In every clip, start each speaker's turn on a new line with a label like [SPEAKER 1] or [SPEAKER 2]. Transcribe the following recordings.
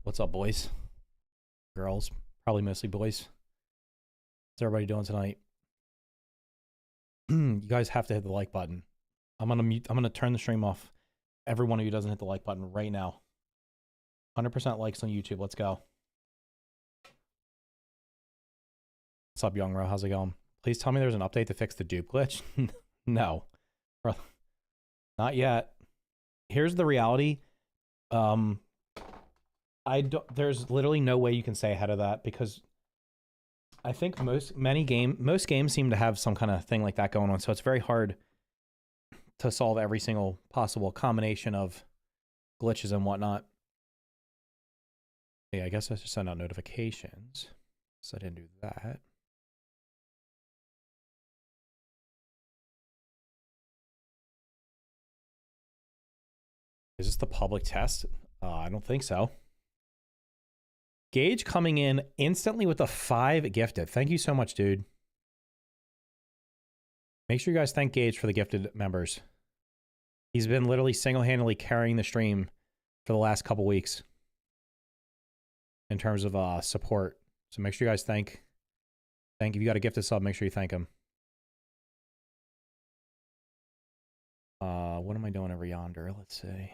[SPEAKER 1] What's up, boys? Girls? Probably mostly boys. What's everybody doing tonight? You guys have to hit the like button. I'm gonna turn the stream off. Every one of you doesn't hit the like button right now. 100% likes on YouTube. Let's go. What's up, Young Ro? How's it going? Please tell me there's an update to fix the dupe glitch. No. Not yet. Here's the reality. There's literally no way you can say ahead of that, because I think most games seem to have some kind of thing like that going on, so it's very hard to solve every single possible combination of glitches and whatnot. Yeah, I guess I should send out notifications, so I didn't do that. Is this the public test? I don't think so. Gage coming in instantly with a 5 gifted. Thank you so much, dude. Make sure you guys thank Gage for the gifted members. He's been literally single-handedly carrying the stream for the last couple weeks in terms of support. So make sure you guys thank. If you got a gifted sub, make sure you thank him. What am I doing over yonder? Let's see.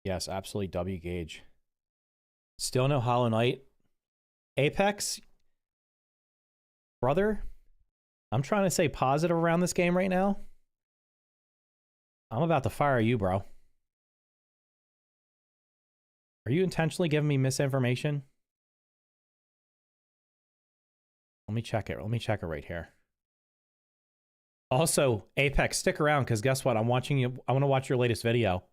[SPEAKER 1] Yes, absolutely. W Gage. Still no Hollow Knight. Apex, brother, I'm trying to stay positive around this game right now. I'm about to fire you, bro. Are you intentionally giving me misinformation? Let me check it. Let me check it right here. Also, Apex, stick around, because guess what? I'm watching you. I want to watch your latest video.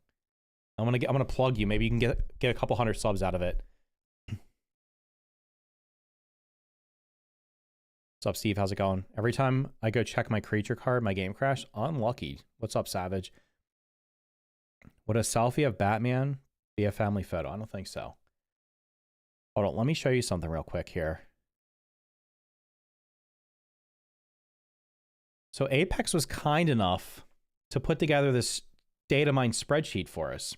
[SPEAKER 1] I'm gonna plug you. Maybe you can get a couple hundred subs out of it. What's up, Steve? How's it going? Every time I go check my creature card, my game crash. Unlucky. What's up, Savage? Would a selfie of Batman be a family photo? I don't think so. Hold on. Let me show you something real quick here. So Apex was kind enough to put together this data mine spreadsheet for us.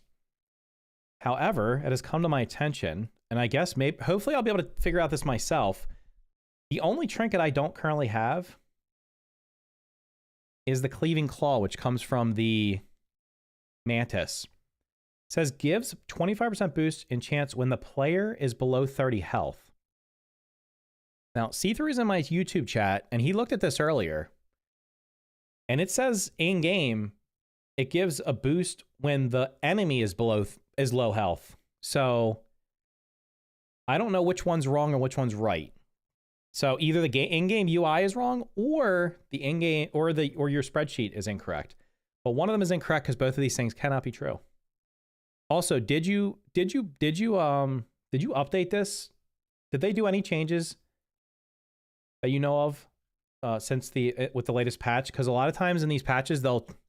[SPEAKER 1] However, it has come to my attention, and I guess hopefully I'll be able to figure out this myself. The only trinket I don't currently have is the Cleaving Claw, which comes from the Mantis. It says gives 25% boost in chance when the player is below 30 health. Now, C3 is in my YouTube chat, and he looked at this earlier. And it says in-game, it gives a boost when the enemy is low health. So I don't know which one's wrong or which one's right. So either the in-game UI is wrong, or the in-game or your spreadsheet is incorrect. But one of them is incorrect, because both of these things cannot be true. Also, did you update this? Did they do any changes that you know of since with the latest patch? Because a lot of times in these patches,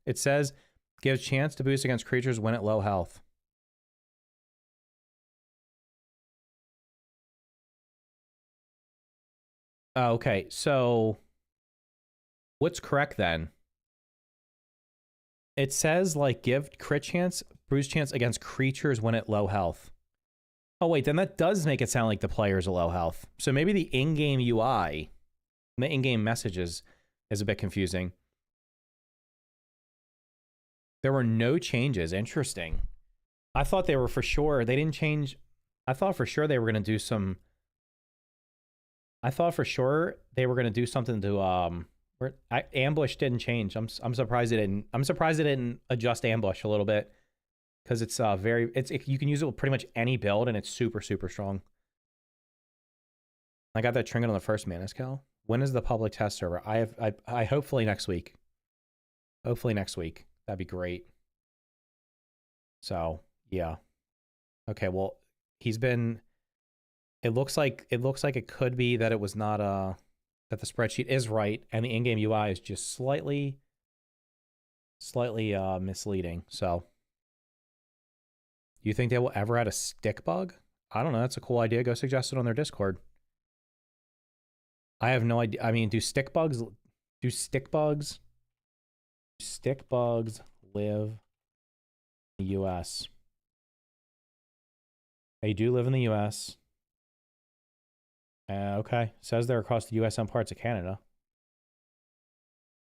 [SPEAKER 1] it says gives chance to boost against creatures when at low health. Okay, so what's correct then? It says like give crit chance, bruise chance against creatures when at low health. Oh wait, then that does make it sound like the player's a low health. So maybe the in-game UI, the in-game messages is a bit confusing. There were no changes. Interesting. I thought they were for sure. They didn't change. I thought for sure they were going to do some. I thought for sure they were going to do something to ambush didn't change. I'm surprised it didn't. I'm surprised it didn't adjust ambush a little bit, because it's you can use it with pretty much any build, and it's super strong. I got that trinket on the first Manascal. When is the public test server? I hopefully next week. Hopefully next week. That'd be great. So yeah. Okay, well, he's been. It looks like it could be that it was not that the spreadsheet is right and the in-game UI is just slightly slightly misleading. So, you think they will ever add a stick bug? I don't know. That's a cool idea. Go suggest it on their Discord. I have no idea. I mean, do stick bugs live in the US? They do live in the US. Okay. Says they're across the US and parts of Canada.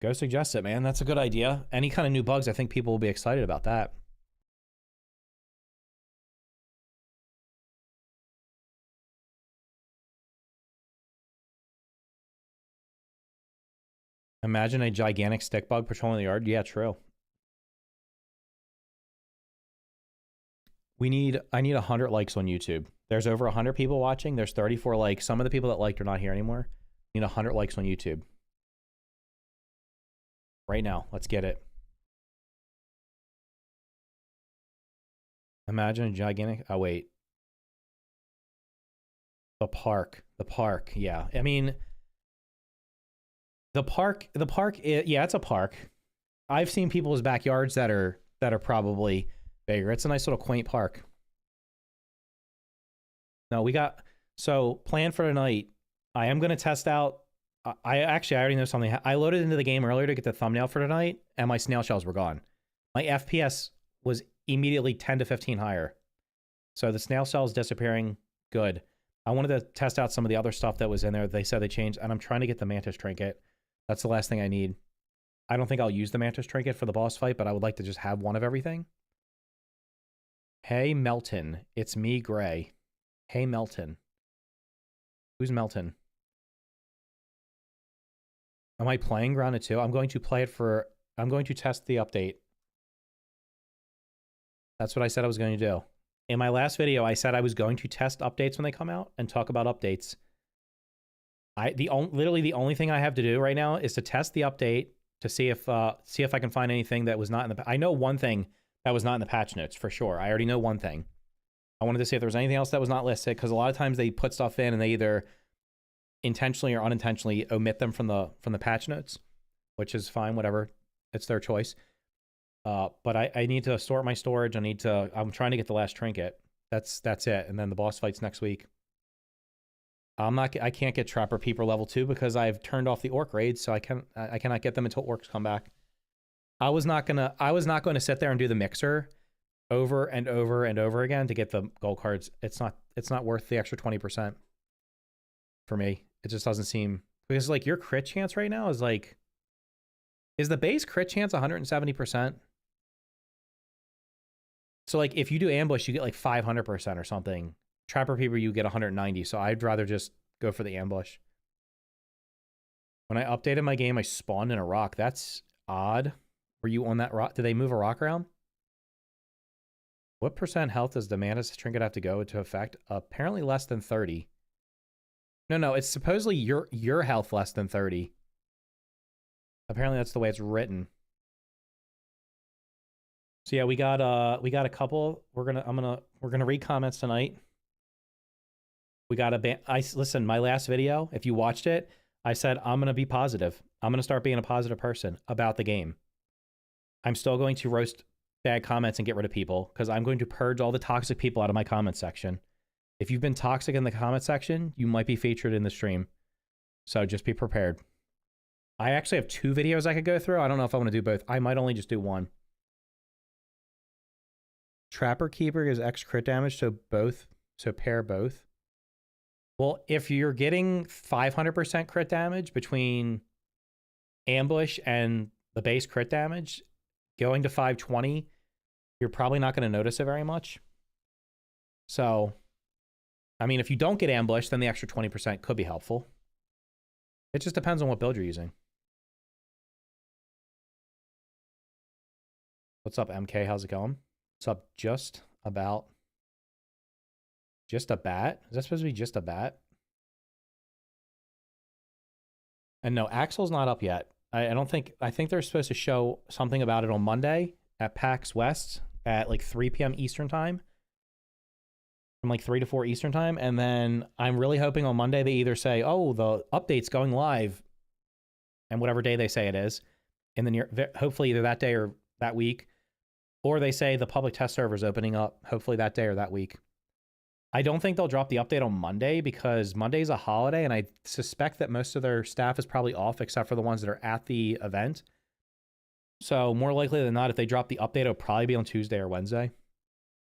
[SPEAKER 1] Go suggest it, man. That's a good idea. Any kind of new bugs, I think people will be excited about that. Imagine a gigantic stick bug patrolling the yard. Yeah, true. I need 100 likes on YouTube. There's over 100 people watching. There's 34 likes. Some of the people that liked are not here anymore. I need 100 likes on YouTube. Right now. Let's get it. Imagine a gigantic... Oh, wait. The park. Yeah. I mean... The park, yeah, it's a park. I've seen people's backyards that are probably bigger. It's a nice little quaint park. No, so plan for tonight. I am going to test out. I already know something. I loaded into the game earlier to get the thumbnail for tonight, and my snail shells were gone. My FPS was immediately 10 to 15 higher. So the snail shells disappearing, good. I wanted to test out some of the other stuff that was in there. They said they changed, and I'm trying to get the mantis trinket. That's the last thing I need. I don't think I'll use the mantis trinket for the boss fight, but I would like to just have one of everything. Hey, Milton. It's me, Gray. Hey, Milton. Who's Milton? Am I playing Grounded 2? I'm going to play it for... I'm going to test the update. That's what I said I was going to do. In my last video, I said I was going to test updates when they come out and talk about updates. Literally the only thing I have to do right now is to test the update to see if I can find anything that was not in the... I know one thing that was not in the patch notes for sure. I already know one thing. I wanted to see if there was anything else that was not listed, because a lot of times they put stuff in and they either intentionally or unintentionally omit them from the patch notes, which is fine, whatever. It's their choice. But I need to sort my storage. I'm trying to get the last trinket. That's it. And then the boss fight's next week. I can't get Trapper Peeper level 2 because I've turned off the orc raids, so I cannot get them until orcs come back. I was not going to sit there and do the mixer over and over and over again to get the gold cards. It's not worth the extra 20% for me. It just doesn't seem, because like your crit chance right now is like, is the base crit chance 170%? So like if you do ambush, you get like 500% or something. Trapper Peeper, you get 190, so I'd rather just go for the ambush. When I updated my game, I spawned in a rock. That's odd. Were you on that rock? Did they move a rock around? What percent health does the Mantis trinket have to go into effect? Apparently less than 30. No, it's supposedly your health less than 30. Apparently that's the way it's written. So yeah, we got a couple. We're gonna read comments tonight. We got listen, my last video, if you watched it, I said I'm gonna be positive. I'm gonna start being a positive person about the game. I'm still going to roast bad comments and get rid of people, because I'm going to purge all the toxic people out of my comment section. If you've been toxic in the comment section, you might be featured in the stream. So just be prepared. I actually have 2 videos I could go through. I don't know if I want to do both. I might only just do one. Trapper Keeper is X crit damage, so pair both. Well, if you're getting 500% crit damage between ambush and the base crit damage, going to 520, you're probably not going to notice it very much. So, I mean, if you don't get ambushed, then the extra 20% could be helpful. It just depends on what build you're using. What's up, MK? How's it going? What's up? Just a bat? Is that supposed to be just a bat? And no, Axel's not up yet. I think they're supposed to show something about it on Monday at PAX West at like 3 p.m. Eastern time. From like 3 to 4 Eastern time. And then I'm really hoping on Monday they either say, oh, the update's going live, and whatever day they say it is, in the hopefully either that day or that week. Or they say the public test server is opening up, hopefully that day or that week. I don't think they'll drop the update on Monday because Monday's a holiday, and I suspect that most of their staff is probably off except for the ones that are at the event. So more likely than not, if they drop the update, it'll probably be on Tuesday or Wednesday.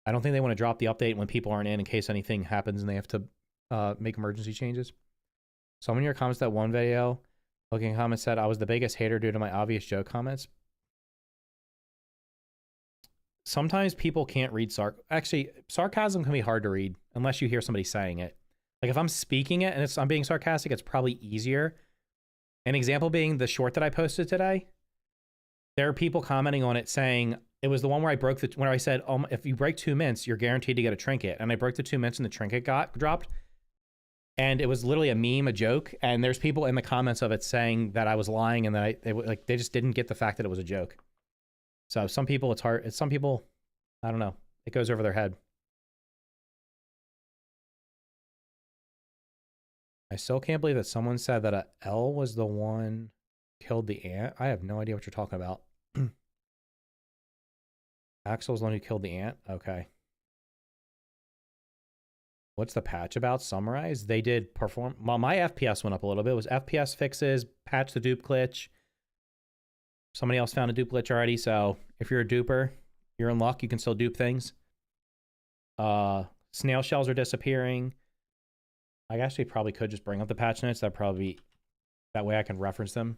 [SPEAKER 1] I don't think they want to drop the update when people aren't in case anything happens and they have to make emergency changes. Someone in your comments that one video, looking comment said, I was the biggest hater due to my obvious joke comments. Sometimes people can't read sarcasm can be hard to read unless you hear somebody saying it. Like if I'm speaking it and I'm being sarcastic, it's probably easier. An example being the short that I posted today. There are people commenting on it saying it was the one where where I said, if you break 2 mints, you're guaranteed to get a trinket. And I broke the 2 mints and the trinket got dropped. And it was literally a meme, a joke. And there's people in the comments of it saying that I was lying and that they just didn't get the fact that it was a joke. So some people, it's hard. Some people, I don't know. It goes over their head. I still can't believe that someone said that L was the one who killed the ant. I have no idea what you're talking about. Axel's the one who killed the ant? Okay. What's the patch about? Summarize? They did perform. Well, my FPS went up a little bit. It was FPS fixes, patch the dupe glitch. Somebody else found a dupe glitch already, so if you're a duper, you're in luck. You can still dupe things. Snail shells are disappearing. I actually probably could just bring up the patch notes. That way I can reference them.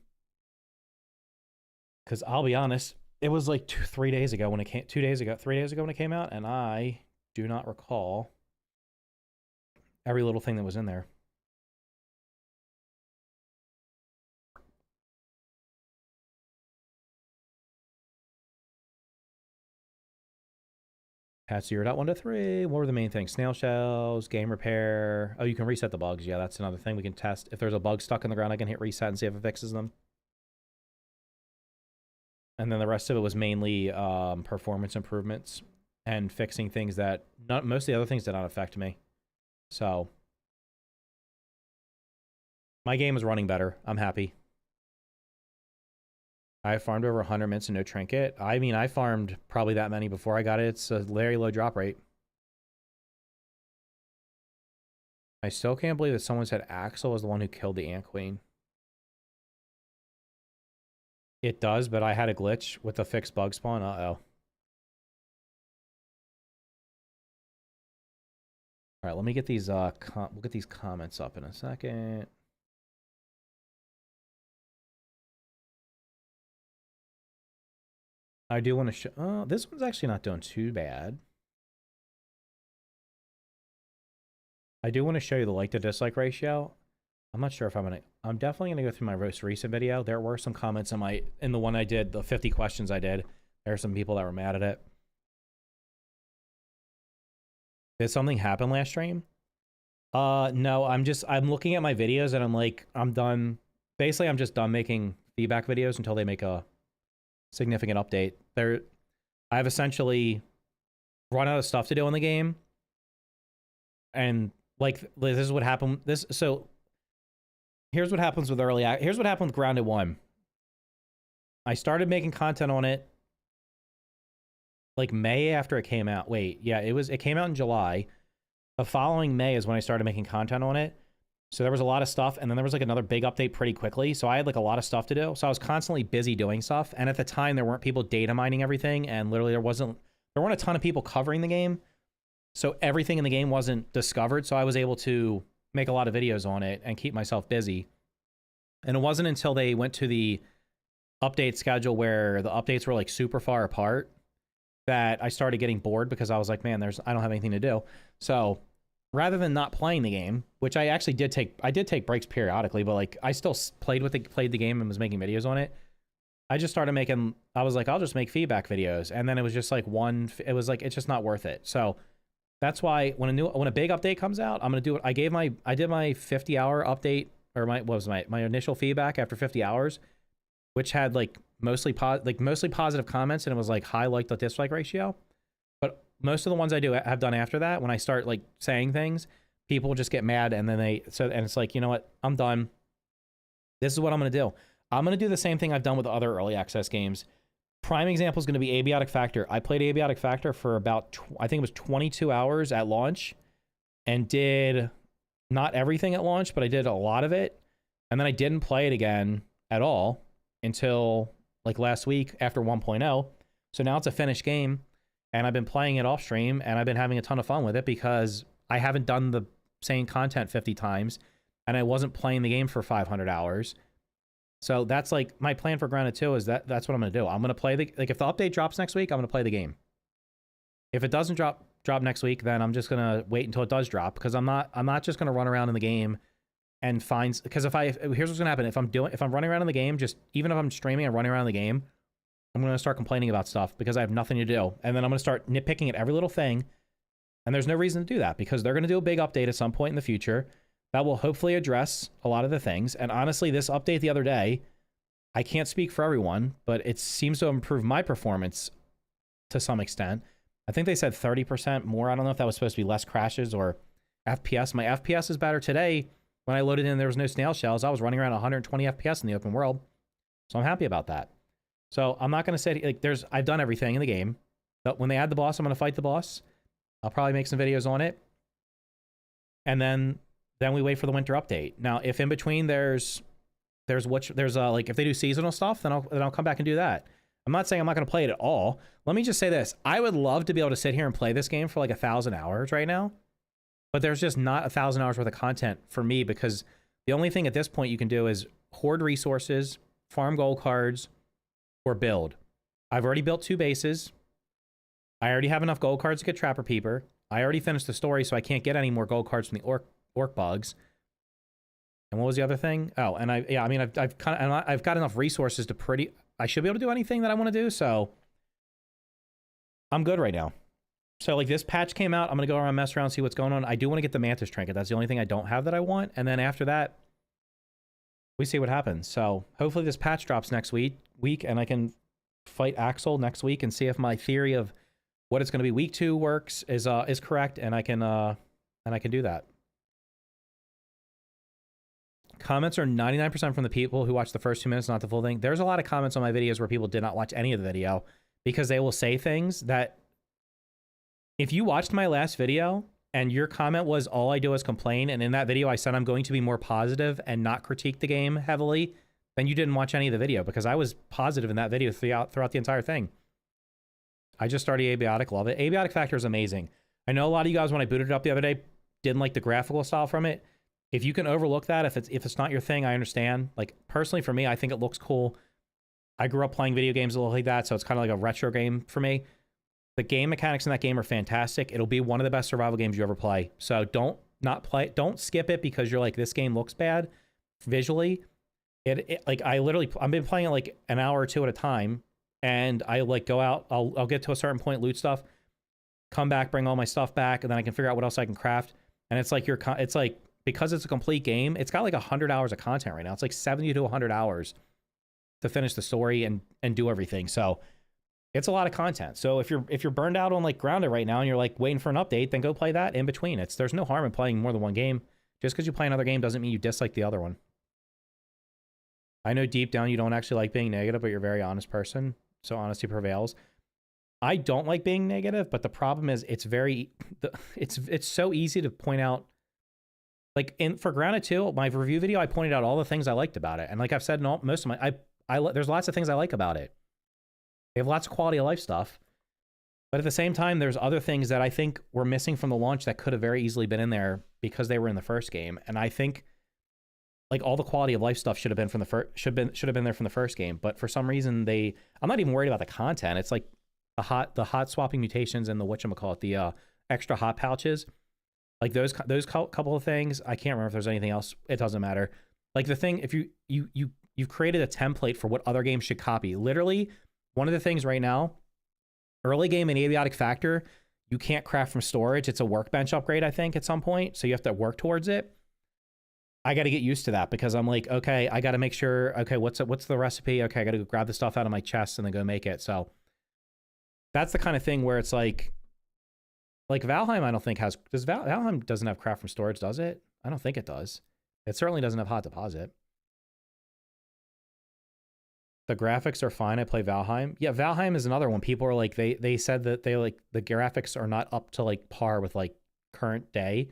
[SPEAKER 1] Because I'll be honest, it was like 3 days ago when it came. 3 days ago when it came out, and I do not recall every little thing that was in there. Patch 0.1 to 3. What were the main things? Snail shells, game repair. Oh, you can reset the bugs. Yeah, that's another thing we can test. If there's a bug stuck in the ground, I can hit reset and see if it fixes them. And then the rest of it was mainly performance improvements and fixing things that most of the other things did not affect me. So my game is running better. I'm happy. I farmed over 100 mints and no trinket. I mean, I farmed probably that many before I got it. It's a very low drop rate. I still can't believe that someone said Axel was the one who killed the Ant Queen. It does, but I had a glitch with the fixed bug spawn. Uh-oh. All right, let me get these we'll get these comments up in a second. I do want to show. Oh, this one's actually not doing too bad. I do want to show you the like to dislike ratio. I'm not sure if I'm definitely gonna go through my most recent video. There were some comments in the one I did, the 50 questions I did. There are some people that were mad at it. Did something happen last stream? No, I'm looking at my videos and I'm like, I'm done. Basically, I'm just done making feedback videos until they make a significant update. I've essentially run out of stuff to do in the game. And like, this is what happened. So here's what happens with here's what happened with Grounded 1. I started making content on it like May after it came out. Wait, yeah, it came out in July. The following May is when I started making content on it. So there was a lot of stuff, and then there was like another big update pretty quickly. So I had like a lot of stuff to do. So I was constantly busy doing stuff. And at the time, there weren't people data mining everything, and literally there weren't a ton of people covering the game. So everything in the game wasn't discovered. So I was able to make a lot of videos on it and keep myself busy. And it wasn't until they went to the update schedule where the updates were like super far apart that I started getting bored because I was like, man, I don't have anything to do. So rather than not playing the game, which I actually did take breaks periodically, but like I still played the game and was making videos on it. I just started I was like, I'll just make feedback videos. And then it was just like it's just not worth it. So that's why when a big update comes out, I'm going to do it. I did my 50-hour update, or my initial feedback after 50 hours, which had like mostly positive comments, and it was like high like to dislike ratio. But most of the ones I have done after that, when I start like saying things, people just get mad, and then and it's like, you know what? I'm done. This is what I'm going to do. I'm going to do the same thing I've done with other early access games. Prime example is going to be Abiotic Factor. I played Abiotic Factor for about, I think it was 22 hours at launch, and did not everything at launch, but I did a lot of it. And then I didn't play it again at all until like last week after 1.0. So now it's a finished game, and I've been playing it off stream, and I've been having a ton of fun with it because I haven't done the same content 50 times, and I wasn't playing the game for 500 hours. So that's like my plan for Grounded 2 is that's what I'm going to do. I'm going to play like if the update drops next week, I'm going to play the game. If it doesn't drop next week, then I'm just going to wait until it does drop, because I'm not just going to run around in the game and find, because here's what's going to happen. If I'm running around in the game, just even if I'm streaming and running around the game, I'm going to start complaining about stuff because I have nothing to do. And then I'm going to start nitpicking at every little thing. And there's no reason to do that, because they're going to do a big update at some point in the future that will hopefully address a lot of the things. And honestly, this update the other day, I can't speak for everyone, but it seems to improve my performance to some extent. I think they said 30% more. I don't know if that was supposed to be less crashes or FPS. My FPS is better today. When I loaded in, there was no snail shells. I was running around 120 FPS in the open world. So I'm happy about that. So I'm not going to say, like, I've done everything in the game. But when they add the boss, I'm going to fight the boss. I'll probably make some videos on it. And then we wait for the winter update. Now, if in between like if they do seasonal stuff, then I'll come back and do that. I'm not saying I'm not going to play it at all. Let me just say this. I would love to be able to sit here and play this game for like 1,000 hours right now. But there's just not 1,000 hours worth of content for me, because the only thing at this point you can do is hoard resources, farm gold cards, or build. I've already built 2 bases. I already have enough gold cards to get Trapper Peeper. I already finished the story, so I can't get any more gold cards from the orc bugs. And what was the other thing? Oh, and I've got enough resources to I should be able to do anything that I want to do, so I'm good right now. So like this patch came out, I'm going to go around, mess around, see what's going on. I do want to get the Mantis Trinket. That's the only thing I don't have that I want. And then after that, we see what happens. So hopefully this patch drops next week, and I can fight Axel next week and see if my theory of what it's going to be week 2 works is correct, and I can do that. Comments are 99% from the people who watch the first 2 minutes, not the full thing. There's a lot of comments on my videos where people did not watch any of the video, because they will say things that, if you watched my last video and your comment was all I do is complain, and in that video I said I'm going to be more positive and not critique the game heavily, then you didn't watch any of the video, because I was positive in that video throughout the entire thing. I just started Abiotic, love it. Abiotic Factor is amazing. I know a lot of you guys, when I booted it up the other day, didn't like the graphical style from it. If you can overlook that, if it's not your thing, I understand. Like, personally for me, I think it looks cool. I grew up playing video games a little like that, so it's kind of like a retro game for me. The game mechanics in that game are fantastic. It'll be one of the best survival games you ever play. So don't skip it because you're like, this game looks bad visually. Like, I've been playing it like an hour or 2 at a time, and I like go out, I'll get to a certain point, loot stuff, come back, bring all my stuff back, and then I can figure out what else I can craft. And it's like it's like, because it's a complete game, it's got like 100 hours of content right now. It's like 70 to 100 hours to finish the story and do everything. So it's a lot of content. So if you're burned out on like Grounded right now and you're like waiting for an update, then go play that in between. There's no harm in playing more than one game. Just because you play another game doesn't mean you dislike the other one. I know deep down you don't actually like being negative, but you're a very honest person, so honesty prevails. I don't like being negative, but the problem is it's so easy to point out. Like for Grounded 2, my review video, I pointed out all the things I liked about it, and like I've said in most of my, there's lots of things I like about it. They have lots of quality of life stuff, but at the same time, there's other things that I think were missing from the launch that could have very easily been in there because they were in the first game. And I think like all the quality of life stuff should have been from the should have been there from the first game. But for some reason, I'm not even worried about the content. It's like the hot swapping mutations and the whatchamacallit, the extra hot pouches. Like those couple of things. I can't remember if there's anything else. It doesn't matter. Like the thing, if you've created a template for what other games should copy. Literally, one of the things right now, early game in Abiotic Factor, you can't craft from storage. It's a workbench upgrade, I think, at some point. So you have to work towards it. I got to get used to that because I'm like, okay, I got to make sure, okay, what's the recipe? Okay, I got to go grab the stuff out of my chest and then go make it. So that's the kind of thing where it's like Valheim, I don't think Valheim doesn't have craft from storage, does it? I don't think it does. It certainly doesn't have hot deposit. The graphics are fine. I play Valheim. Yeah, Valheim is another one. People are like, they said that they like the graphics are not up to like par with like current day.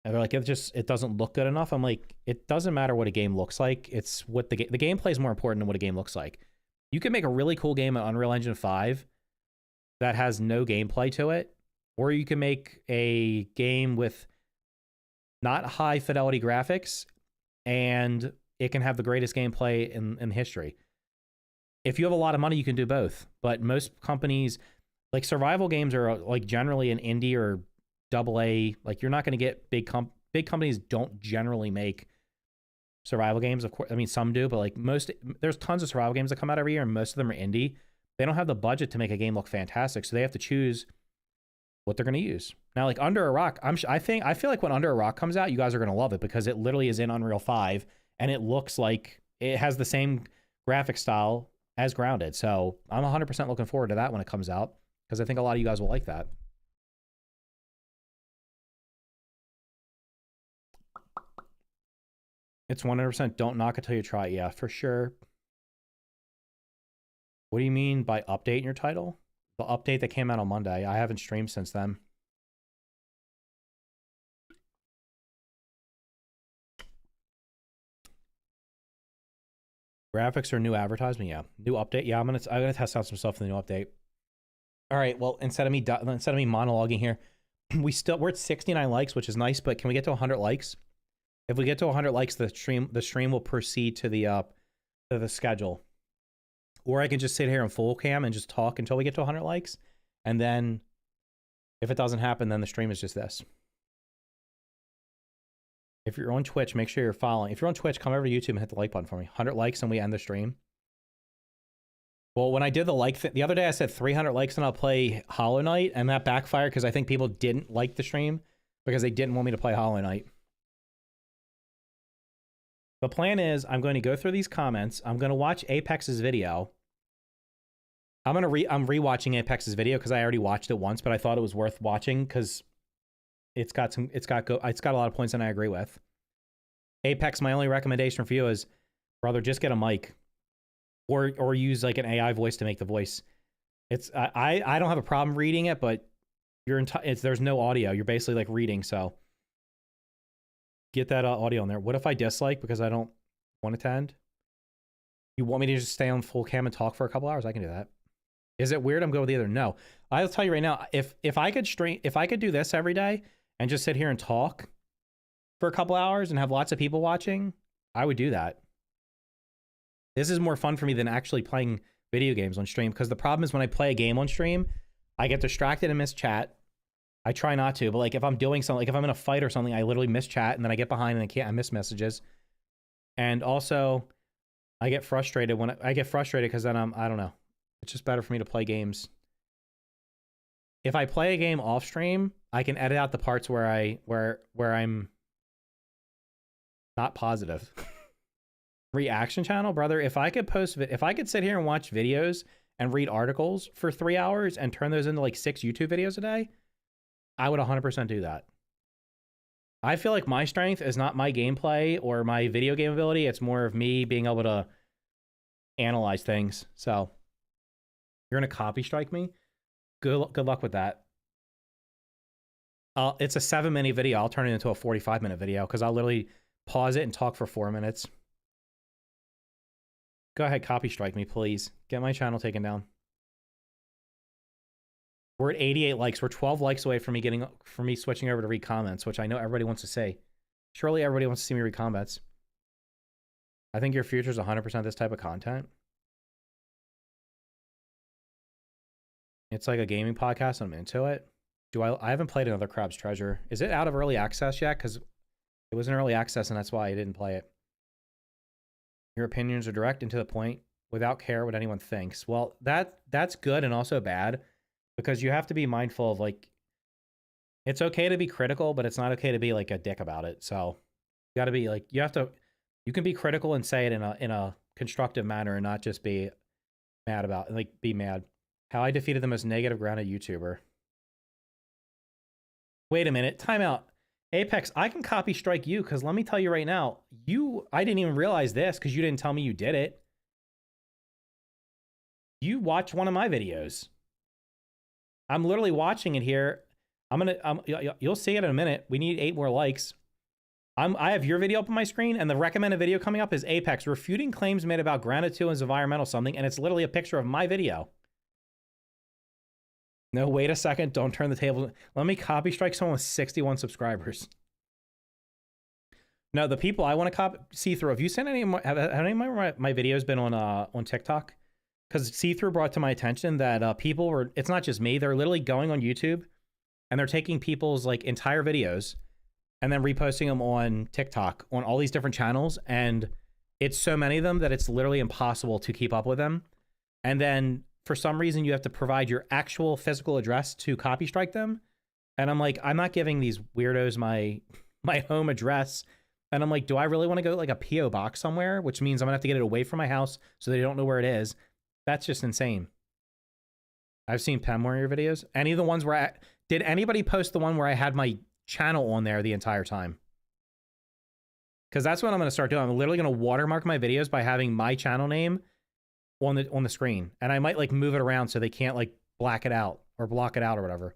[SPEAKER 1] And they're like, it doesn't look good enough. I'm like, it doesn't matter what a game looks like. It's what the gameplay is more important than what a game looks like. You can make a really cool game on Unreal Engine 5 that has no gameplay to it, or you can make a game with not high fidelity graphics and it can have the greatest gameplay in history. If you have a lot of money, you can do both. But most companies, like survival games, are like generally an indie or AA. Like you're not going to get big companies don't generally make survival games. Of course, I mean some do, but like there's tons of survival games that come out every year, and most of them are indie. They don't have the budget to make a game look fantastic, so they have to choose what they're going to use. Now, like Under a Rock, I feel like when Under a Rock comes out, you guys are going to love it because it literally is in Unreal 5 and it looks like it has the same graphic style as Grounded. So I'm 100% looking forward to that when it comes out because I think a lot of you guys will like that. It's 100% don't knock it till you try it. Yeah, for sure. What do you mean by update in your title? The update that came out on Monday. I haven't streamed since then. Graphics or new advertisement? Yeah. New update. Yeah, I'm gonna test out some stuff in the new update. All right. Well, instead of me monologuing here, we're at 69 likes, which is nice. But can we get to 100 likes? If we get to 100 likes, the stream will proceed to the schedule. Or I can just sit here in full cam and just talk until we get to 100 likes, and then if it doesn't happen, then the stream is just this. If you're on Twitch, make sure you're following. If you're on Twitch, come over to YouTube and hit the like button for me. 100 likes and we end the stream. Well, when I did the like the other day, I said 300 likes and I'll play Hollow Knight, and that backfired because I think people didn't like the stream because they didn't want me to play Hollow Knight. The plan is I'm going to go through these comments. I'm going to watch Apex's video. I'm rewatching Apex's video because I already watched it once, but I thought it was worth watching because it's got a lot of points that I agree with. Apex, my only recommendation for you is, brother, just get a mic, or use like an AI voice to make the voice. I don't have a problem reading it, but there's no audio. You're basically like reading, so get that audio in there. What if I dislike because I don't want it to end? You want me to just stay on full cam and talk for a couple hours? I can do that. Is it weird? I'm going with either. No. I'll tell you right now, if I could do this every day and just sit here and talk for a couple hours and have lots of people watching, I would do that. This is more fun for me than actually playing video games on stream, because the problem is when I play a game on stream, I get distracted and miss chat. I try not to, but like if I'm doing something, like if I'm in a fight or something, I literally miss chat and then I get behind and I miss messages. And also I get frustrated because then I don't know. It's just better for me to play games. If I play a game off stream, I can edit out the parts where I'm not positive. Reaction channel, brother. If I could sit here and watch videos and read articles for 3 hours and turn those into like 6 YouTube videos a day, I would 100% do that. I feel like my strength is not my gameplay or my video game ability. It's more of me being able to analyze things. So you're going to copy strike me? Good luck with that. It's a 7-minute video. I'll turn it into a 45-minute video because I'll literally pause it and talk for 4 minutes. Go ahead, copy strike me, please. Get my channel taken down. We're at 88 likes. We're 12 likes away from me switching over to read comments, which I know everybody wants to say. Surely everybody wants to see me read comments. I think your future is 100% this type of content. It's like a gaming podcast. I'm into it. I haven't played another Crab's Treasure. Is it out of early access yet? Because it was in early access and that's why I didn't play it. Your opinions are direct and to the point without care what anyone thinks. Well, that's good and also bad, because you have to be mindful of, like, it's okay to be critical, but it's not okay to be like a dick about it. So you got to be like, you can be critical and say it in a constructive manner and not just be mad about, like, be mad. How I defeated the most negative grounded YouTuber. Wait a minute, time out. Apex, I can copy strike you because let me tell you right now, I didn't even realize this because you didn't tell me you did it. You watch one of my videos. I'm literally watching it here. You'll see it in a minute. We need 8 more likes. I have your video up on my screen, and the recommended video coming up is Apex, refuting claims made about Grounded 2 as environmental something, and it's literally a picture of my video. No, wait a second. Don't turn the table. Let me copy strike someone with 61 subscribers. No, the people I want to see through. Have you seen any more? Have any of my videos been on TikTok? Because see-through brought to my attention that people were. It's not just me. They're literally going on YouTube, and they're taking people's like entire videos, and then reposting them on TikTok on all these different channels, and it's so many of them that it's literally impossible to keep up with them. And then for some reason, you have to provide your actual physical address to copy strike them. And I'm like, I'm not giving these weirdos my home address. And I'm like, do I really want to go to like a P.O. box somewhere? Which means I'm gonna have to get it away from my house so they don't know where it is. That's just insane. I've seen Pem Warrior videos. Any of the ones where did anybody post the one where I had my channel on there the entire time? Because that's what I'm going to start doing. I'm literally going to watermark my videos by having my channel name on the screen. And I might like move it around so they can't like black it out or block it out or whatever.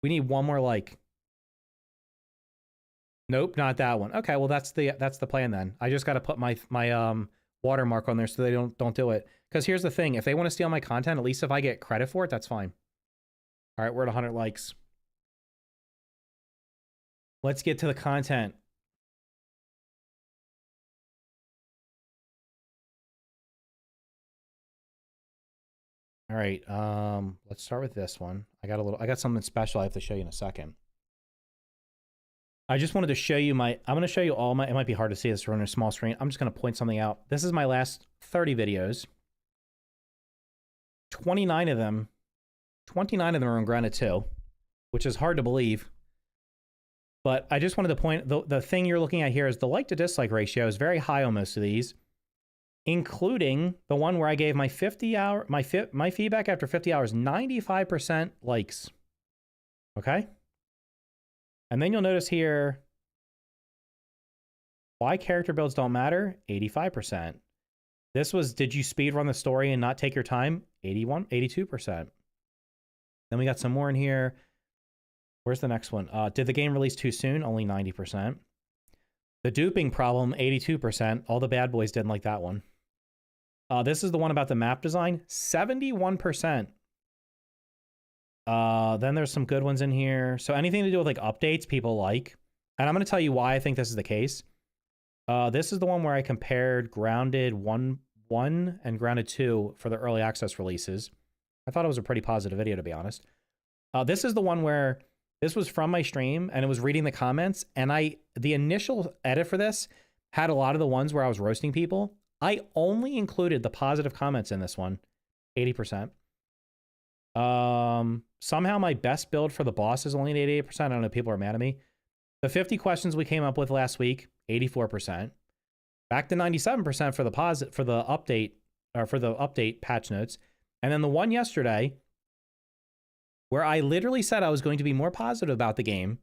[SPEAKER 1] We need 1 more like. Nope, not that one. Okay, well that's the plan then. I just got to put my watermark on there so they don't do it. Because here's the thing, if they want to steal my content, at least if I get credit for it, that's fine. All right, we're at 100 likes. Let's get to the content. All right, let's start with this one. I got something special I have to show you in a second. I just wanted to show you I'm going to show you all my, it might be hard to see this on a small screen. I'm just going to point something out. This is my last 30 videos. 29 of them are on Grounded 2, which is hard to believe. But I just wanted to point, the thing you're looking at here is the like to dislike ratio is very high on most of these, including the one where I gave my my feedback after 50 hours, 95% likes. Okay? And then you'll notice here, why character builds don't matter, 85%. This was, did you speed run the story and not take your time? 82%. Then we got some more in here. Where's the next one? Did the game release too soon? Only 90%. The duping problem, 82%. All the bad boys didn't like that one. This is the one about the map design, 71%. Then there's some good ones in here. So anything to do with like updates, people like. And I'm going to tell you why I think this is the case. This is the one where I compared Grounded 1 and Grounded 2 for the early access releases. I thought it was a pretty positive video, to be honest. This is the one where this was from my stream and it was reading the comments. And the initial edit for this had a lot of the ones where I was roasting people. I only included the positive comments in this one, 80%. Somehow my best build for the boss is only at 88%. I don't know, people are mad at me. The 50 questions we came up with last week, 84%. Back to 97% for the update, or for the update patch notes. And then the one yesterday where I literally said I was going to be more positive about the game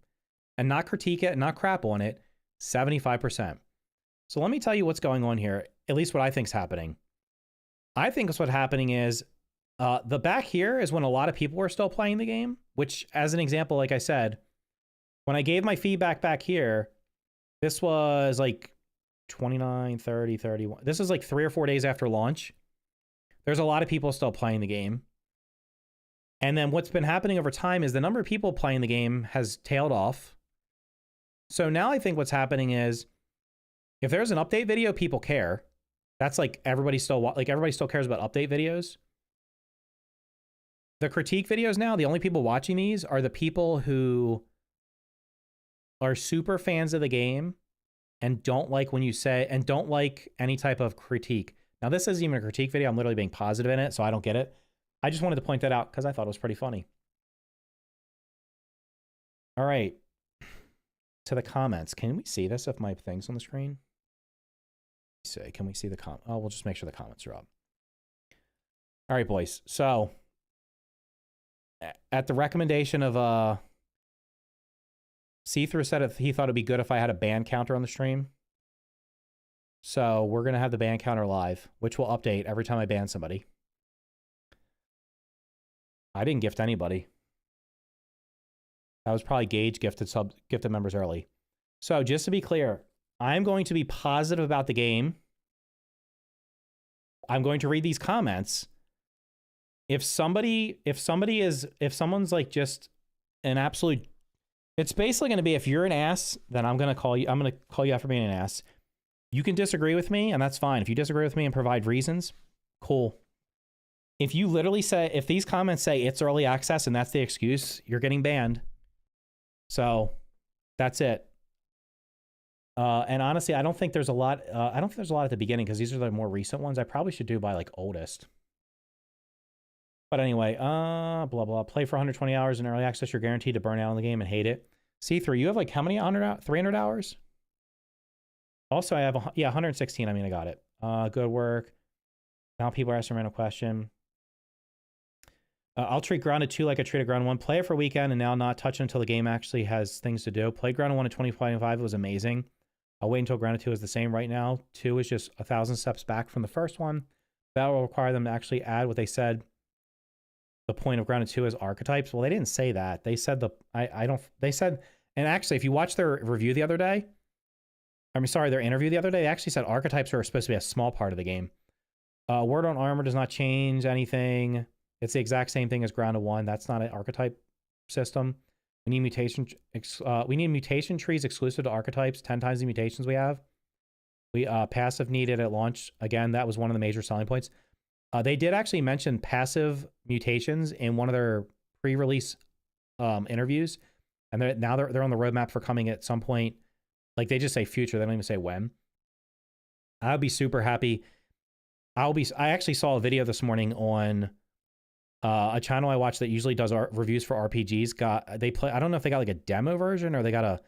[SPEAKER 1] and not critique it, not crap on it, 75%. So let me tell you what's going on here, at least what I think is happening. I think what's happening is the back here is when a lot of people were still playing the game, which, as an example, like I said, when I gave my feedback back here, this was like 29, 30, 31. This is like 3 or 4 days after launch. There's a lot of people still playing the game. And then what's been happening over time is the number of people playing the game has tailed off. So now I think what's happening is if there's an update video, people care. That's like everybody still cares about update videos. The critique videos now, the only people watching these are the people who are super fans of the game and don't like when you say, and don't like any type of critique. Now, this isn't even a critique video. I'm literally being positive in it, so I don't get it. I just wanted to point that out because I thought it was pretty funny. All right. To the comments. Can we see this if my thing's on the screen? Let's see. Can we see the comment? Oh, we'll just make sure the comments are up. All right, boys. So, at the recommendation of See-Through said he thought it'd be good if I had a ban counter on the stream. So we're going to have the ban counter live, which will update every time I ban somebody. I didn't gift anybody. That was probably Gage gifted members early. So just to be clear, I'm going to be positive about the game. I'm going to read these comments. If someone's like just an absolute, it's basically going to be, if you're an ass, then I'm going to call you out for being an ass. You can disagree with me, and that's fine. If you disagree with me and provide reasons, cool. If you literally say, if these comments say it's early access and that's the excuse, you're getting banned. So that's it. And honestly, I don't think there's a lot. I don't think there's a lot at the beginning because these are the more recent ones. I probably should do by like oldest. But anyway, blah, blah. Play for 120 hours in early access. You're guaranteed to burn out in the game and hate it. See-through, you have like how many 300 hours? Also, I have, 116. I mean, I got it. Good work. Now people are asking a random question. I'll treat Grounded 2 like I treated Grounded 1. Play it for a weekend and now not touch it until the game actually has things to do. Played Grounded 1 in 2025. It was amazing. I'll wait until Grounded 2 is the same right now. 2 is just 1,000 steps back from the first one. That will require them to actually add what they said. The point of Grounded 2 is archetypes. Well, they didn't say that. They said they said, and actually, if you watch their review the other day, their interview the other day, they actually said archetypes are supposed to be a small part of the game. Word on armor does not change anything. It's the exact same thing as Grounded 1. That's not an archetype system. We need mutation trees exclusive to archetypes, 10 times the mutations we have. We passive needed at launch. Again, that was one of the major selling points. They did actually mention passive mutations in one of their pre-release interviews, and they're on the roadmap for coming at some point. Like they just say future, they don't even say when. I would be super happy. I actually saw a video this morning on a channel I watch that usually does reviews for RPGs. I don't know if they got like a demo version or they got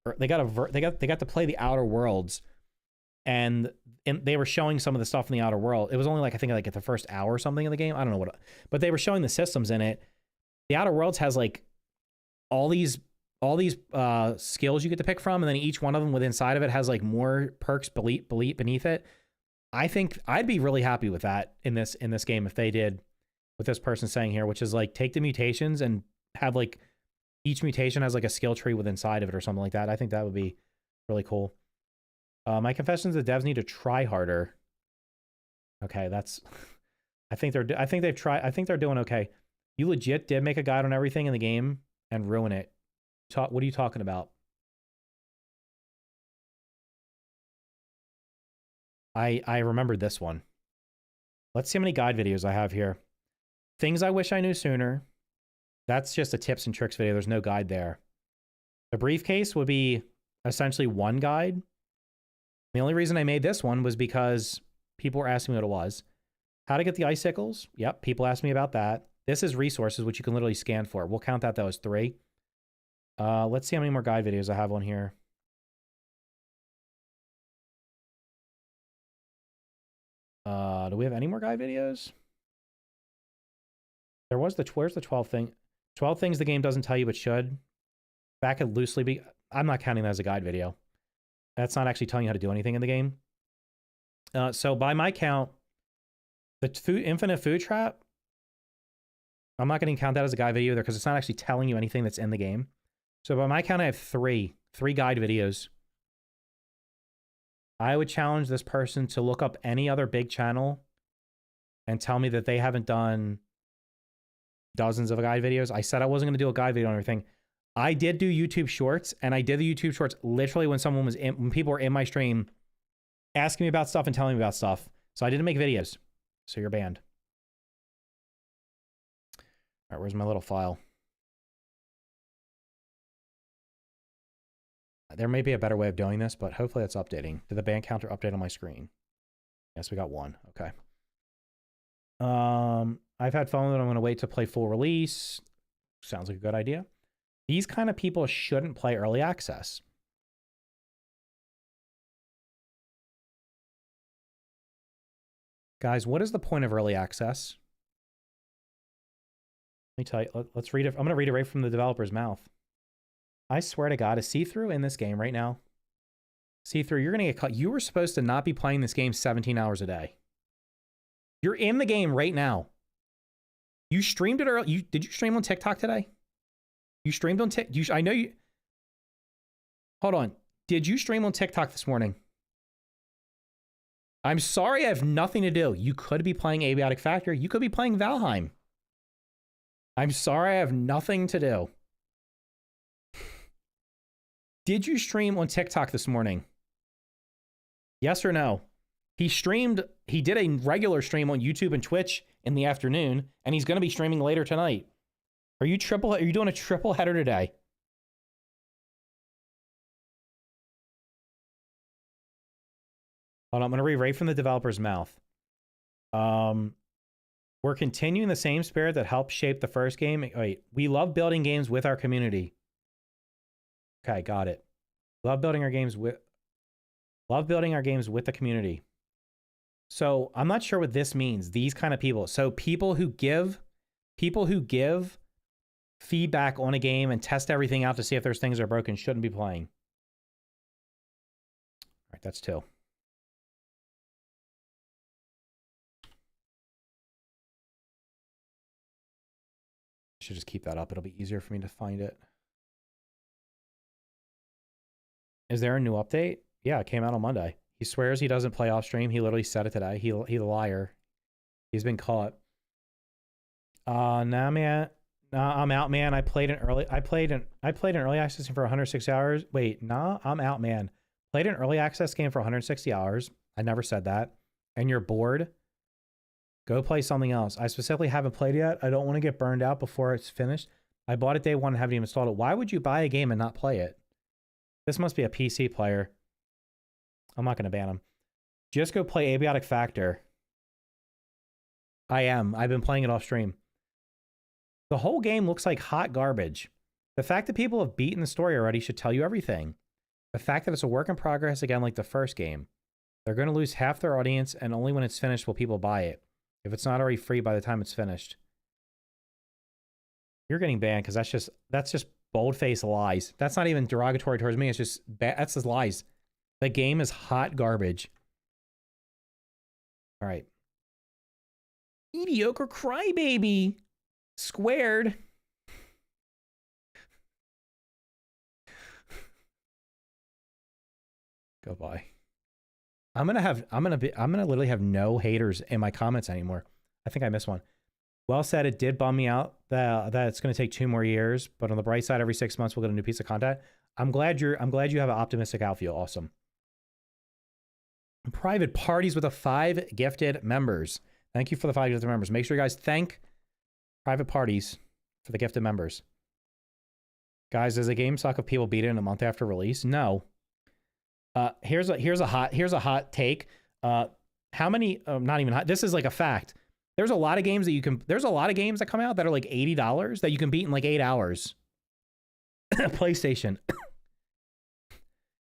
[SPEAKER 1] to play the Outer Worlds, and they were showing some of the stuff in the Outer World. It was only like I think like at the first hour or something of the game. I don't know what, but they were showing the systems in it. The Outer Worlds has like all these skills you get to pick from, and then each one of them within inside of it has like more perks beneath it. I think I'd be really happy with that in this game if they did what this person's saying here, which is like take the mutations and have like each mutation has like a skill tree within inside of it or something like that. I think that would be really cool. My confession is the devs need to try harder. Okay, that's I think they're doing okay. You legit did make a guide on everything in the game and ruin it. What are you talking about? I remembered this one. Let's see how many guide videos I have here. Things I wish I knew sooner. That's just a tips and tricks video. There's no guide there. The briefcase would be essentially one guide. The only reason I made this one was because people were asking me what it was. How to get the icicles. Yep, people asked me about that. This is resources, which you can literally scan for. We'll count that though as 3. Let's see how many more guide videos I have on here. Do we have any more guide videos? There was where's the 12 thing? 12 things the game doesn't tell you but should. That could loosely be, I'm not counting that as a guide video. That's not actually telling you how to do anything in the game. So by my count, the infinite food trap, I'm not going to count that as a guide video either because it's not actually telling you anything that's in the game. So by my count, I have three guide videos. I would challenge this person to look up any other big channel and tell me that they haven't done dozens of guide videos. I said I wasn't going to do a guide video on everything. I did do YouTube Shorts, and I did the YouTube Shorts literally when people were in my stream asking me about stuff and telling me about stuff. So I didn't make videos. So you're banned. All right, where's my little file? There may be a better way of doing this, but hopefully it's updating. Did the ban counter update on my screen? Yes, we got 1. Okay. I've had fun with it. I'm going to wait to play full release. Sounds like a good idea. These kind of people shouldn't play early access. Guys, what is the point of early access? Let me tell you. Let's read it. I'm going to read it right from the developer's mouth. I swear to God, a see-through in this game right now. See-through, you're going to get caught. You were supposed to not be playing this game 17 hours a day. You're in the game right now. You streamed it early. Did you stream on TikTok today? You streamed on TikTok. I know you. Hold on. Did you stream on TikTok this morning? I'm sorry, I have nothing to do. You could be playing Abiotic Factor. You could be playing Valheim. I'm sorry, I have nothing to do. Did you stream on TikTok this morning? Yes or no? He did a regular stream on YouTube and Twitch in the afternoon, and he's going to be streaming later tonight. Are you doing a triple header today? Hold on, I'm going to read right from the developer's mouth. We're continuing the same spirit that helped shape the first game. Wait, we love building games with our community. Okay, got it. Love building our games with the community. So I'm not sure what this means. These kind of people. So people who give feedback on a game and test everything out to see if there's things that are broken shouldn't be playing. All right, that's 2. Should just keep that up. It'll be easier for me to find it. Is there a new update? Yeah, it came out on Monday. He swears he doesn't play off stream. He literally said it today. He's a liar. He's been caught. Nah, man. Nah, I'm out, man. I played an early access game for 160 hours. Wait, nah, I'm out, man. Played an early access game for 160 hours. I never said that. And you're bored? Go play something else. I specifically haven't played yet. I don't want to get burned out before it's finished. I bought it day one and haven't even installed it. Why would you buy a game and not play it? This must be a PC player. I'm not going to ban him. Just go play Abiotic Factor. I am. I've been playing it off stream. The whole game looks like hot garbage. The fact that people have beaten the story already should tell you everything. The fact that it's a work in progress, again, like the first game. They're going to lose half their audience, and only when it's finished will people buy it. If it's not already free by the time it's finished. You're getting banned because that's just bold-faced lies. That's not even derogatory towards me. It's just that's just lies. The game is hot garbage. All right. Mediocre crybaby. Squared. Goodbye. I'm gonna literally have no haters in my comments anymore. I think I missed one. Well said. It did bum me out that it's gonna take 2 more years, but on the bright side, every 6 months we'll get a new piece of content. I'm glad you have an optimistic outfeel. Awesome. Private parties with the 5 gifted members. Thank you for the 5 gifted members. Make sure you guys thank private parties for the gifted members. Guys, does a game suck if people beat it in a month after release? No. Here's a hot take. How many? Not even hot. This is like a fact. There's a lot of games that come out that are like $80 that you can beat in like 8 hours. PlayStation.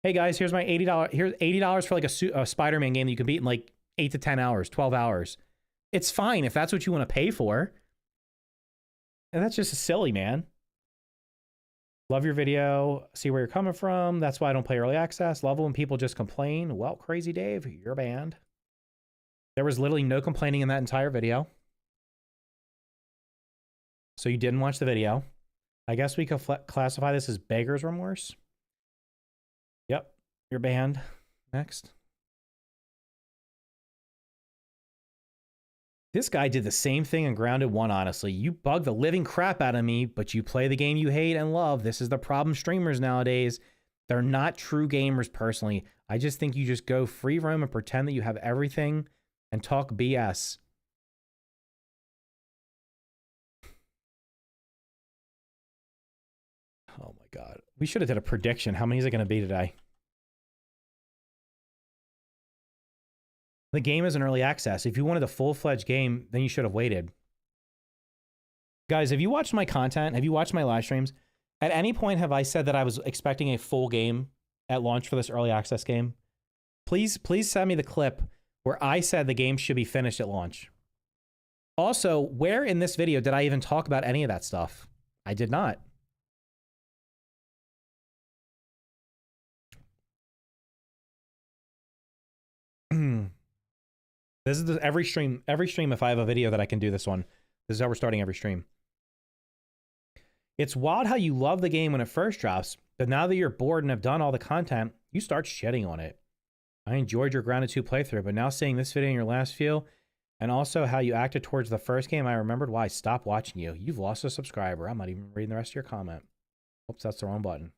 [SPEAKER 1] Hey guys, here's my $80. Here's $80 for like a Spider-Man game that you can beat in like 8 to 10 hours, 12 hours. It's fine if that's what you want to pay for. And that's just silly, man. Love your video. See where you're coming from. That's why I don't play early access. Love when people just complain. Well, Crazy Dave, you're banned. There was literally no complaining in that entire video. So you didn't watch the video. I guess we could classify this as beggar's remorse. Yep, you're banned. Next. This guy did the same thing in Grounded 1, honestly. You bug the living crap out of me, but you play the game you hate and love. This is the problem streamers nowadays. They're not true gamers personally. I just think you just go free roam and pretend that you have everything and talk BS. Oh my God. We should have did a prediction. How many is it going to be today? The game is in early access. If you wanted a full-fledged game, then you should have waited. Guys, have you watched my content? Have you watched my live streams? At any point have I said that I was expecting a full game at launch for this early access game? Please send me the clip where I said the game should be finished at launch. Also, where in this video did I even talk about any of that stuff? I did not. This is every stream if I have a video that I can do this one. This is how we're starting every stream. It's wild how you love the game when it first drops, but now that you're bored and have done all the content, you start shitting on it. I enjoyed your Grounded 2 playthrough, but now seeing this video in your last few, and also how you acted towards the first game, I remembered why I stopped watching you. You've lost a subscriber. I'm not even reading the rest of your comment. Oops, that's the wrong button.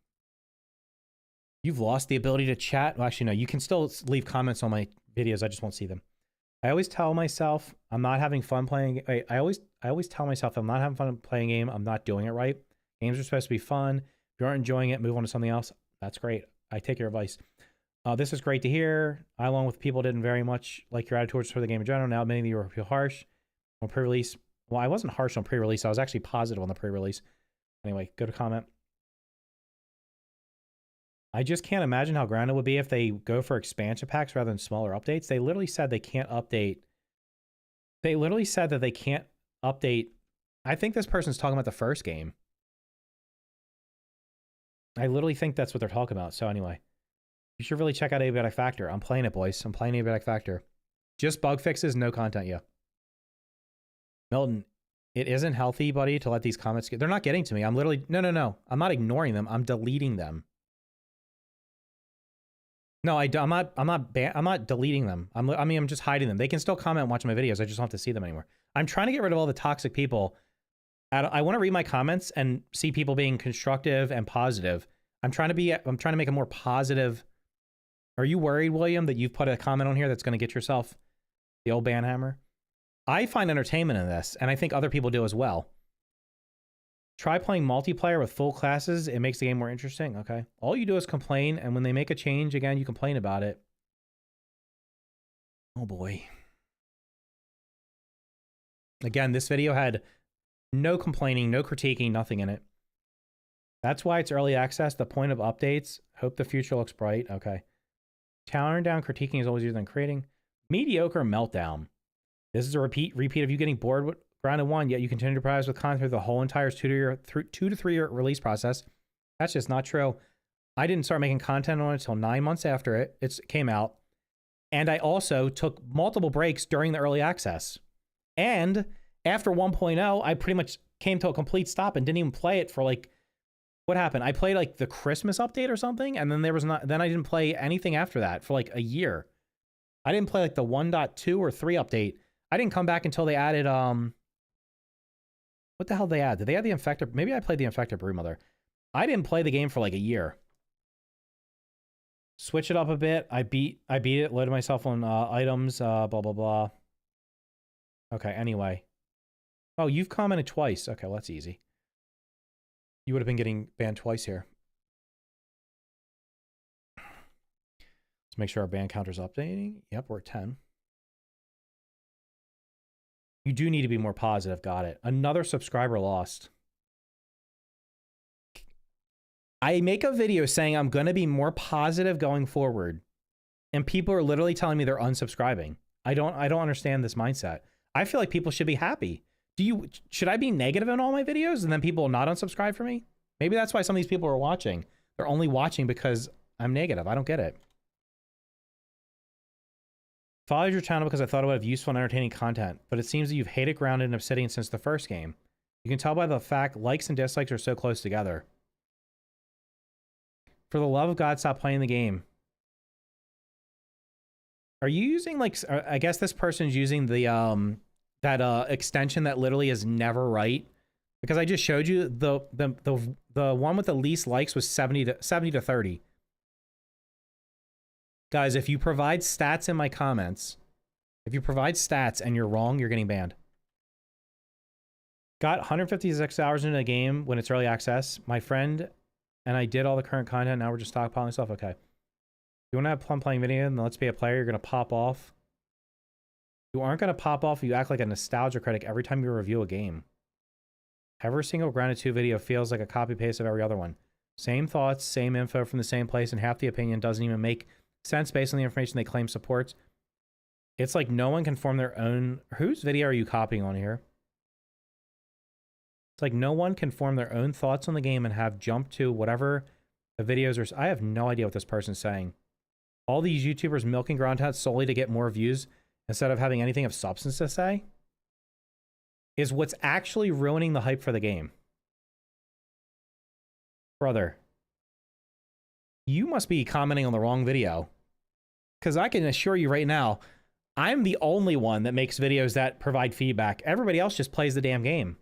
[SPEAKER 1] You've lost the ability to chat. Well, actually, no, you can still leave comments on my videos. I just won't see them. I always tell myself I'm not having fun playing. Wait, I always tell myself I'm not having fun playing a game. I'm not doing it right. Games are supposed to be fun. If you aren't enjoying it, move on to something else. That's great. I take your advice. This is great to hear. I, along with people, didn't very much like your attitude toward the game in general. Now, many of you were harsh on pre-release. Well, I wasn't harsh on pre-release. I was actually positive on the pre-release. Anyway, go to comment. I just can't imagine how Grounded would be if they go for expansion packs rather than smaller updates. They literally said they can't update. They literally said that they can't update. I think this person's talking about the first game. I literally think that's what they're talking about. So anyway, you should really check out Abiotic Factor. I'm playing it, boys. I'm playing Abiotic Factor. Just bug fixes, no content yet. Milton, it isn't healthy, buddy, to let these comments get... They're not getting to me. I'm literally... No. I'm not ignoring them. I'm deleting them. No, I'm not deleting them. I'm just hiding them. They can still comment and watch my videos. I just don't have to see them anymore. I'm trying to get rid of all the toxic people. I want to read my comments and see people being constructive and positive. I'm trying to make a more positive. Are you worried, William, that you've put a comment on here that's going to get yourself the old banhammer? I find entertainment in this, and I think other people do as well. Try playing multiplayer with full classes. It makes the game more interesting. Okay. All you do is complain, and when they make a change, again, you complain about it. Oh, boy. Again, this video had no complaining, no critiquing, nothing in it. That's why it's early access. The point of updates. Hope the future looks bright. Okay. Towering down critiquing is always easier than creating. Mediocre meltdown. This is a repeat of you getting bored with Grounded 1, yet you continue to prize with content through the whole entire 2 to 3 year release process. That's just not true. I didn't start making content on it until 9 months after it came out. And I also took multiple breaks during the early access. And after 1.0, I pretty much came to a complete stop and didn't even play it for like, what happened? I played like the Christmas update or something, and then then I didn't play anything after that for like a year. I didn't play like the 1.2 or 3 update. I didn't come back until they added, what the hell did they add? Did they add the Infector? Maybe I played the Infector Broodmother. I didn't play the game for like a year. Switch it up a bit. I beat it, loaded myself on items, blah, blah, blah. Okay, anyway. Oh, you've commented twice. Okay, well, that's easy. You would have been getting banned twice here. Let's make sure our ban counter's updating. Yep, we're at 10. You do need to be more positive. Got it. Another subscriber lost. I make a video saying I'm going to be more positive going forward, and people are literally telling me they're unsubscribing. I don't understand this mindset. I feel like people should be happy. Should I be negative in all my videos and then people will not unsubscribe for me? Maybe that's why some of these people are watching. They're only watching because I'm negative. I don't get it. Followed your channel because I thought it would have useful and entertaining content, but it seems that you've hated Grounded and Obsidian since the first game. You can tell by the fact likes and dislikes are so close together. For the love of God, stop playing the game. Are you using like, I guess this person's using the that extension that literally is never right, because I just showed you the one with the least likes was 70 to 30. Guys, if you provide stats in my comments, if you provide stats and you're wrong, you're getting banned. Got 156 hours into a game when it's early access. My friend and I did all the current content. Now we're just stockpiling stuff. Okay. You want to have fun playing video and let's be a player, you're going to pop off. You aren't going to pop off if you act like a nostalgia critic every time you review a game. Every single Grounded 2 video feels like a copy-paste of every other one. Same thoughts, same info from the same place, and half the opinion doesn't even make sense based on the information they claim supports. It's like no one can form their own... Whose video are you copying on here? It's like no one can form their own thoughts on the game and have jumped to whatever the videos are... I have no idea what this person's saying. All these YouTubers milking Grounded solely to get more views instead of having anything of substance to say? is what's actually ruining the hype for the game. Brother, you must be commenting on the wrong video. Because I can assure you right now, I'm the only one that makes videos that provide feedback. Everybody else just plays the damn game.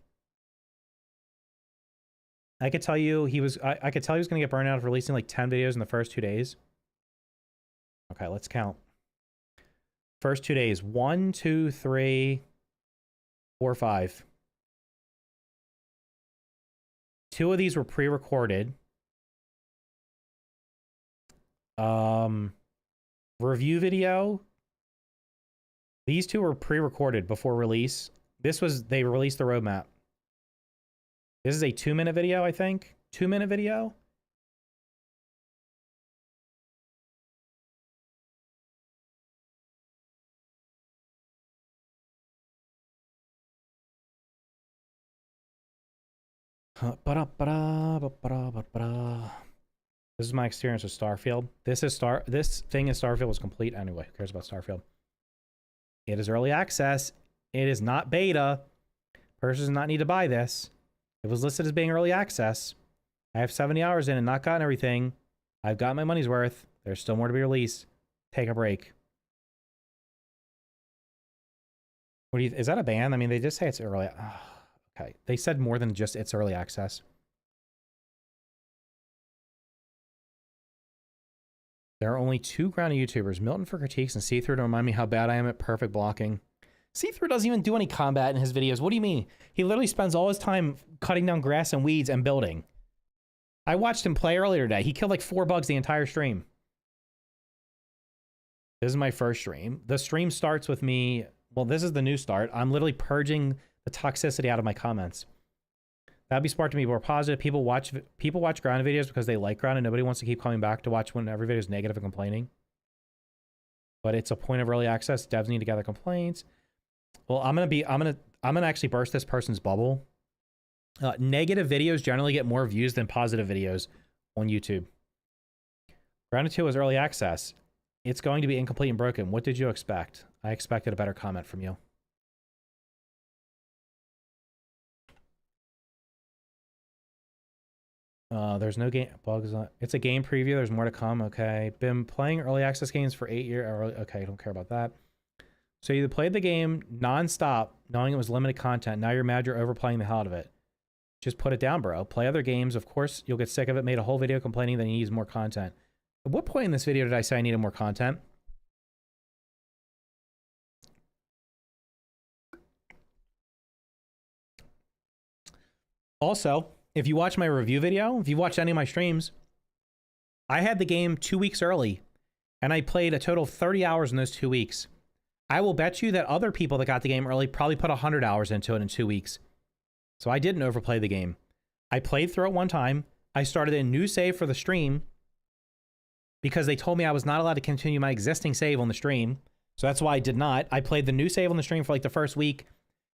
[SPEAKER 1] I could tell you he was I could tell he was going to get burned out of releasing like 10 videos in the first 2 days. Okay, let's count. First 2 days. 1, 2, 3, 4, 5. 2 of these were pre-recorded. Review video. These 2 were pre-recorded before release. They released the roadmap. This is a 2-minute video, I think. 2-minute video. This is my experience with Starfield. This thing in Starfield was complete anyway. Who cares about Starfield? It is early access. It is not beta. Persons do not need to buy this. It was listed as being early access. I have 70 hours in and not gotten everything. I've got my money's worth. There's still more to be released. Take a break. What do you? Is that a ban? I mean, they just say it's early. Okay, they said more than just it's early access. There are only 2 grounded YouTubers, Milton for critiques and See-Through to remind me how bad I am at perfect blocking. See-Through doesn't even do any combat in his videos. What do you mean? He literally spends all his time cutting down grass and weeds and building. I watched him play earlier today. He killed like 4 bugs the entire stream. This is my first stream. The stream starts with me. Well, this is the new start. I'm literally purging the toxicity out of my comments. That'd be smart to be more positive. People watch grounded videos because they like grounded. Nobody wants to keep coming back to watch when every video is negative and complaining. But it's a point of early access. Devs need to gather complaints. Well, I'm gonna actually burst this person's bubble. Negative videos generally get more views than positive videos on YouTube. Grounded 2 is early access. It's going to be incomplete and broken. What did you expect? I expected a better comment from you. There's no game bugs on. It's a game preview. There's more to come. Okay. Been playing early access games for 8 years. Okay, I don't care about that. So you played the game nonstop, knowing it was limited content. Now you're mad you're overplaying the hell out of it. Just put it down, bro. Play other games. Of course, you'll get sick of it. Made a whole video complaining that he needs more content. At what point in this video did I say I needed more content? Also, if you watch my review video, if you watched any of my streams, I had the game 2 weeks early, and I played a total of 30 hours in those 2 weeks. I will bet you that other people that got the game early probably put 100 hours into it in 2 weeks. So I didn't overplay the game. I played through it one time. I started a new save for the stream because they told me I was not allowed to continue my existing save on the stream. So that's why I did not. I played the new save on the stream for like the first week.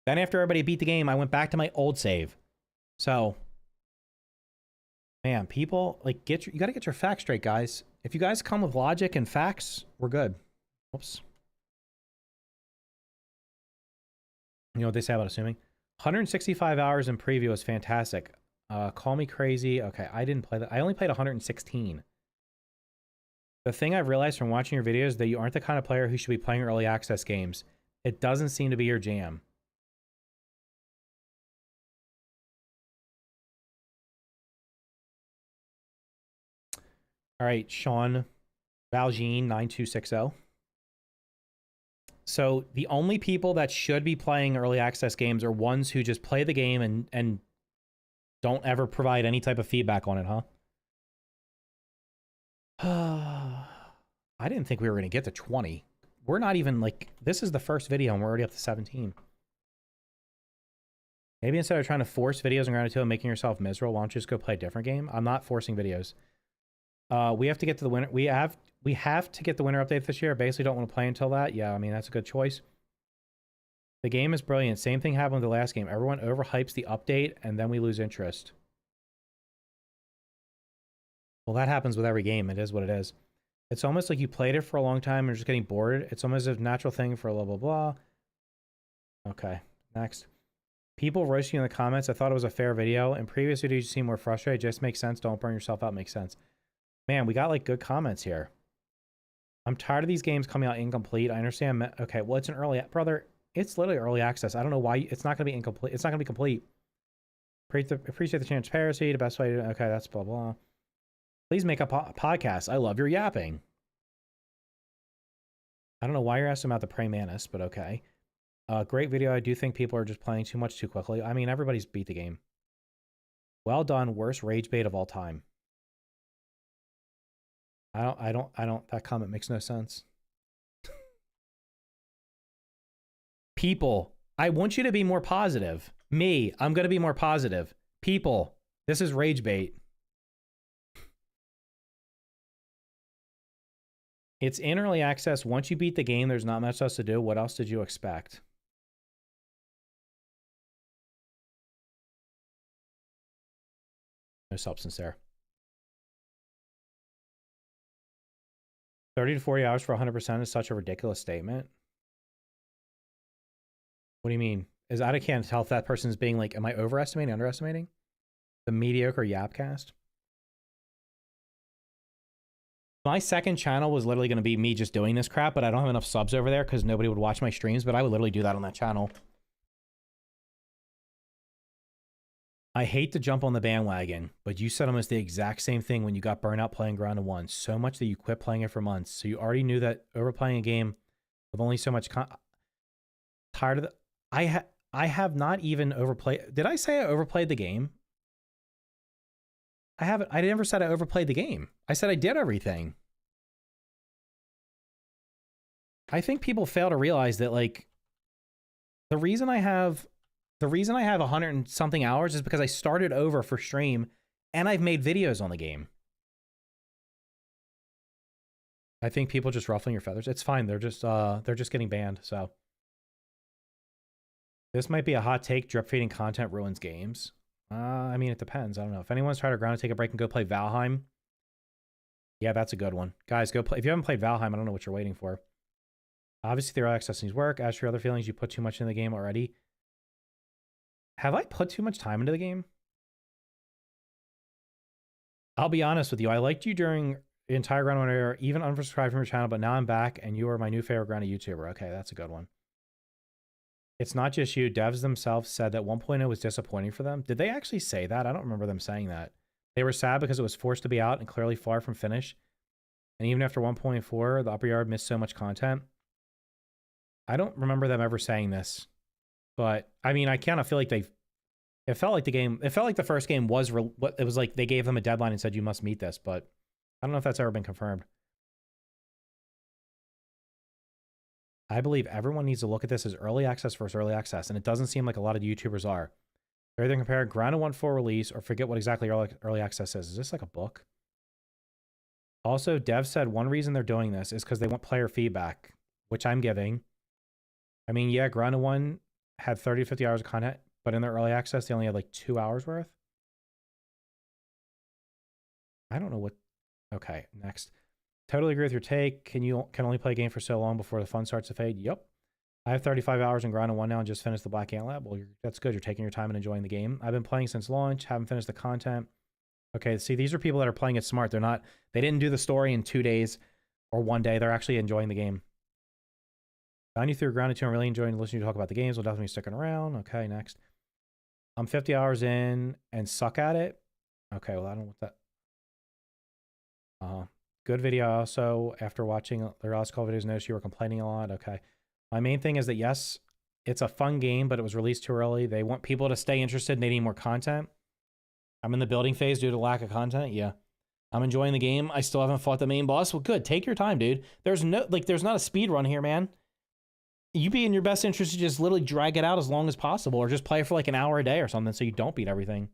[SPEAKER 1] Then after everybody beat the game, I went back to my old save. So, man, people, like, you got to get your facts straight, guys. If you guys come with logic and facts, we're good. Oops. You know what they say about assuming? 165 hours in preview is fantastic. Call me crazy. Okay, I didn't play that. I only played 116. The thing I've realized from watching your videos is that you aren't the kind of player who should be playing early access games. It doesn't seem to be your jam. All right, Sean Valjean 9260. So the only people that should be playing early access games are ones who just play the game and don't ever provide any type of feedback on it, huh? I didn't think we were going to get to 20. We're not even like, this is the first video and we're already up to 17. Maybe instead of trying to force videos and Grounded 2 and making yourself miserable, why don't you just go play a different game? I'm not forcing videos. We have to get to the winter. We have to get the winter update this year. I basically don't want to play until that. Yeah, I mean, that's a good choice. The game is brilliant. Same thing happened with the last game. Everyone overhypes the update, and then we lose interest. Well, that happens with every game. It is what it is. It's almost like you played it for a long time and you're just getting bored. It's almost a natural thing for blah, blah, blah. Okay, next. People roasting you in the comments. I thought it was a fair video. In previous videos, you seem more frustrated. Just makes sense. Don't burn yourself out. Makes sense. Man, we got like good comments here. I'm tired of these games coming out incomplete. I understand. Okay, well, it's an early... Brother, it's literally early access. I don't know why... It's not going to be incomplete. It's not going to be complete. Appreciate the transparency. The best way to... Okay, that's blah, blah. Please make a podcast. I love your yapping. I don't know why you're asking about the Prey Mantis, but okay. Great video. I do think people are just playing too much too quickly. I mean, everybody's beat the game. Well done. Worst rage bait of all time. I don't, that comment makes no sense. People, I want you to be more positive. Me, I'm going to be more positive. People, this is rage bait. It's in early access. Once you beat the game, there's not much else to do. What else did you expect? No substance there. 30 to 40 hours for 100% is such a ridiculous statement. What do you mean? I can't tell if that person's being like, am I overestimating, underestimating? The mediocre yapcast? My second channel was literally going to be me just doing this crap, but I don't have enough subs over there because nobody would watch my streams, but I would literally do that on that channel. I hate to jump on the bandwagon, but you said almost the exact same thing when you got burnt out playing Grounded 1, so much that you quit playing it for months. So you already knew that overplaying a game with only so much tired of the... I have not even overplayed... Did I say I overplayed the game? I haven't. I never said I overplayed the game. I said I did everything. I think people fail to realize that, like, the reason I have 100 and something hours is because I started over for stream and I've made videos on the game. I think people just ruffling your feathers. It's fine. They're just getting banned. So this might be a hot take. Drip feeding content ruins games. I mean, it depends. I don't know. If anyone's trying to ground and take a break and go play Valheim, yeah, that's a good one. Guys, go play. If you haven't played Valheim, I don't know what you're waiting for. Obviously, the early access needs work. As for your other feelings, you put too much into the game already. Have I put too much time into the game? I'll be honest with you. I liked you during the entire Ground 1 era, even unsubscribed from your channel, but now I'm back and you are my new favorite grounded YouTuber. Okay, that's a good one. It's not just you. Devs themselves said that 1.0 was disappointing for them. Did they actually say that? I don't remember them saying that. They were sad because it was forced to be out and clearly far from finish. And even after 1.4, the upper yard missed so much content. I don't remember them ever saying this. But, I mean, I kind of feel like it felt like the game, it felt like the first game was, it was like they gave them a deadline and said, you must meet this. But I don't know if that's ever been confirmed. I believe everyone needs to look at this as early access versus early access, and it doesn't seem like a lot of YouTubers are. They're either comparing Grounded 1 full release or forget what exactly early access is. Is this like a book? Also, Dev said one reason they're doing this is because they want player feedback, which I'm giving. I mean, yeah, Grounded 1 had 30 to 50 hours of content, but in their early access, they only had like 2 hours worth. I don't know what... Okay, next. Totally agree with your take. Can only play a game for so long before the fun starts to fade? Yep. I have 35 hours in Grounded 1 now and just finished the Black Ant Lab. Well, that's good. You're taking your time and enjoying the game. I've been playing since launch. Haven't finished the content. Okay, see, these are people that are playing it smart. They didn't do the story in 2 days or 1 day. They're actually enjoying the game. Found you through Grounded 2. I'm really enjoying listening to you talk about the games. We'll definitely be sticking around. Okay, next. I'm 50 hours in and suck at it. Okay, well, I don't know what that... Good video. Also, after watching their last couple videos, noticed you were complaining a lot. Okay. My main thing is that, yes, it's a fun game, but it was released too early. They want people to stay interested and they need more content. I'm in the building phase due to lack of content. Yeah. I'm enjoying the game. I still haven't fought the main boss. Well, good. Take your time, dude. There's not a speed run here, man. You be in your best interest to just literally drag it out as long as possible or just play for like an hour a day or something so you don't beat everything.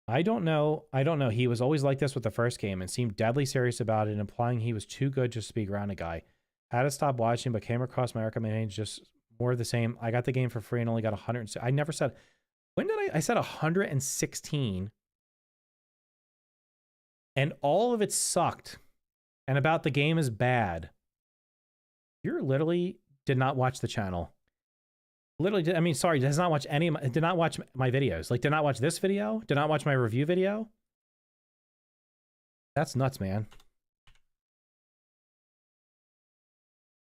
[SPEAKER 1] I don't know. He was always like this with the first game and seemed deadly serious about it, implying he was too good just to be a grounded guy. Had to stop watching, but came across my recommendation, just more of the same. I got the game for free and only got 100. I never said, when did I said 116 and all of it sucked and about the game is bad. You literally did not watch the channel. Literally, I mean, sorry, does not watch any. Did not watch my videos. Like, did not watch this video. Did not watch my review video. That's nuts, man.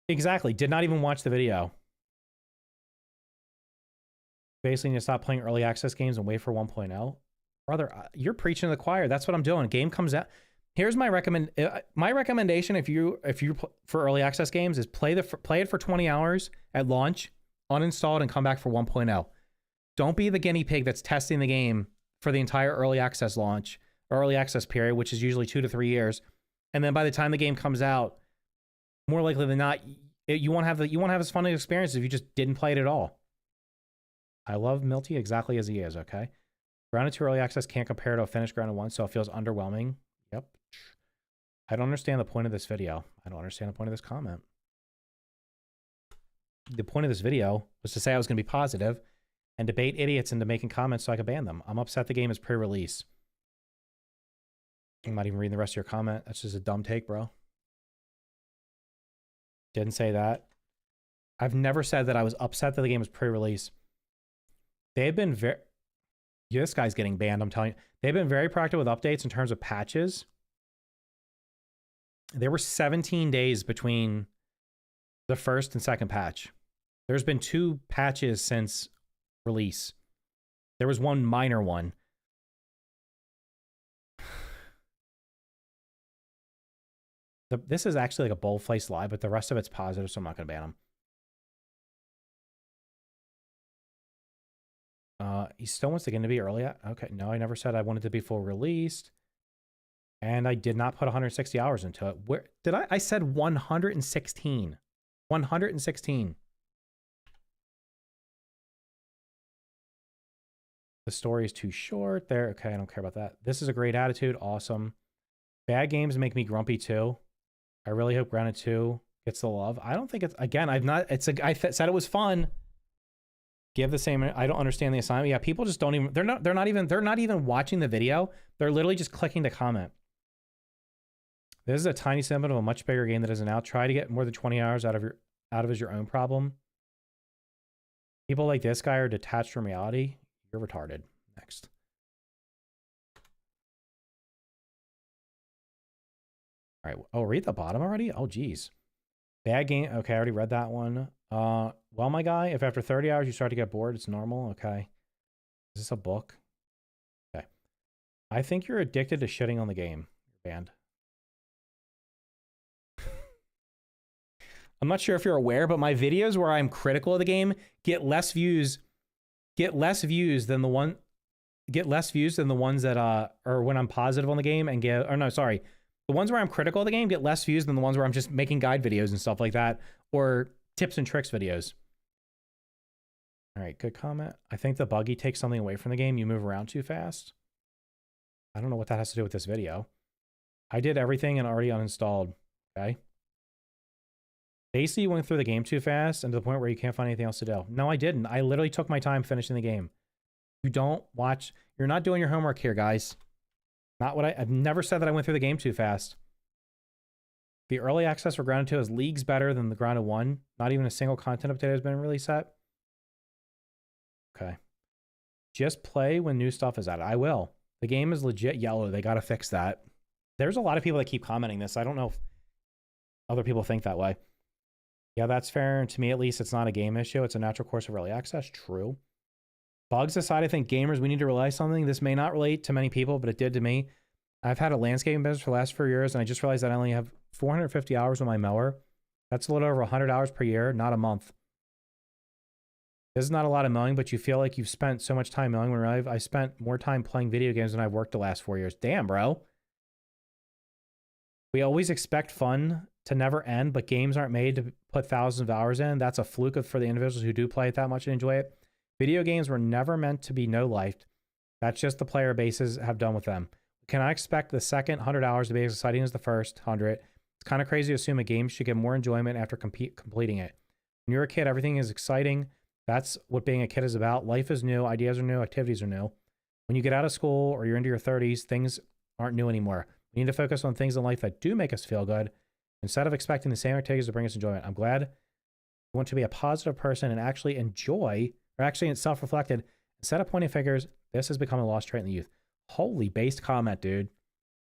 [SPEAKER 1] Exactly. Did not even watch the video. Basically, need to stop playing early access games and wait for 1.0. Brother, you're preaching to the choir. That's what I'm doing. Game comes out. Here's my recommendation if you for early access games is play it for 20 hours at launch, uninstall it, and come back for 1.0. Don't be the guinea pig that's testing the game for the entire early access launch or early access period, which is usually 2 to 3 years. And then by the time the game comes out, more likely than not, you won't have as fun an experience if you just didn't play it at all. I love Milty exactly as he is, okay? Grounded 2 early access can't compare to a finished Grounded 1, so it feels underwhelming. Yep. I don't understand the point of this video. I don't understand the point of this comment. The point of this video was to say I was going to be positive and debate idiots into making comments so I could ban them. I'm upset the game is pre-release. I'm not even reading the rest of your comment. That's just a dumb take, bro. Didn't say that. I've never said that I was upset that the game was pre-release. They've been very... Yeah, this guy's getting banned, I'm telling you. They've been very proactive with updates in terms of patches. There were 17 days between the first and second patch. There's been 2 patches since release. There was one minor one. This is actually like a bold-faced lie, but the rest of it's positive, so I'm not going to ban him. He still wants the game to be early. Okay, no, I never said I wanted to be full released. And I did not put 160 hours into it. Where did I? I said 116. 116. The story is too short. There. Okay, I don't care about that. This is a great attitude. Awesome. Bad games make me grumpy too. I really hope Grounded 2 gets the love. I don't think it's... Again, I've not... I said it was fun. Give the same... I don't understand the assignment. Yeah, people just don't even... They're not even watching the video. They're literally just clicking to comment. This is a tiny snippet of a much bigger game that isn't out. Try to get more than 20 hours out of is your own problem. People like this guy are detached from reality. You're retarded. Next. All right. Oh, read the bottom already? Oh, geez. Bad game. Okay, I already read that one. Well, my guy, if after 30 hours you start to get bored, it's normal. Okay. Is this a book? Okay. I think you're addicted to shitting on the game. You're banned. I'm not sure if you're aware, but my videos where I'm critical of the game get less views than the ones that or when I'm positive on the game and get, or no, sorry. The ones where I'm critical of the game get less views than the ones where I'm just making guide videos and stuff like that, or tips and tricks videos. All right, good comment. I think the buggy takes something away from the game. You move around too fast. I don't know what that has to do with this video. I did everything and already uninstalled. Okay. Basically, you went through the game too fast and to the point where you can't find anything else to do. No, I didn't. I literally took my time finishing the game. You don't watch. You're not doing your homework here, guys. Not what I've never said that I went through the game too fast. The early access for Grounded 2 is leagues better than the Grounded 1. Not even a single content update has been released yet. Okay. Just play when new stuff is out. I will. The game is legit yellow. They got to fix that. There's a lot of people that keep commenting this. I don't know if other people think that way. Yeah, that's fair. To me, at least, it's not a game issue. It's a natural course of early access. True. Bugs aside, I think gamers, we need to realize something. This may not relate to many people, but it did to me. I've had a landscaping business for the last 4 years, and I just realized that I only have 450 hours on my mower. That's a little over 100 hours per year, not a month. This is not a lot of mowing, but you feel like you've spent so much time mowing when I spent more time playing video games than I've worked the last 4 years. Damn, bro. We always expect fun to never end, but games aren't made to put thousands of hours in. That's a fluke for the individuals who do play it that much and enjoy it. Video games were never meant to be no-lifed. That's just the player bases have done with them. Can I expect the second 100 hours to be as exciting as the first 100? It's kind of crazy to assume a game should get more enjoyment after completing it. When you're a kid, everything is exciting. That's what being a kid is about. Life is new, ideas are new, activities are new. When you get out of school or you're into your 30s, things aren't new anymore. We need to focus on things in life that do make us feel good instead of expecting the same activities to bring us enjoyment. I'm glad You want to be a positive person and actually enjoy, or actually self-reflected, instead of pointing fingers. This has become a lost trait in the youth. Holy based comment, dude.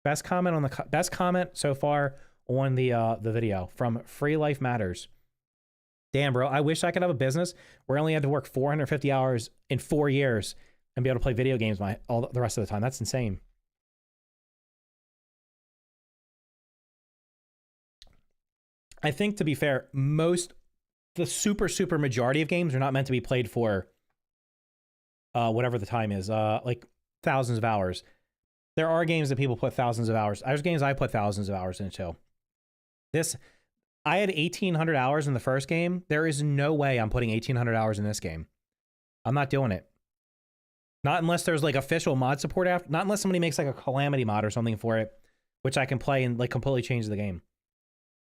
[SPEAKER 1] Best comment so far on the video from Free Life Matters. Damn, bro. I wish I could have a business where I only had to work 450 hours in 4 years and be able to play video games all the rest of the time. That's insane. I think, to be fair, the super majority of games are not meant to be played for whatever the time is, like thousands of hours. There are games that people put thousands of hours. There's games I put thousands of hours into. I had 1,800 hours in the first game. There is no way I'm putting 1,800 hours in this game. I'm not doing it. Not unless there's like official mod support after. Not unless somebody makes like a Calamity mod or something for it, which I can play and like completely change the game.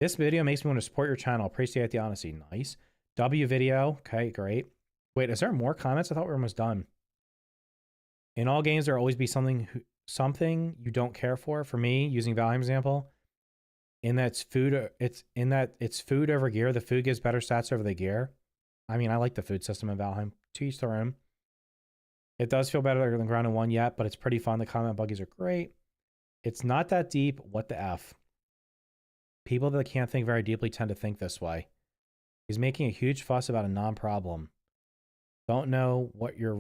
[SPEAKER 1] This video makes me want to support your channel. Appreciate the honesty. Nice. W video. Okay, great. Wait, is there more comments? I thought we were almost done. In all games, there will always be something you don't care for. For me, using Valheim example, it's food over gear. The food gives better stats over the gear. I mean, I like the food system in Valheim. To each their own. It does feel better than Grounded 1 yet, but it's pretty fun. The comment buggies are great. It's not that deep. What the F? People that can't think very deeply tend to think this way. He's making a huge fuss about a non-problem. Don't know what your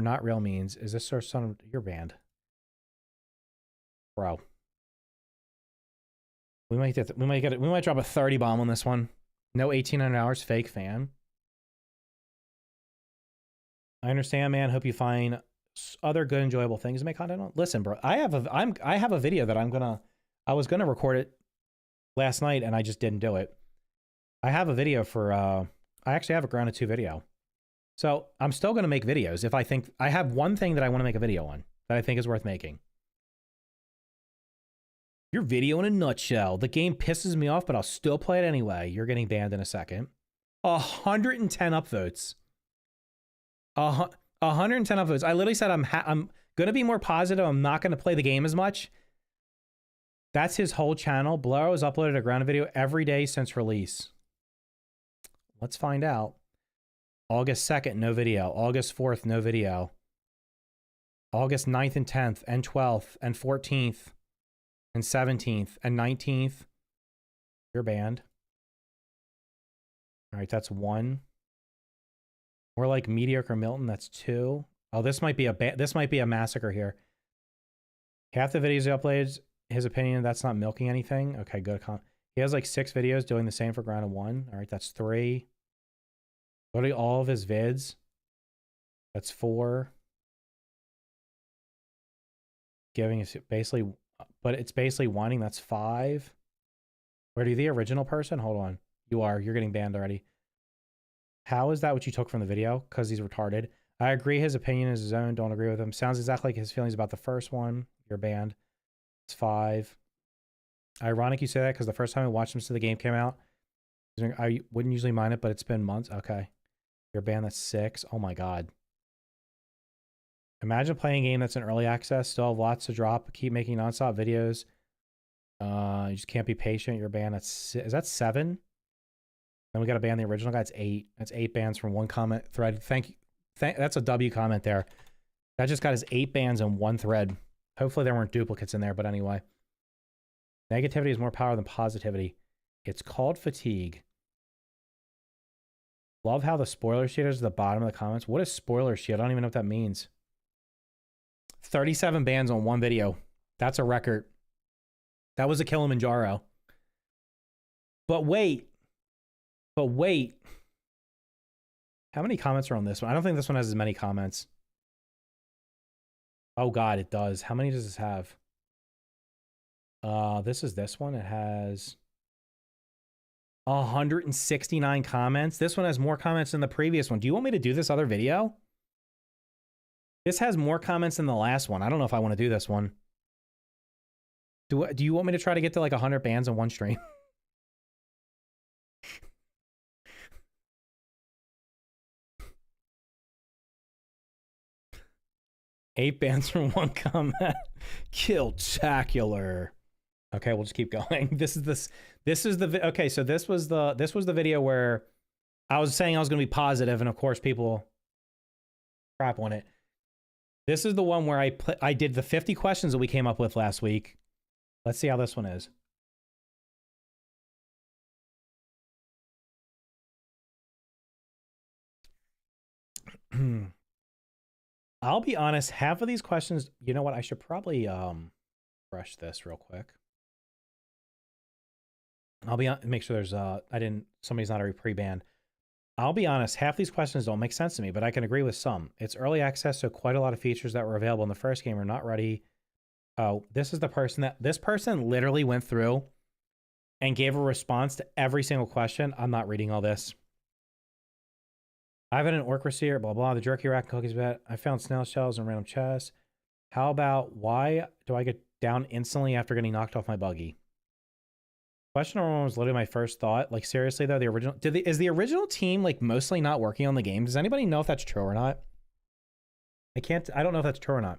[SPEAKER 1] not real means. Is this sort of son of your band? Bro. We might drop a 30 bomb on this one. No 1,800 hours, fake fan. I understand, man. Hope you find other good, enjoyable things to make content on. Listen, bro, I have a video that I was gonna record it last night and I just didn't do it. I have a video for I actually have a Grounded 2 video. So I'm still gonna make videos if I think I have one thing that I want to make a video on that I think is worth making. Your video in a nutshell. The game pisses me off, but I'll still play it anyway. You're getting banned in a second. 110 upvotes. 110 upvotes. I literally said I'm gonna be more positive. I'm not gonna play the game as much. That's his whole channel. Blur has uploaded a Grounded video every day since release. Let's find out. August 2nd, no video. August 4th, no video. August 9th and 10th and 12th and 14th and 17th and 19th. You're banned. All right, that's 1. More like MediocreMilton, that's 2. Oh, this might be a massacre here. Half the videos he uploads, his opinion, that's not milking anything. Okay, good. He has like 6 videos doing the same for Grounded 1. All right, that's 3. Literally all of his vids. That's 4. Giving us basically, but it's basically whining. That's 5. Where are you the original person? Hold on. You're getting banned already. How is that what you took from the video? Because he's retarded. I agree his opinion is his own. Don't agree with him. Sounds exactly like his feelings about the first one. You're banned. It's 5. Ironic you say that because the first time I watched him since the game came out, I wouldn't usually mind it, but it's been months. Okay. You're banned. That's 6. Oh my God. Imagine playing a game that's in early access. Still have lots to drop. Keep making nonstop videos. You just can't be patient. You're banned. Is that 7? Then we got to ban the original guy. It's 8. That's 8 bans from one comment thread. That's a W comment there. That just got his 8 bans in one thread. Hopefully there weren't duplicates in there, but anyway. Negativity is more power than positivity. It's called fatigue. Love how the spoiler sheet is at the bottom of the comments. What is spoiler sheet? I don't even know what that means. 37 bans on one video. That's a record. That was a Kilimanjaro. But wait. How many comments are on this one? I don't think this one has as many comments. Oh God, it does. How many does this have? This is this one. It has 169 comments. This one has more comments than the previous one. Do you want me to do this other video? This has more comments than the last one. I don't know if I want to do this one. Do you want me to try to get to like 100 bans in one stream? Eight bans from one comment. Kill-tacular. Okay, we'll just keep going. Okay, so this was the video where I was saying I was going to be positive, and of course people crap on it. This is the one where I did the 50 questions that we came up with last week. Let's see how this one is. I'll be honest, half of these questions, you know what? I should probably brush this real quick. Make sure there's somebody's not already pre-banned. I'll be honest, half these questions don't make sense to me, but I can agree with some. It's early access, so quite a lot of features that were available in the first game are not ready. Oh, this person literally went through and gave a response to every single question. I'm not reading all this. I have an orc receiver, blah, blah, the jerky rack and cookies bet. I found snail shells and random chests. How about why do I get down instantly after getting knocked off my buggy? Question number one was literally my first thought. Like, seriously, though, is the original team, like, mostly not working on the game? Does anybody know if that's true or not? I don't know if that's true or not.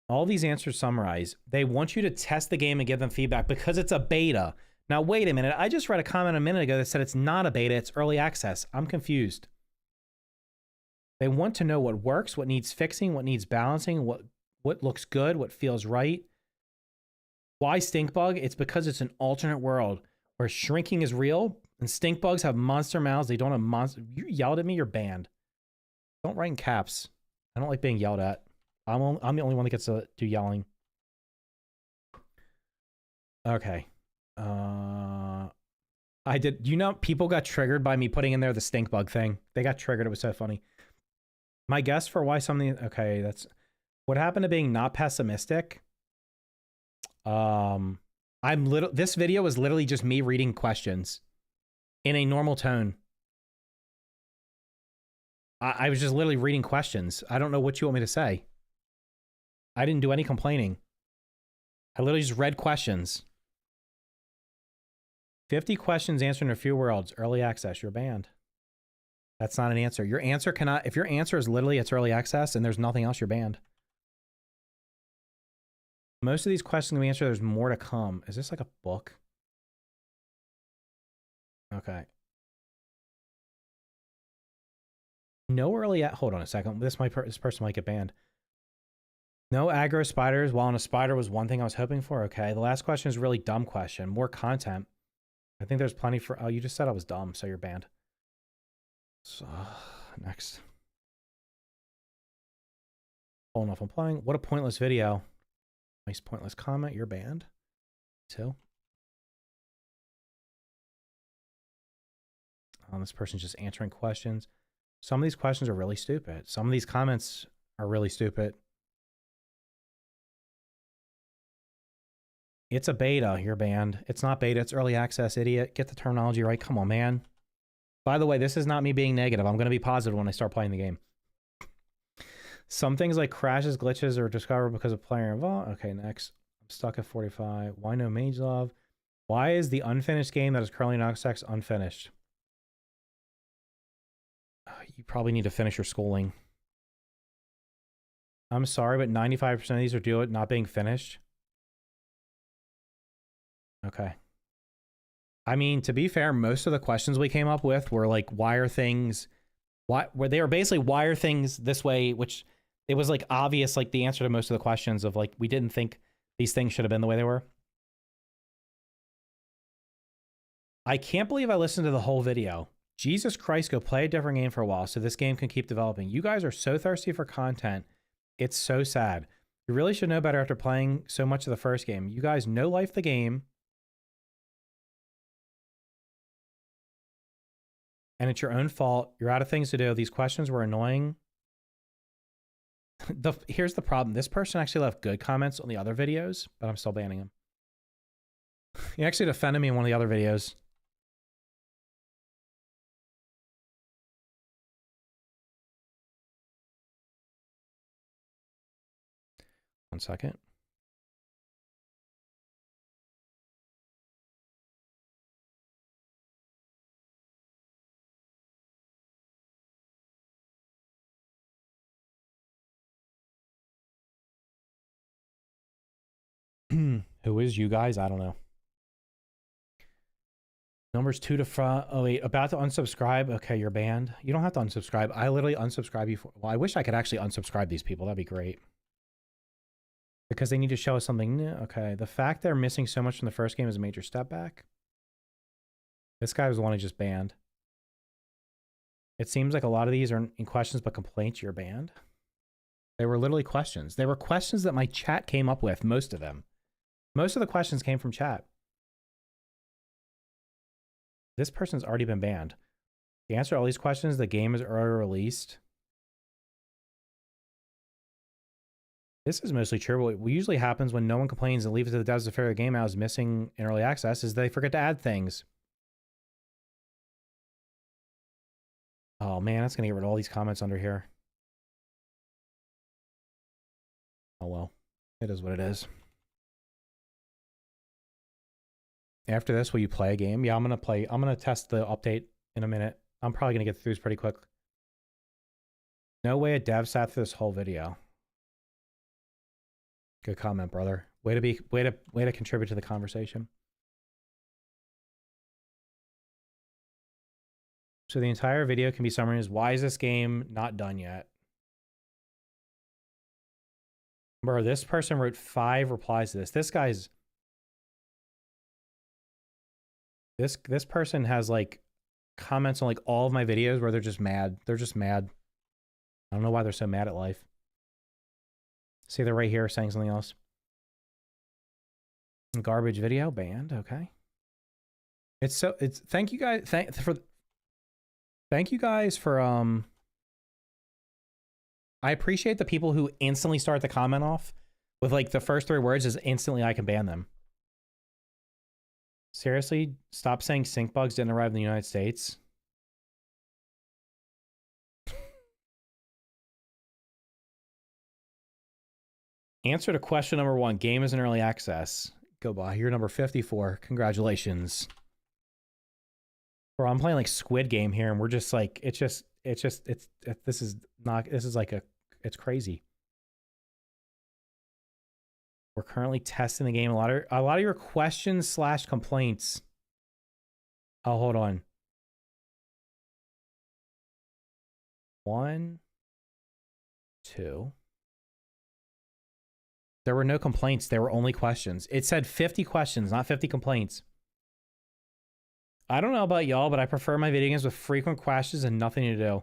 [SPEAKER 1] All these answers summarize. They want you to test the game and give them feedback because it's a beta. Now, wait a minute. I just read a comment a minute ago that said it's not a beta, it's early access. I'm confused. They want to know what works, what needs fixing, what needs balancing, what looks good, what feels right. Why stink bug? It's because it's an alternate world where shrinking is real and stink bugs have monster mouths. They don't have monster. You yelled at me, you're banned. Don't write in caps. I don't like being yelled at. I'm the only one that gets to do yelling. Okay. I did. You know, people got triggered by me putting in there the stink bug thing. They got triggered. It was so funny. My guess for why something. Okay, that's what happened to being not pessimistic. This video was literally just me reading questions in a normal tone. I was just literally reading questions. I don't know what you want me to say. I didn't do any complaining. I literally just read questions. 50 questions answered in a few words. Early access. You're banned. That's not an answer. Your answer cannot. If your answer is literally it's early access and there's nothing else, you're banned. Most of these questions we answer, there's more to come. Is this like a book? Okay. No early. Hold on a second. This person might get banned. No aggro spiders. While on a spider was one thing I was hoping for. Okay. The last question is a really dumb question. More content. I think there's plenty for. Oh, you just said I was dumb, so you're banned. So, next. Hold on, if I'm playing. What a pointless video. Nice pointless comment. You're banned. So. This person's just answering questions. Some of these questions are really stupid. Some of these comments are really stupid. It's a beta. You're banned. It's not beta. It's early access, idiot. Get the terminology right. Come on, man. By the way, this is not me being negative. I'm going to be positive when I start playing the game. Some things like crashes, glitches are discovered because of player involved. Okay, next. I'm stuck at 45. Why no mage love? Why is the unfinished game that is currently in Oxtex unfinished? You probably need to finish your schooling. I'm sorry, but 95% of these are due to it not being finished. Okay. I mean, to be fair, most of the questions we came up with were like, why are things... where they were basically, why are things this way, which it was like obvious, like the answer to most of the questions of like, we didn't think these things should have been the way they were. I can't believe I listened to the whole video. Jesus Christ, go play a different game for a while so this game can keep developing. You guys are so thirsty for content. It's so sad. You really should know better after playing so much of the first game. You guys no life the game. And it's your own fault. You're out of things to do. These questions were annoying. Here's the problem. This person actually left good comments on the other videos, but I'm still banning him. He actually defended me in one of the other videos. One second. Who is you guys? I don't know. Numbers 2 to front. Oh, wait. About to unsubscribe. Okay, you're banned. You don't have to unsubscribe. I literally unsubscribe you for... Well, I wish I could actually unsubscribe these people. That'd be great. Because they need to show us something new. Okay. The fact they're missing so much from the first game is a major step back. This guy was the one who just banned. It seems like a lot of these aren't in questions but complaints. You're banned. They were literally questions. They were questions that my chat came up with. Most of them. Most of the questions came from chat. This person's already been banned. The answer to all these questions, the game is early released. This is mostly true. What usually happens when no one complains and leaves it to the devs to figure the game out is missing in early access is they forget to add things. Oh man, that's going to get rid of all these comments under here. Oh well, it is what it is. After this, will you play a game? Yeah, I'm going to test the update in a minute. I'm probably going to get through this pretty quick. No way a dev sat through this whole video. Good comment, brother. Way to contribute to the conversation. So the entire video can be summarized. Why is this game not done yet? Bro, this person wrote 5 replies to this. This guy's... This person has like comments on like all of my videos where they're just mad. They're just mad. I don't know why they're so mad at life. See, they're right here saying something else. Garbage video banned. Okay. Thank you guys. Thank you guys for I appreciate the people who instantly start the comment off with like the first 3 words is instantly I can ban them. Seriously, stop saying sync bugs didn't arrive in the United States. Answer to question number 1. Game is in early access. Go by. You're number 54. Congratulations. Bro, I'm playing like Squid Game here and we're just like, this is like it's crazy. We're currently testing the game. A lot of your questions / complaints. Oh, hold on. 1, 2. There were no complaints. There were only questions. It said 50 questions, not 50 complaints. I don't know about y'all, but I prefer my video games with frequent questions and nothing to do.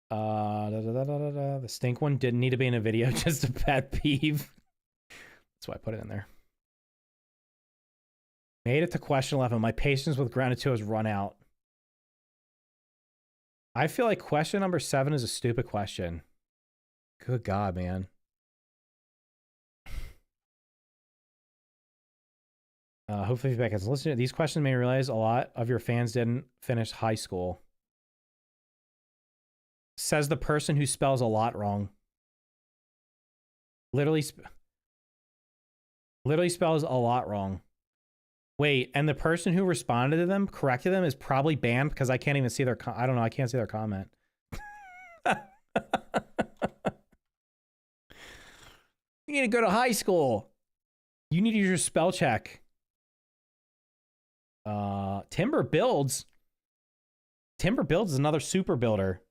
[SPEAKER 1] The stink one didn't need to be in a video, just a pet peeve. That's why I put it in there. Made it to question 11. My patience with Grounded 2 has run out. I feel like question number 7 is a stupid question. Good God, man. Hopefully feedback has listened. These questions made me realize a lot of your fans didn't finish high school. Says the person who spells a lot wrong. Literally spells a lot wrong. Wait, and the person who responded to them, corrected them, is probably banned because I can't even see their... I don't know, I can't see their comment. You need to go to high school. You need to use your spell check. Timber Builds. Timber Builds is another super builder.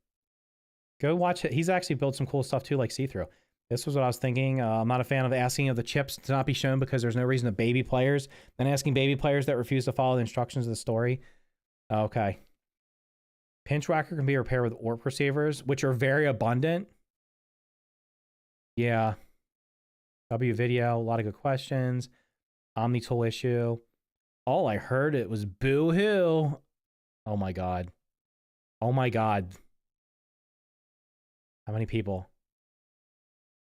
[SPEAKER 1] Go watch it. He's actually built some cool stuff too, like see-through. This was what I was thinking. I'm not a fan of asking of the chips to not be shown because there's no reason to baby players, then asking baby players that refuse to follow the instructions of the story. Okay. Pinch Whacker can be repaired with Orp Receivers, which are very abundant. Yeah. W video, a lot of good questions. Omni tool issue. All I heard it was boo-hoo. Oh my God. Oh my God. How many people?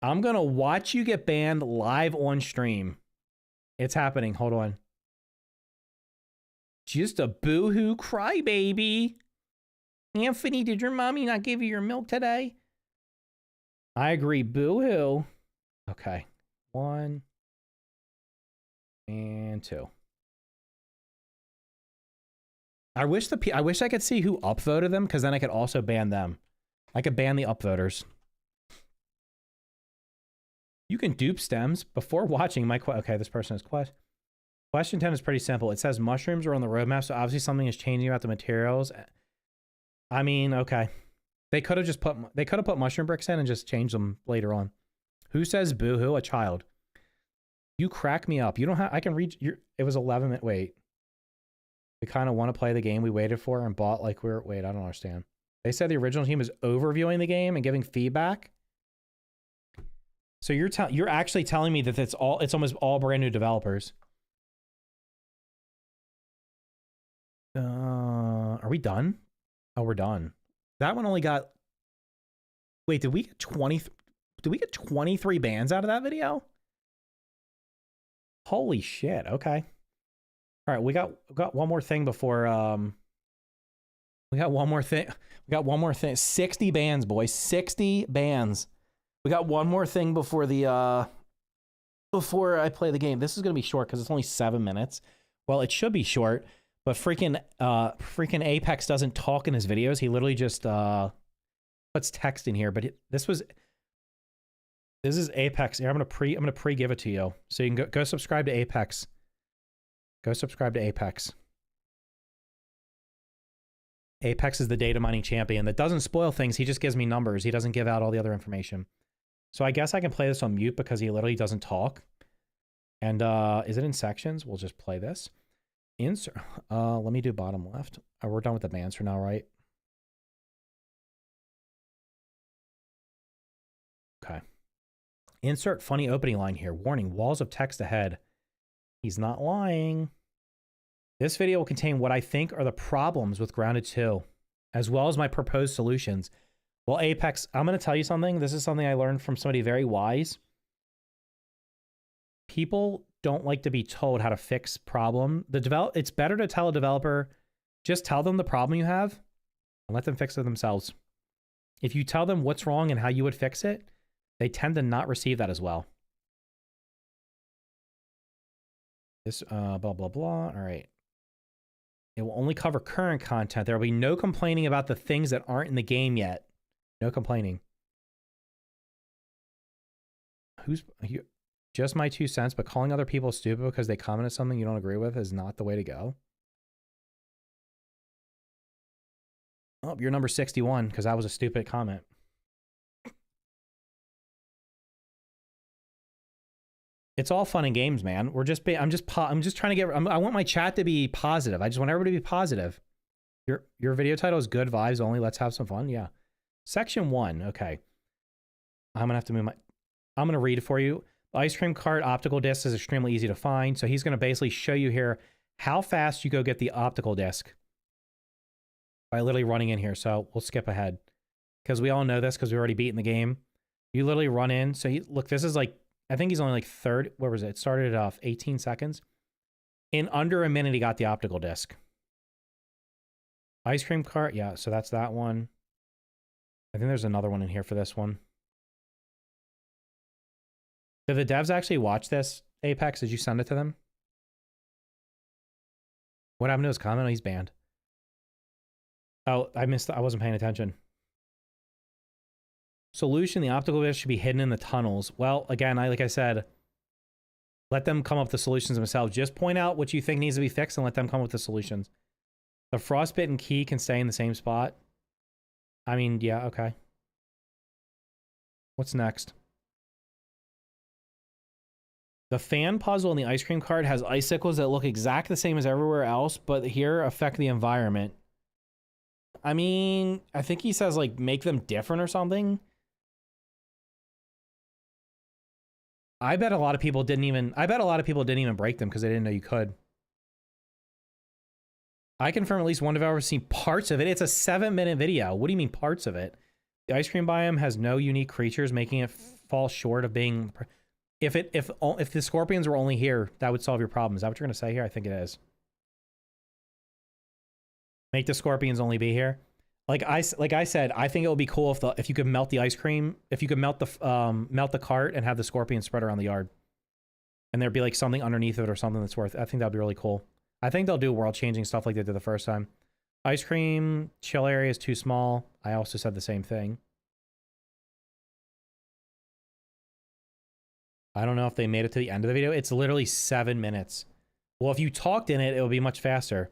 [SPEAKER 1] I'm going to watch you get banned live on stream. It's happening. Hold on. Just a boo-hoo crybaby. Anthony, did your mommy not give you your milk today? I agree. Boo-hoo. Okay. 1 and 2. I wish I could see who upvoted them because then I could also ban them. I could ban the upvoters. You can dupe stems before watching my okay, this person has question 10 is pretty simple. It says mushrooms are on the roadmap, so obviously something is changing about the materials. I mean, okay. They could have put mushroom bricks in and just changed them later on. Who says boo-hoo? A child. You crack me up. You don't have I can read your it was 11 minutes. Wait. We kind of want to play the game we waited for and bought like we're wait, I don't understand. They said the original team is overviewing the game and giving feedback. So you're actually telling me that it's almost all brand new developers. Are we done? Oh, we're done. That one only got. Wait, did we get 20? Did we get 23 bans out of that video? Holy shit! Okay. All right, we got one more thing before. We got one more thing. We got one more thing. 60 bans, boys. 60 bans. We got one more thing before the before I play the game. This is gonna be short because it's only 7 minutes. Well, it should be short. But freaking Apex doesn't talk in his videos. He literally just puts text in here. But this is Apex. Here, I'm gonna pre-give it to you, so you can go subscribe to Apex. Go subscribe to Apex. Apex is the data mining champion that doesn't spoil things. He just gives me numbers. He doesn't give out all the other information. So I guess I can play this on mute because he literally doesn't talk. And is it in sections? We'll just play this. Insert. Let me do bottom left. We're done with the bans for now, right? Okay. Insert funny opening line here. Warning, walls of text ahead. He's not lying. This video will contain what I think are the problems with Grounded 2, as well as my proposed solutions. Well, Apex, I'm going to tell you something. This is something I learned from somebody very wise. People don't like to be told how to fix problem. It's better to tell a developer, just tell them the problem you have and let them fix it themselves. If you tell them what's wrong and how you would fix it, they tend to not receive that as well. This, blah, blah, blah. All right. It will only cover current content. There will be no complaining about the things that aren't in the game yet. No complaining. Just my 2 cents, but calling other people stupid because they commented something you don't agree with is not the way to go. Oh, you're number 61 because that was a stupid comment. It's all fun and games, man. I'm just trying to get. I want my chat to be positive. I just want everybody to be positive. Your video title is good vibes only. Let's have some fun. Yeah. Section 1. Okay. I'm gonna have to move I'm gonna read it for you. The ice cream cart optical disc is extremely easy to find. So he's gonna basically show you here how fast you go get the optical disc by literally running in here. So we'll skip ahead because we all know this because we've already beaten the game. You literally run in. So look, this is like. I think he's only like third. Where was it? It started off 18 seconds. In under a minute, he got the optical disc. Ice cream cart. Yeah, so that's that one. I think there's another one in here for this one. Did the devs actually watch this, Apex? Did you send it to them? What happened to his comment? Oh, he's banned. Oh, I wasn't paying attention. Solution, the optical disc should be hidden in the tunnels. Well, again, like I said, let them come up with the solutions themselves. Just point out what you think needs to be fixed and let them come up with the solutions. The frostbitten key can stay in the same spot. I mean, yeah, okay. What's next? The fan puzzle in the ice cream cart has icicles that look exactly the same as everywhere else, but here affect the environment. I mean, I think he says, like, make them different or something. I bet a lot of people didn't even break them because they didn't know you could. I confirm at least one developer seen parts of it. It's a 7-minute video. What do you mean parts of it? The ice cream biome has no unique creatures, making it fall short of being. If the scorpions were only here, that would solve your problem. Is that what you're gonna say here? I think it is. Make the scorpions only be here. Like I said, I think it would be cool if you could melt the ice cream, if you could melt the cart and have the scorpion spread around the yard, and there'd be like something underneath it or something that's worth. I think that'd be really cool. I think they'll do world-changing stuff like they did the first time. Ice cream chill area is too small. I also said the same thing. I don't know if they made it to the end of the video. It's literally 7 minutes. Well, if you talked in it, it would be much faster.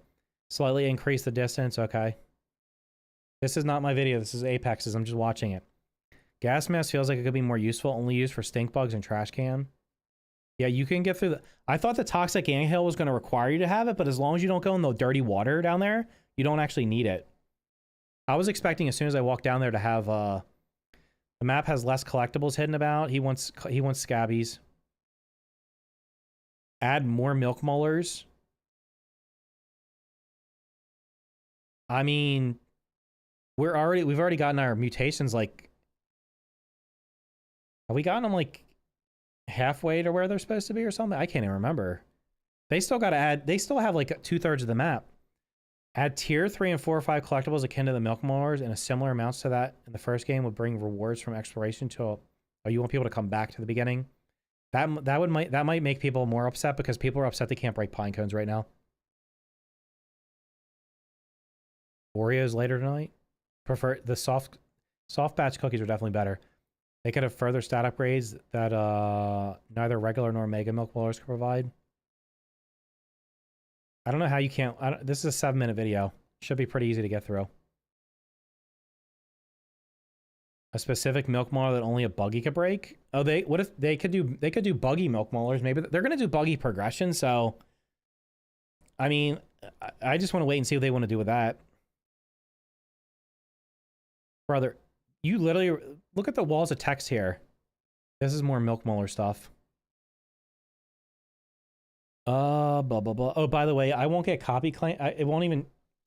[SPEAKER 1] Slightly increase the distance. Okay. This is not my video. This is Apex's. I'm just watching it. Gas mask feels like it could be more useful. Only used for stink bugs and trash can. Yeah, you can get through the... I thought the toxic anthill was going to require you to have it, but as long as you don't go in the dirty water down there, you don't actually need it. I was expecting as soon as I walked down there to have... the map has less collectibles hidden about. He wants scabbies. Add more milk molars. I mean, we've already gotten our mutations, like... Have we gotten them, like, halfway to where they're supposed to be or something? I can't even remember. They still got to add... They still have, like, 2/3 of the map. Add tier 3 and 4 or 5 collectibles akin to the milk molars and a similar amounts to that in the first game would bring rewards from exploration to... Oh, you want people to come back to the beginning? That might make people more upset because people are upset they can't break pine cones right now. Oreos later tonight. Prefer the soft batch cookies are definitely better. They could have further stat upgrades that neither regular nor mega milk molars can provide. I don't know how you can't... this is a 7-minute video. Should be pretty easy to get through. A specific milk molar that only a buggy could break? Oh, what if they could do buggy milk molars? Maybe they're going to do buggy progression, so... I mean, I just want to wait and see what they want to do with that. Brother, you literally... Look at the walls of text here. This is more milk molar stuff. Blah, blah, blah. Oh, by the way, I won't get copy claim. It won't even...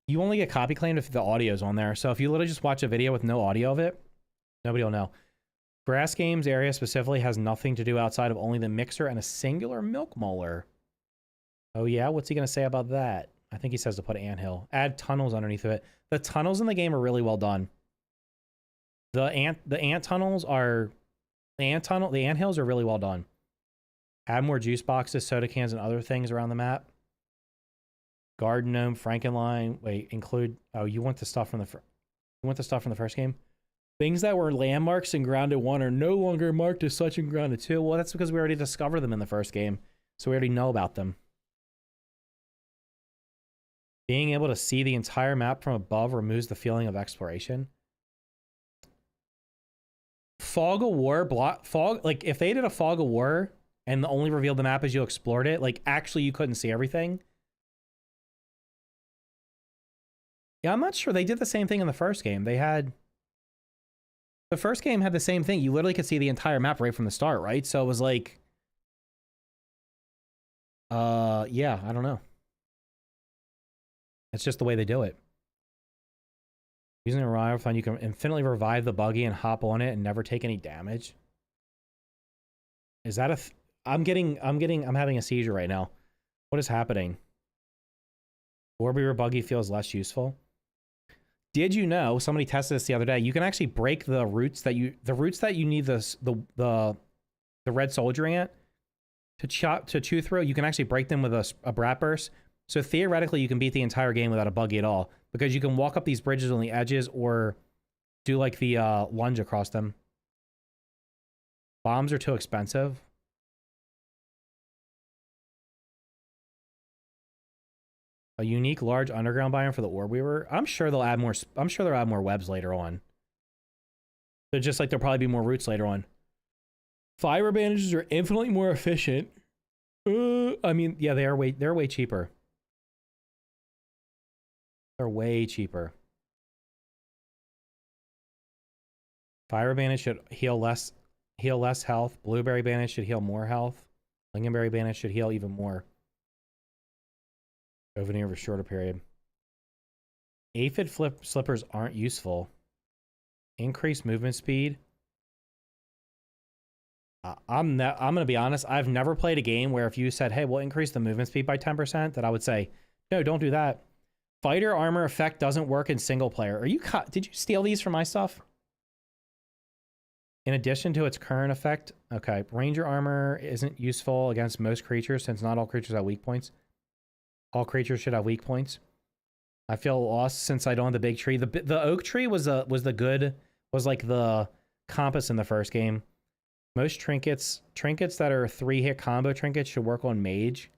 [SPEAKER 1] You only get copy claimed if the audio's on there. So if you literally just watch a video with no audio of it, nobody will know. Grass Games area specifically has nothing to do outside of only the mixer and a singular milk molar. Oh yeah? What's he going to say about that? I think he says to put anthill. Add tunnels underneath of it. The tunnels in the game are really well done. The ant tunnels are... The anthills are really well done. Add more juice boxes, soda cans, and other things around the map. Garden gnome, Frankenline. Wait, include... Oh, you want the stuff from the first game? Things that were landmarks in Grounded 1 are no longer marked as such in Grounded 2. Well, that's because we already discovered them in the first game. So we already know about them. Being able to see the entire map from above removes the feeling of exploration. Fog of War, like if they did a Fog of War and only revealed the map as you explored it, like actually you couldn't see everything. Yeah, I'm not sure. They did the same thing in the first game. The first game had the same thing. You literally could see the entire map right from the start, right? So it was like, yeah, I don't know. It's just the way they do it. Using a revival fund, you can infinitely revive the buggy and hop on it and never take any damage. Is that a... I'm having a seizure right now. What is happening? Orbeer buggy feels less useful. Did you know, somebody tested this the other day, you can actually break the roots that you need the red soldier ant to chew through. You can actually break them with a brat burst. So theoretically, you can beat the entire game without a buggy at all. Because you can walk up these bridges on the edges or do like the lunge across them. Bombs are too expensive. A unique large underground biome for the orb weaver. I'm sure they'll add more. I'm sure they'll add more webs later on. They're just like there'll probably be more routes later on. Fiber bandages are infinitely more efficient. I mean, yeah, they're way cheaper. They're way cheaper. Fire bandage should heal less health. Blueberry bandage should heal more health. Lingonberry bandage should heal even more. Over over a shorter period. Aphid slippers aren't useful. Increased movement speed. I'm gonna be honest. I've never played a game where if you said, "Hey, we'll increase the movement speed by 10%," that I would say, "No, don't do that." Fighter armor effect doesn't work in single player. Did you steal these from my stuff? In addition to its current effect, okay. Ranger armor isn't useful against most creatures since not all creatures have weak points. All creatures should have weak points. I feel lost since I don't have the big tree. The oak tree was like the compass in the first game. Most trinkets that are 3-hit combo trinkets should work on mage.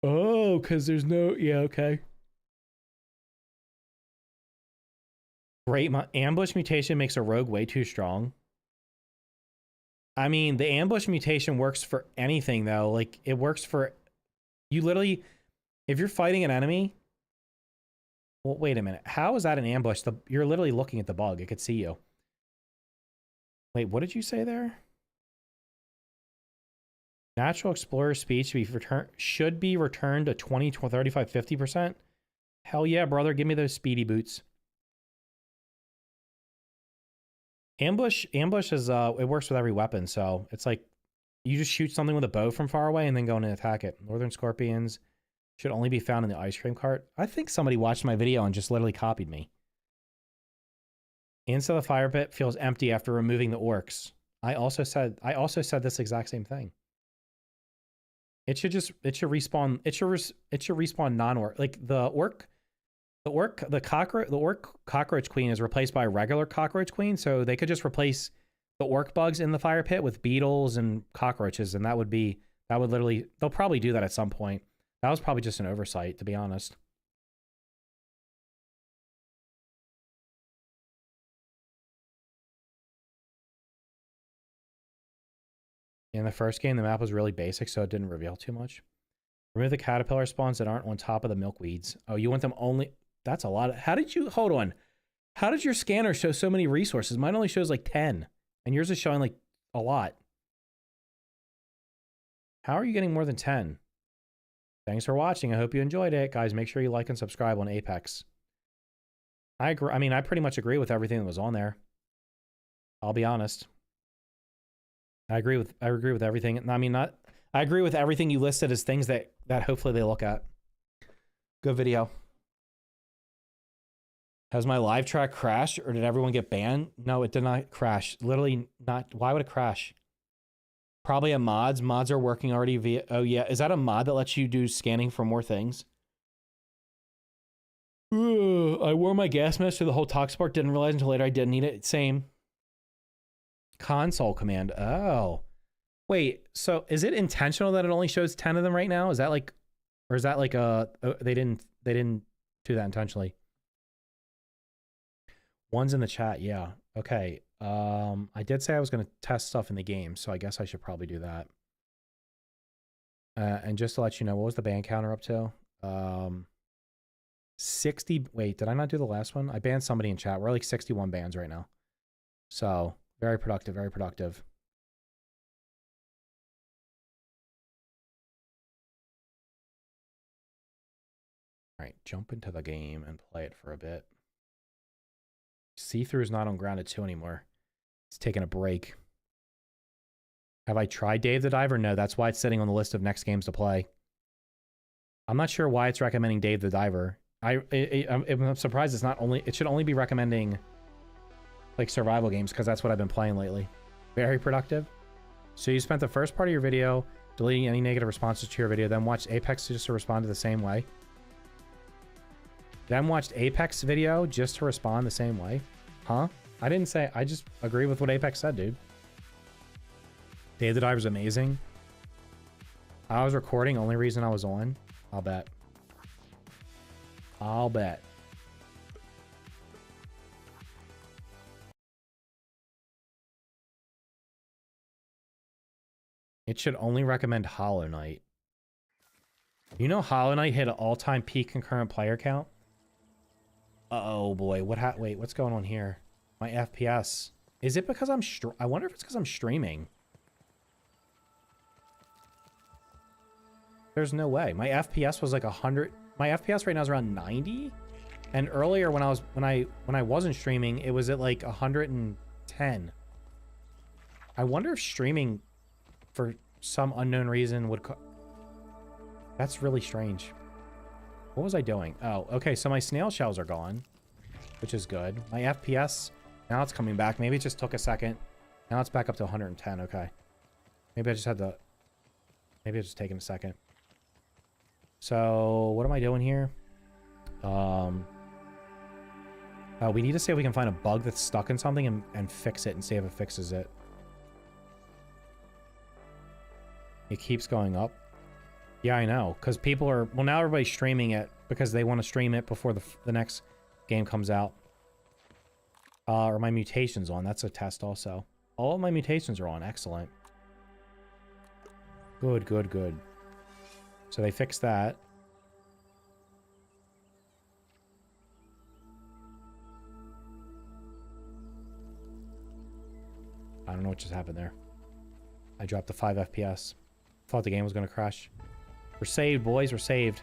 [SPEAKER 1] Oh, because there's no... Yeah, okay. Great. Ambush mutation makes a rogue way too strong. I mean, the ambush mutation works for anything, though. Like, it works for... You literally... If you're fighting an enemy... Well, wait a minute. How is that an ambush? You're literally looking at the bug. It could see you. Wait, what did you say there? Natural explorer speed should be returned to 20, 35, 50%. Hell yeah, brother. Give me those speedy boots. Ambush is it works with every weapon, so it's like you just shoot something with a bow from far away and then go in and attack it. Northern scorpions should only be found in the ice cream cart. I think somebody watched my video and just literally copied me. Inside the fire pit feels empty after removing the orcs. I also said this exact same thing. It should respawn non-orc. Like the orc cockroach queen is replaced by a regular cockroach queen, so they could just replace the orc bugs in the fire pit with beetles and cockroaches, and that would literally, they'll probably do that at some point. That was probably just an oversight, to be honest. In the first game, the map was really basic, so it didn't reveal too much. Remove the caterpillar spawns that aren't on top of the milkweeds. Oh, you want them only... That's a lot. Hold on. How did your scanner show so many resources? Mine only shows like 10, and yours is showing like a lot. How are you getting more than 10? Thanks for watching. I hope you enjoyed it. Guys, make sure you like and subscribe on Apex. I agree. I mean, I pretty much agree with everything that was on there. I'll be honest. I agree with everything. I mean, I agree with everything you listed as things that hopefully they look at. Good video. Has my live track crashed or did everyone get banned? No, it did not crash. Literally not. Why would it crash? Probably a mods. Mods are working already via... Oh, yeah. Is that a mod that lets you do scanning for more things? I wore my gas mask through the whole talk support. Didn't realize until later I didn't need it. Same. Console command. Oh. Wait, so is it intentional that it only shows 10 of them right now? Is that like... Or is that like a... They didn't do that intentionally. One's in the chat, yeah. Okay. I did say I was going to test stuff in the game, so I guess I should probably do that. And just to let you know, what was the ban counter up to? 60... Wait, did I not do the last one? I banned somebody in chat. We're like 61 bans right now. So, very productive, very productive. All right, jump into the game and play it for a bit. See-through is not on grounded 2 anymore. It's taking a break. Have I tried Dave the Diver? No, that's why it's sitting on the list of next games to play. I'm not sure why it's recommending Dave the Diver. I'm surprised it's not only... It should only be recommending like survival games because that's what I've been playing lately. Very productive. So you spent the first part of your video deleting any negative responses to your video, then watched Apex just to respond to the same way. Then watched Apex video just to respond the same way. Huh? I didn't say... I just agree with what Apex said, dude. Dave the Diver's amazing. I was recording. Only reason I was on. I'll bet. I'll bet. It should only recommend Hollow Knight. You know Hollow Knight hit an all-time peak concurrent player count? Oh boy, wait, what's going on here? My FPS. Is it because I wonder if it's because I'm streaming. There's no way. My FPS was like 100. My FPS right now is around 90. And earlier when I wasn't streaming, it was at like 110. I wonder if streaming for some unknown reason would That's really strange. What was I doing? Oh, okay, so my snail shells are gone, which is good. My FPS, now it's coming back. Maybe it just took a second. Now it's back up to 110, okay. Maybe I just had to... Maybe it's just taking a second. So, what am I doing here? We need to see if we can find a bug that's stuck in something and fix it and see if it fixes it. It keeps going up. Yeah, I know. Because people are... Well, now everybody's streaming it because they want to stream it before the next game comes out. Are my mutations on? That's a test also. All of my mutations are on. Excellent. Good, good, good. So they fixed that. I don't know what just happened there. I dropped the 5 FPS. Thought the game was going to crash. We're saved, boys. We're saved.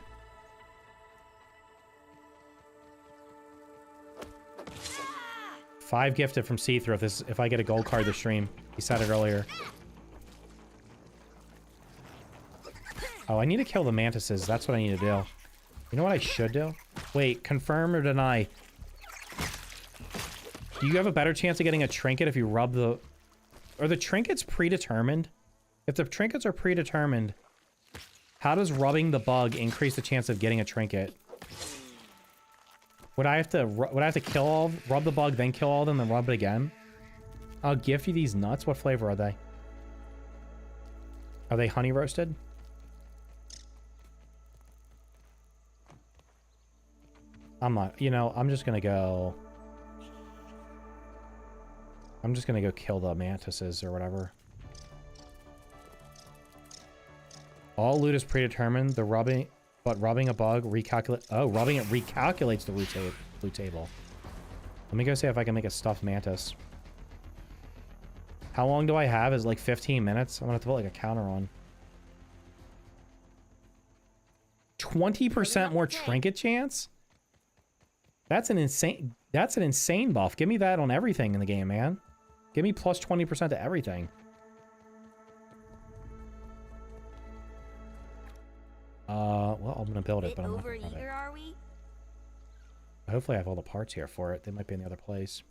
[SPEAKER 1] Five gifted from See-Through if I get a gold card this stream. He said it earlier. Oh, I need to kill the mantises. That's what I need to do. You know what I should do? Wait, confirm or deny? Do you have a better chance of getting a trinket if you rub the... Are the trinkets predetermined? If the trinkets are predetermined, how does rubbing the bug increase the chance of getting a trinket? Would I have to kill all, rub the bug, then kill all of them, then rub it again? I'll give you these nuts. What flavor are they? Are they honey roasted? I'm not, you know, I'm just gonna go kill the mantises or whatever. All loot is predetermined. The rubbing, but rubbing a bug recalculate. Oh, rubbing it recalculates the loot table. Let me go see if I can make a stuffed mantis. How long do I have? Is it like 15 minutes? I'm gonna have to put like a counter on. 20% more trinket chance? That's an insane buff. Give me that on everything in the game, man. Give me plus 20% to everything. Well, I'm gonna build it, but I'm not gonna grab it.
[SPEAKER 2] Are we?
[SPEAKER 1] Hopefully I have all the parts here for it. They might be in the other place.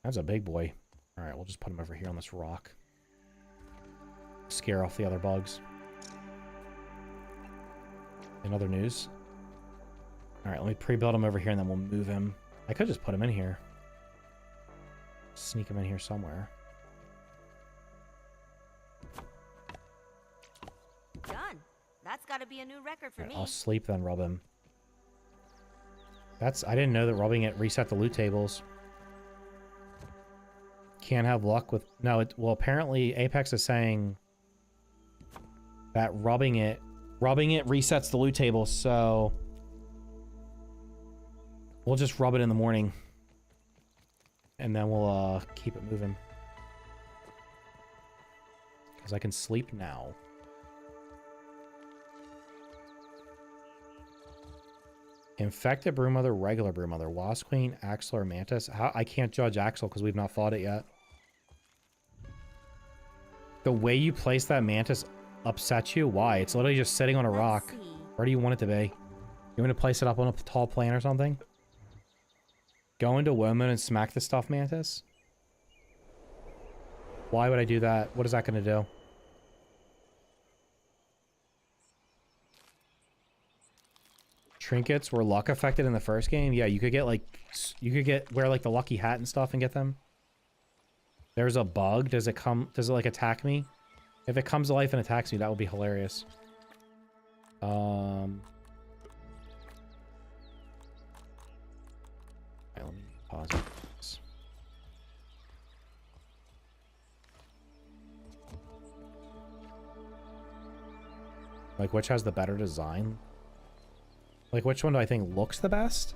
[SPEAKER 1] That's a big boy. Alright, we'll just put him over here on this rock. Scare off the other bugs. In other news. Alright, let me pre-build him over here and then we'll move him. I could just put him in here. Sneak him in here somewhere.
[SPEAKER 2] Done. That's got to be a new record for me.
[SPEAKER 1] I'll sleep then rub him. I didn't know that rubbing it reset the loot tables. Can't have luck with... No, well, apparently Apex is saying that rubbing it resets the loot table, so we'll just rub it in the morning and then we'll keep it moving because I can sleep now. Infected Broodmother, regular Broodmother, Wasp Queen, Axel, or Mantis. I can't judge Axel because we've not fought it yet. The way you place that Mantis upsets you? Why? It's literally just sitting on a rock. Where do you want it to be? You want me to place it up on a tall plant or something? Go into Woman and smack the stuffed mantis? Why would I do that? What is that going to do? Trinkets were luck affected in the first game? Yeah, you could get like... wear like the lucky hat and stuff and get them. There's a bug. Does it like attack me? If it comes to life and attacks me, that would be hilarious. Alright, let me pause it. Like, which has the better design? Like, which one do I think looks the best?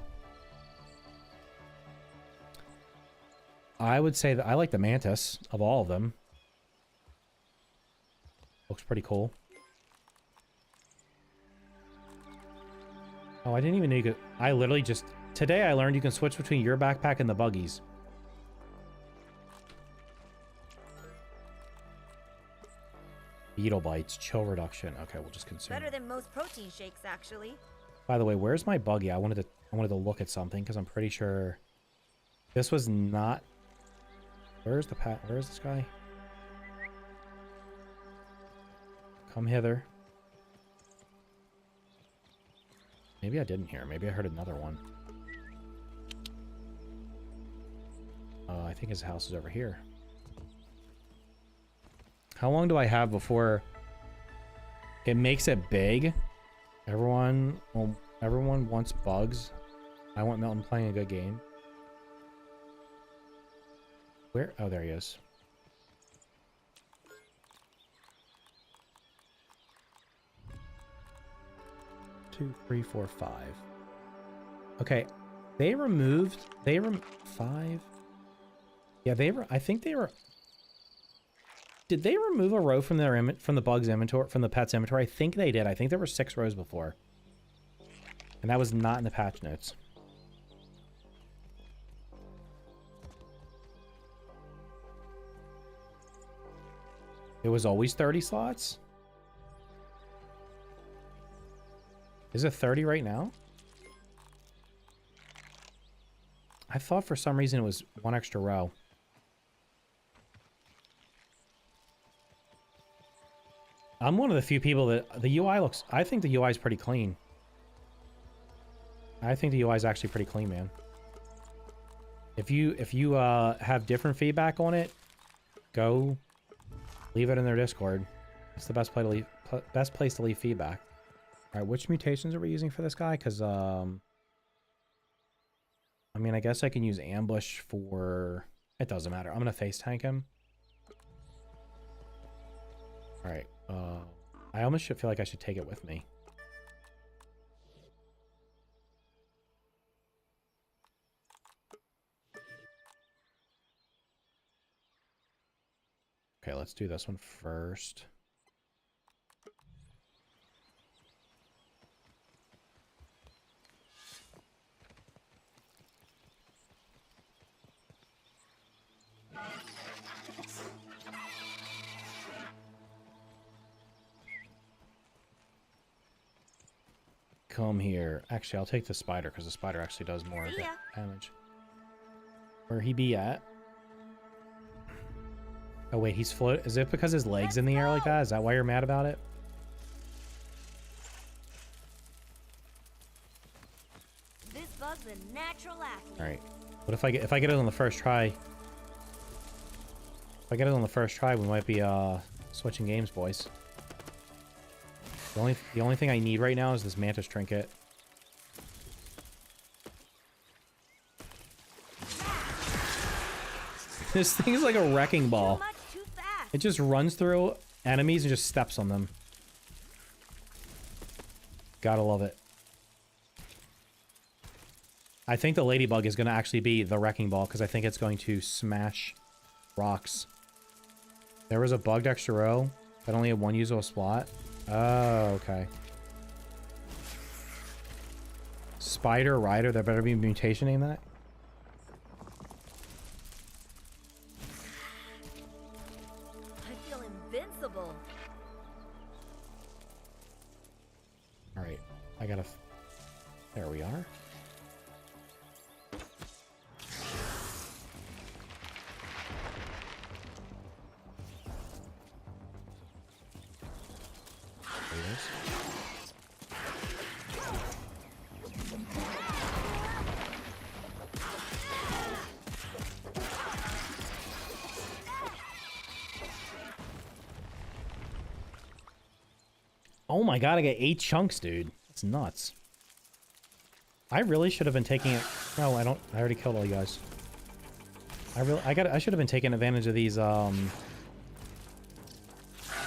[SPEAKER 1] I would say that I like the Mantis of all of them. Looks pretty cool. Oh, I didn't even know you could... I literally just... Today I learned you can switch between your backpack and the buggies. Beetle bites, chill reduction. Okay, we'll just consume.
[SPEAKER 2] Better than most protein shakes, actually.
[SPEAKER 1] By the way, where's my buggy? I wanted to look at something because I'm pretty sure this was not... Where's this guy? Come hither. Maybe I didn't hear. Maybe I heard another one. I think his house is over here. How long do I have before it makes it big? Everyone wants bugs. I want Milton playing a good game. Where? Oh, there he is. 2, 3, 4, 5. Okay, they removed. 5. Yeah, I think they were. Did they remove a row from the bug's inventory, from the pet's inventory? I think they did. I think there were 6 rows before, and that was not in the patch notes. It was always 30 slots? Is it 30 right now? I thought for some reason it was 1 extra row. I'm one of the few people that the UI looks... I think the UI is pretty clean. I think the UI is actually pretty clean, man. If you have different feedback on it, go leave it in their Discord. It's the best place to leave feedback. All right, which mutations are we using for this guy? Because I mean, I guess I can use ambush for... It doesn't matter. I'm gonna face tank him. All right. I almost should feel like I should take it with me. Okay, let's do this one first. Come here. Actually, I'll take the spider because the spider actually does more damage. Where he be at? Oh wait, he's float. Is it because his legs in the air like that? Is that why you're mad about it?
[SPEAKER 2] This bug's a natural athlete.
[SPEAKER 1] All right. What if I get it on the first try? If I get it on the first try, we might be switching games, boys. The only thing I need right now is this mantis trinket. This thing's like a wrecking ball. It just runs through enemies and just steps on them. Gotta love it. I think the ladybug is going to actually be the wrecking ball because I think it's going to smash rocks. There was a bugged extra row that only had 1 usable slot. Oh, okay. Spider Rider, there better be mutation in that.
[SPEAKER 2] I feel invincible.
[SPEAKER 1] All right, I gotta... There we are. Oh my god, I got 8 chunks, dude. That's nuts. I really should have been taking it... No, I don't... I already killed all you guys. I should have been taking advantage of these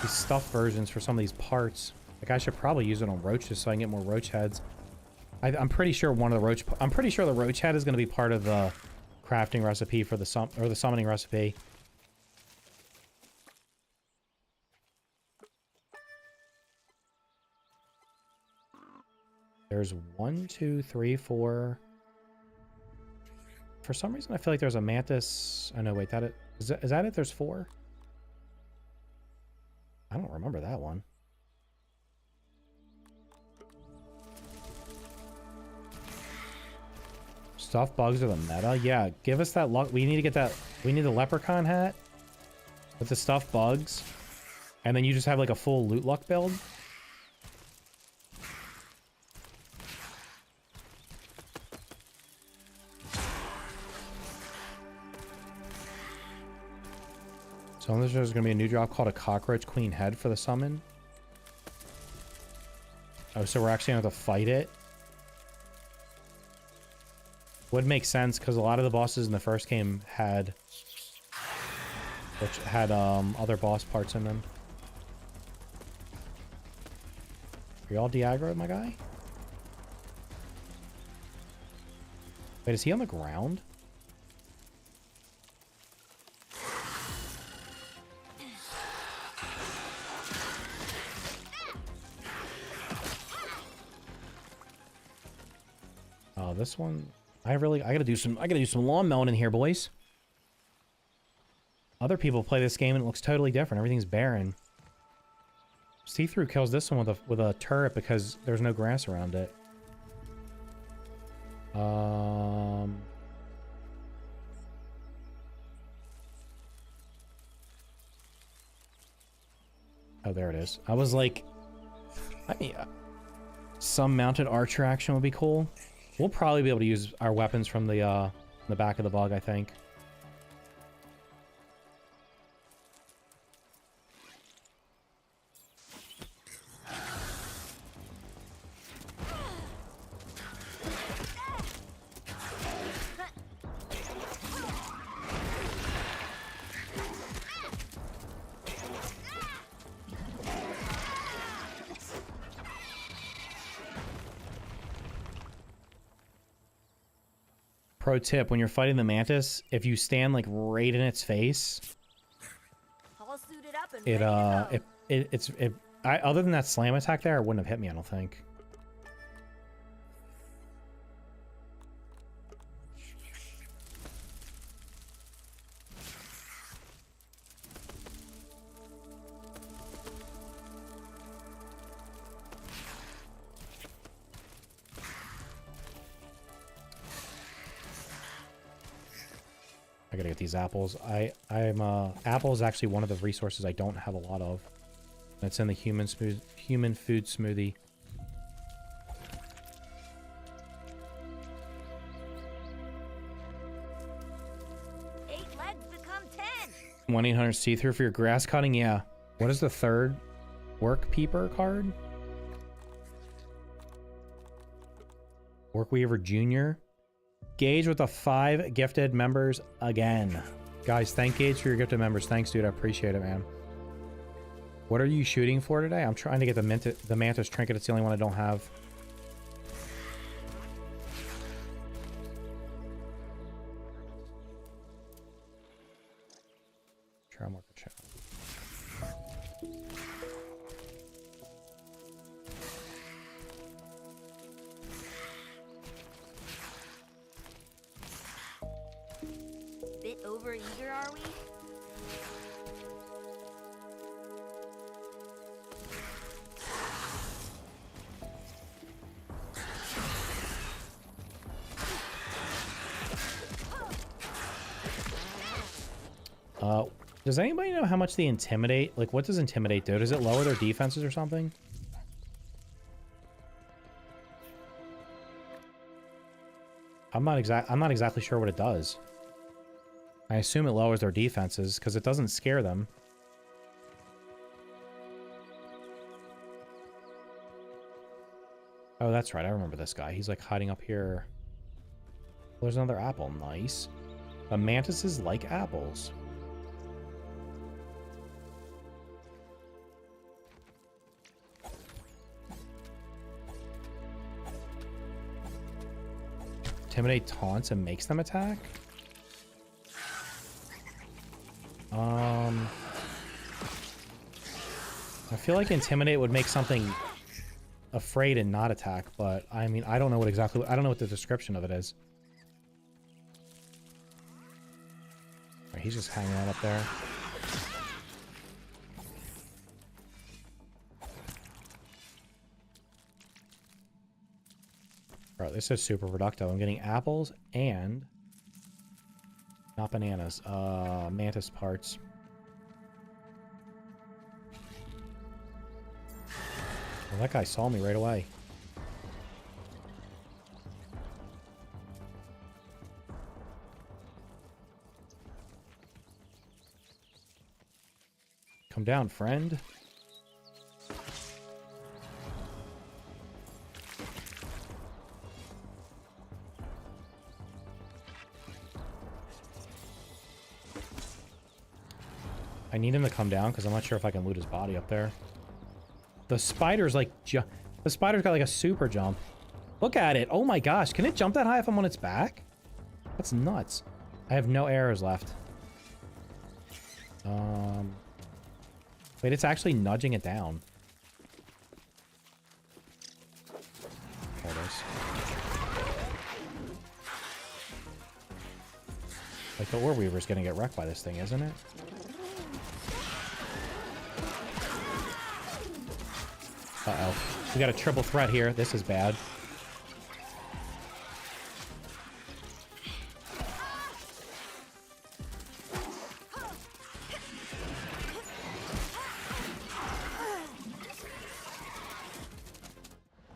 [SPEAKER 1] stuffed versions for some of these parts. Like, I should probably use it on roaches so I can get more roach heads. I'm pretty sure one of the roach... I'm pretty sure the roach head is going to be part of the crafting recipe for the summoning recipe. There's 1, 2, 3, 4. For some reason, I feel like there's a mantis. Oh, no, wait. Is that it? There's 4? I don't remember that one. Stuffed bugs are the meta. Yeah, give us that luck. We need to get that. We need the leprechaun hat with the stuffed bugs. And then you just have like a full loot luck build. So there's going to be a new drop called a Cockroach Queen Head for the summon. Oh, so we're actually going to have to fight it. Would make sense because a lot of the bosses in the first game had other boss parts in them. Are you all de-aggroed, my guy? Wait, is he on the ground? Oh, this one, I gotta do some lawn mowing in here, boys. Other people play this game and it looks totally different. Everything's barren. See-through kills this one with a turret because there's no grass around it. Oh, there it is. I was like, I mean, some mounted archer action would be cool. We'll probably be able to use our weapons from the back of the bug, I think. Pro tip, when you're fighting the mantis, if you stand like right in its face,
[SPEAKER 2] All suited up and ready to go.
[SPEAKER 1] other than that slam attack there, it wouldn't have hit me, I don't think. I gotta get these apples. Apple is actually one of the resources I don't have a lot of. It's in the human food smoothie.
[SPEAKER 2] Eight legs become 10.
[SPEAKER 1] 1-800 see-through for your grass cutting? Yeah. What is the third work peeper card? Workweaver Jr. Gage with the 5 gifted members again. Guys, thank Gage for your gifted members. Thanks, dude. I appreciate it, man. What are you shooting for today? I'm trying to get the Mantis trinket. It's the only one I don't have. Try more chat.
[SPEAKER 2] Bit over eager, are we?
[SPEAKER 1] Does anybody know how much the intimidate? Like, what does intimidate do? Does it lower their defenses or something? I'm not exactly sure what it does. I assume it lowers their defenses because it doesn't scare them. Oh, that's right. I remember this guy. He's like hiding up here. There's another apple. Nice. But mantises like apples. Intimidate taunts and makes them attack? I feel like Intimidate would make something afraid and not attack, but I mean, I don't know what the description of it is. Right, he's just hanging out up there. Alright, this is super productive. I'm getting apples and not bananas, mantis parts. Well, that guy saw me right away. Come down, friend. I need him to come down because I'm not sure if I can loot his body up there. The spider's like... The spider's got like a super jump. Look at it. Oh my gosh. Can it jump that high if I'm on its back? That's nuts. I have no arrows left. Wait, it's actually nudging it down. There it is. Like, the Ore Weaver's gonna get wrecked by this thing, isn't it? Uh-oh. We got a triple threat here. This is bad.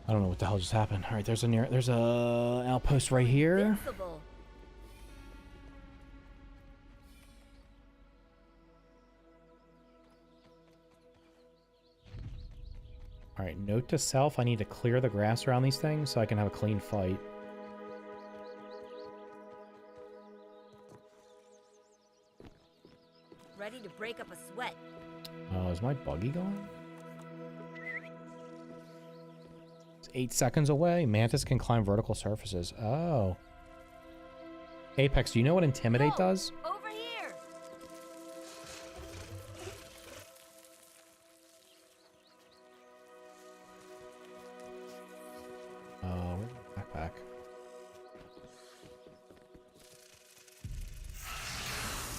[SPEAKER 1] I don't know what the hell just happened. All right, there's a outpost right here.
[SPEAKER 2] Invincible.
[SPEAKER 1] All right, note to self, I need to clear the grass around these things so I can have a clean fight.
[SPEAKER 2] Ready to break up a sweat.
[SPEAKER 1] Oh, is my buggy gone? It's 8 seconds away. Mantis can climb vertical surfaces. Oh. Apex, do you know what Intimidate
[SPEAKER 2] Whoa,
[SPEAKER 1] does?
[SPEAKER 2] over here.
[SPEAKER 1] Where's my backpack?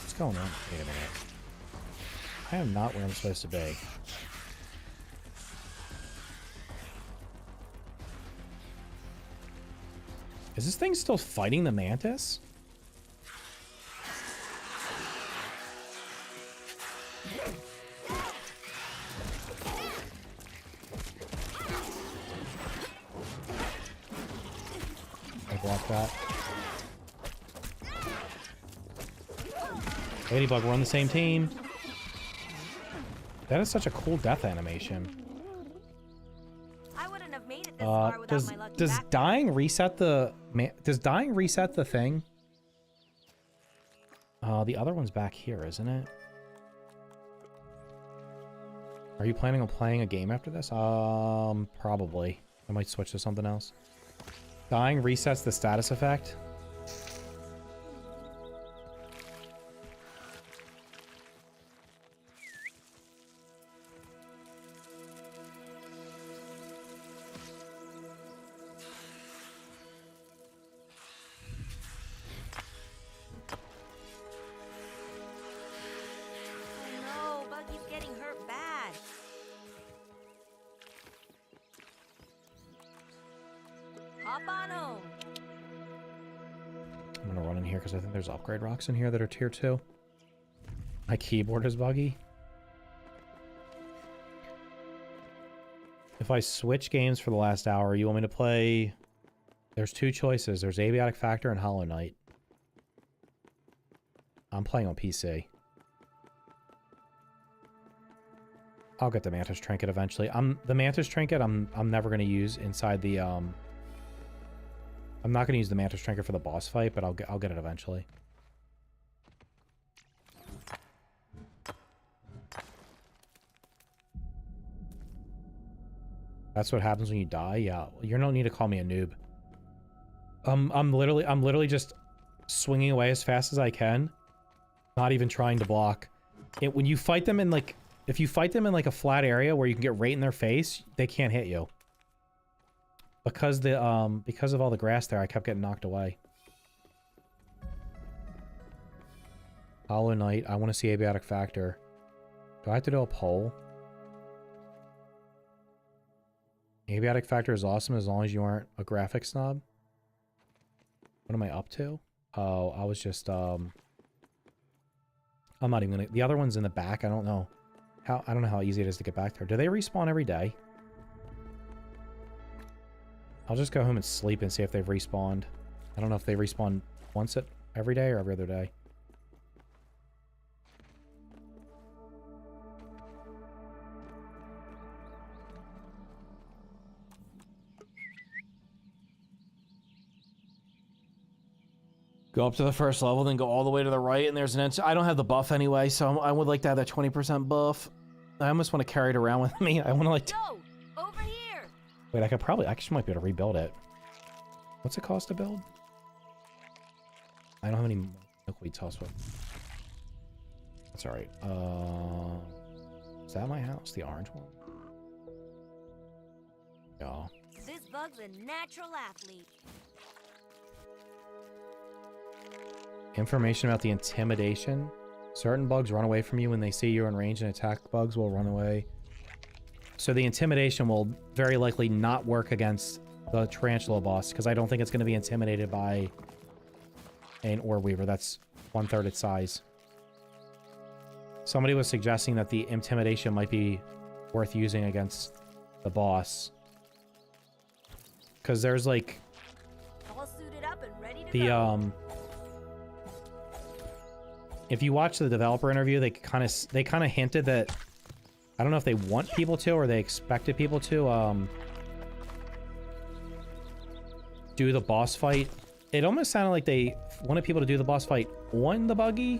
[SPEAKER 1] What's going on? Wait a minute. I am not where I'm supposed to be. Is this thing still fighting the Mantis? I blocked that. Ladybug, we're on the same team. That is such a cool death animation.
[SPEAKER 2] I wouldn't have made it this far without my lucky
[SPEAKER 1] does
[SPEAKER 2] backpack.
[SPEAKER 1] dying reset the does dying reset the thing? The other one's back here, isn't it? Are you planning on playing a game after this? Probably. I might switch to something else. Dying resets the status effect.
[SPEAKER 2] Oh no, Buggy's getting hurt bad. Hop on home.
[SPEAKER 1] I'm gonna run in here because I think there's upgrade rocks in here that are tier 2. My keyboard is buggy. If I switch games for the last hour, you want me to play... There's 2 choices. There's Abiotic Factor and Hollow Knight. I'm playing on PC. I'll get the Mantis Trinket eventually. The Mantis Trinket I'm never gonna use inside the I'm not gonna use the Mantis Trinket for the boss fight, but I'll get it eventually. That's what happens when you die? Yeah. You don't need to call me a noob. I'm literally just swinging away as fast as I can. Not even trying to block. When you fight them in like... If you fight them in like a flat area where you can get right in their face, they can't hit you. Because of all the grass there, I kept getting knocked away. Hollow Knight, I want to see Abiotic Factor. Do I have to do a poll? Abiotic Factor is awesome as long as you aren't a graphic snob. What am I up to? Oh, I was just, I'm not even gonna... The other one's in the back. I don't know how easy it is to get back there. Do they respawn every day? I'll just go home and sleep and see if they've respawned. I don't know if they respawn once every day or every other day. Go up to the first level, then go all the way to the right, and there's an I don't have the buff anyway, so I would like to have that 20% buff. I almost want to carry it around with me. I want to like...
[SPEAKER 2] No, over here.
[SPEAKER 1] Wait, I could probably... I actually might be able to rebuild it. What's it cost to build? I don't have any milkweed toss wood. That's alright. Is that my house? The orange one? Yeah.
[SPEAKER 2] This bug's a natural athlete.
[SPEAKER 1] Information about the intimidation. Certain bugs run away from you when they see you're in range, and attack bugs will run away. So the intimidation will very likely not work against the tarantula boss, because I don't think it's going to be intimidated by an ore weaver. That's 1/3 its size. Somebody was suggesting that the intimidation might be worth using against the boss, because there's like
[SPEAKER 2] All suited up and ready to
[SPEAKER 1] the
[SPEAKER 2] go.
[SPEAKER 1] if you watch the developer interview, they kind of hinted that, I don't know if they want people to or they expected people to do the boss fight. It almost sounded like they wanted people to do the boss fight on the buggy,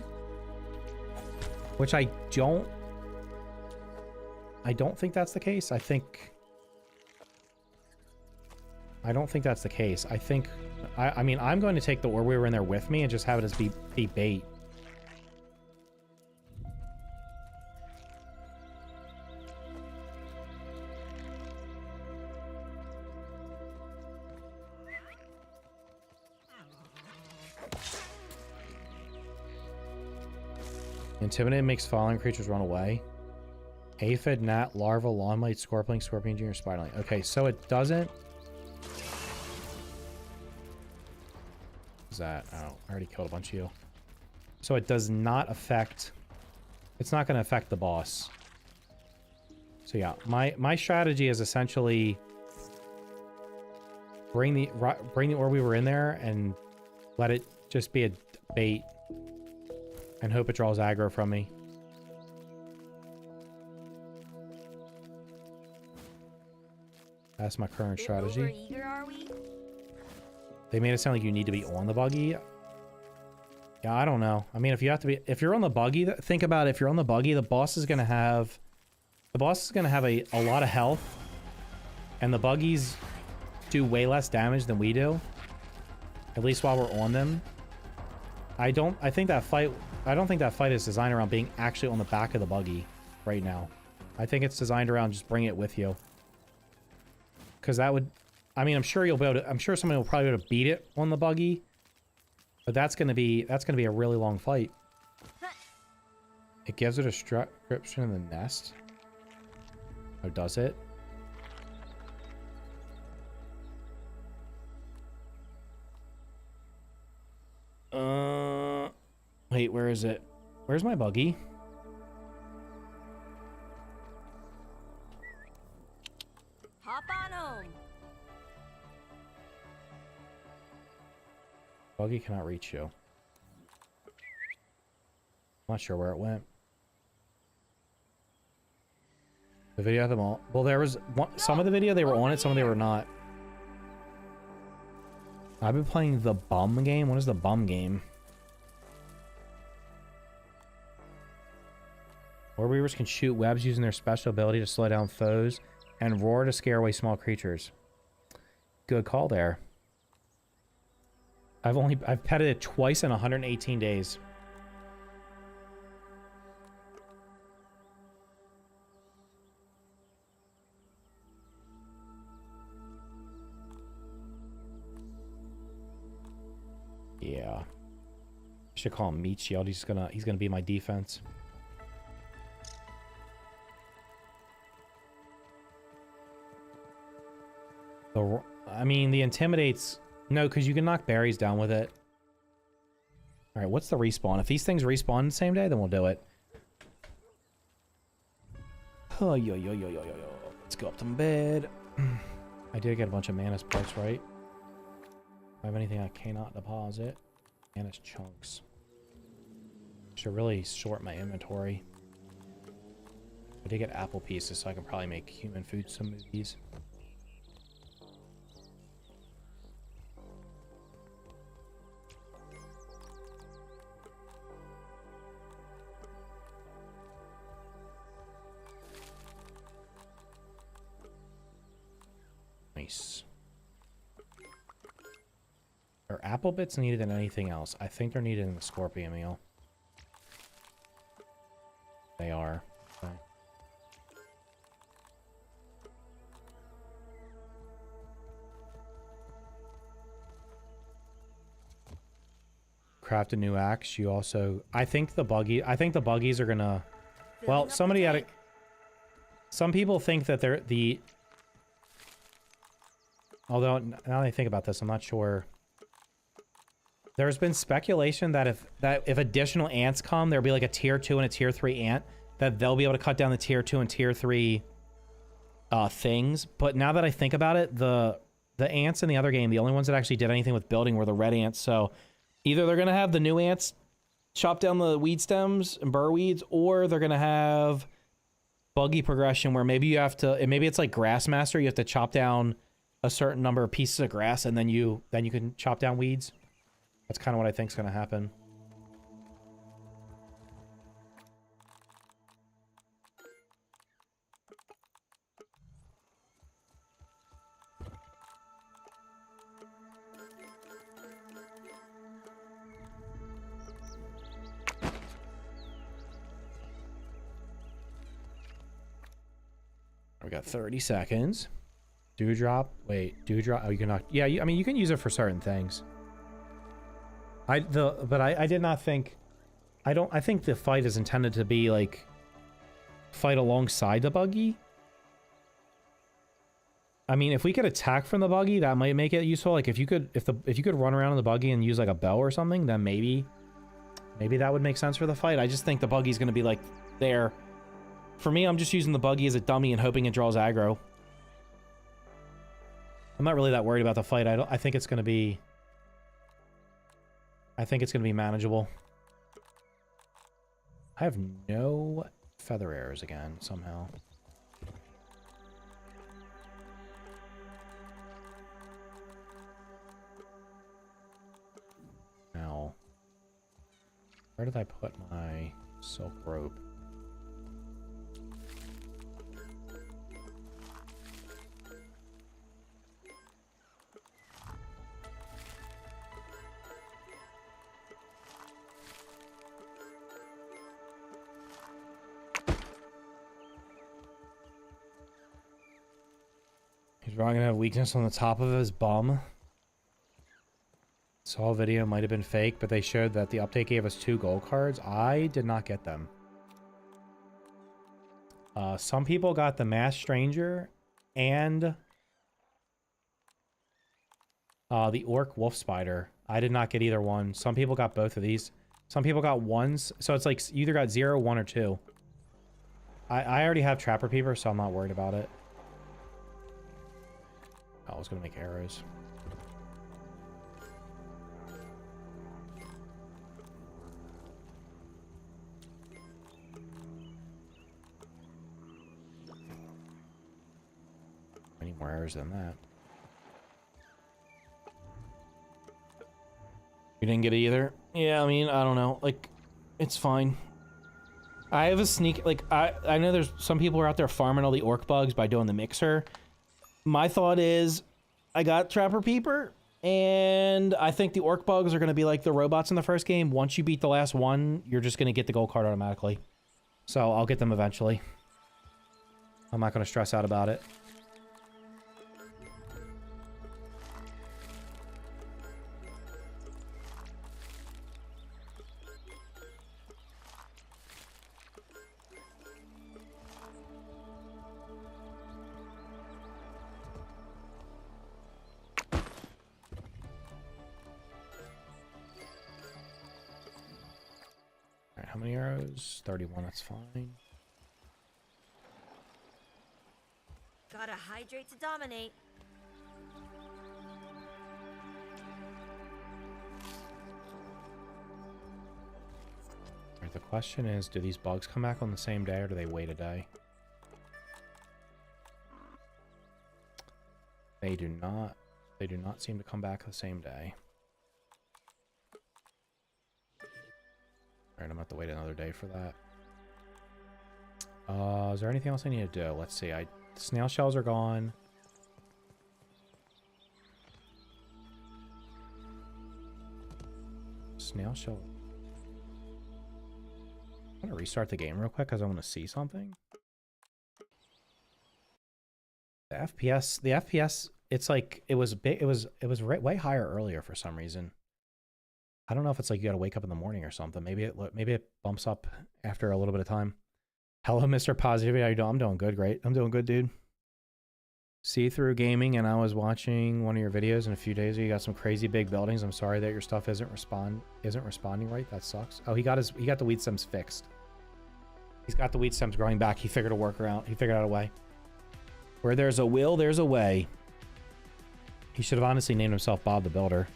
[SPEAKER 1] which I don't think that's the case. I don't think that's the case. I mean, I'm going to take the ore weaver in there with me and just have it as be bait. Intimidate makes falling creatures run away. Aphid, gnat, larva, lawnmite, scorpion, junior, spiderling. Okay, so it doesn't... What's that? Oh, I already killed a bunch of you. So it does not affect... It's not going to affect the boss. So yeah, my strategy is essentially bring the ore weaver in there and let it just be a bait. And hope it draws aggro from me. That's my current strategy.
[SPEAKER 2] Overeager, are we?
[SPEAKER 1] They made it sound like you need to be on the buggy. Yeah, I don't know. I mean, if you're on the buggy, think about it. If you're on the buggy, the boss is gonna have a lot of health, and the buggies do way less damage than we do. At least while we're on them. I don't think that fight is designed around being actually on the back of the buggy right now. I think it's designed around just bring it with you. Because that would... I mean, I'm sure somebody will probably be able to beat it on the buggy. But that's gonna be a really long fight. It gives it a description in the nest. Or does it? Wait, where is it? Where's my buggy?
[SPEAKER 2] Hop on home.
[SPEAKER 1] Buggy cannot reach you. I'm not sure where it went. The video had them all. Well, there was some of the video they were on it, some of they were not. I've been playing the bum game. What is the bum game? Ore weavers can shoot webs using their special ability to slow down foes and roar to scare away small creatures. Good call there. I've petted it twice in 118 days. Yeah. I should call him Meat Shield. He's gonna be my defense. I mean, the intimidates... No, because you can knock berries down with it. Alright, what's the respawn? If these things respawn the same day, then we'll do it. Oh, yo. Let's go up to bed. I did get a bunch of Manus parts, right? Do I have anything I cannot deposit? Manus chunks. Should really sort my inventory. I did get apple pieces, so I can probably make human food smoothies. Nice. Are apple bits needed in anything else? I think they're needed in the scorpion meal. They are. Okay. Craft a new axe. You also... I think the buggies are gonna... Well, somebody had a... Some people think that they're the... Although, now that I think about this, I'm not sure. There's been speculation that if additional ants come, there'll be like a tier 2 and a tier 3 ant, that they'll be able to cut down the tier 2 and tier 3 things. But now that I think about it, the ants in the other game, the only ones that actually did anything with building were the red ants. So either they're going to have the new ants chop down the weed stems and burr weeds, or they're going to have buggy progression where maybe you have to, maybe it's like Grassmaster, you have to chop down a certain number of pieces of grass and then you can chop down weeds. That's kind of what I think is going to happen. We got 30 seconds. Dewdrop. Wait, dewdrop. Oh, you cannot. Yeah, I mean, you can use it for certain things. I did not think. I think the fight is intended to be like fight alongside the buggy. I mean, if we could attack from the buggy, that might make it useful. Like if you could run around in the buggy and use like a bow or something, then maybe that would make sense for the fight. I just think the buggy's gonna be like there. For me, I'm just using the buggy as a dummy and hoping it draws aggro. I'm not really that worried about the fight. I think it's gonna be manageable. I have no feather arrows again somehow. Now, where did I put my silk rope? He's probably gonna have weakness on the top of his bum. Saw a video, might have been fake, but they showed that the update gave us 2 gold cards. I did not get them. Some people got the Masked Stranger and the Orc Wolf Spider. I did not get either one. Some people got both of these. Some people got ones. So it's like you either got 0, 1, or 2. I already have Trapper Peeper, so I'm not worried about it. Oh, I was gonna make arrows. I need more arrows than that. You didn't get it either? Yeah, I mean, I don't know. Like, it's fine. I have a sneak... Like, I know there's some people who are out there farming all the orc bugs by doing the mixer. My thought is, I got Trapper Peeper, and I think the orc bugs are going to be like the robots in the first game. Once you beat the last one, you're just going to get the gold card automatically. So I'll get them eventually. I'm not going to stress out about it. How many arrows? 31, that's fine.
[SPEAKER 2] Gotta hydrate to dominate.
[SPEAKER 1] The question is, do these bugs come back on the same day or do they wait a day? They do not. They do not seem to come back the same day. Alright, I'm gonna have to wait another day for that. Is there anything else I need to do? Let's see. Snail shells are gone. Snail shell. I'm gonna restart the game real quick because I want to see something. The FPS, it's like it was big. It was way higher earlier for some reason. I don't know if it's like you gotta wake up in the morning or something. Maybe it bumps up after a little bit of time. Hello, Mr. Positivity. How you doing? I'm doing good. Great. I'm doing good, dude. See-through gaming, and I was watching one of your videos in a few days ago. You got some crazy big buildings. I'm sorry that your stuff isn't responding right. That sucks. Oh, he got the weed stems fixed. He's got the weed stems growing back. He figured a workaround. He figured out a way. Where there's a will, there's a way. He should have honestly named himself Bob the Builder.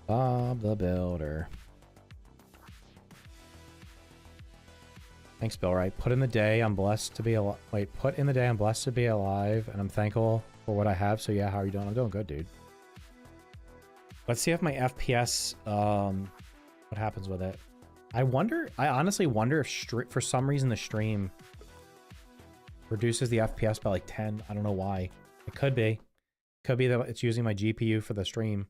[SPEAKER 1] Bob the Builder. Thanks, Bill. Right. Put in the day. I'm blessed to be alive. Wait. Put in the day. I'm blessed to be alive, and I'm thankful for what I have. So yeah, how are you doing? I'm doing good, dude. Let's see if my FPS. What happens with it? I honestly wonder if for some reason the stream reduces the FPS by like 10. I don't know why. It could be. Could be that it's using my GPU for the stream.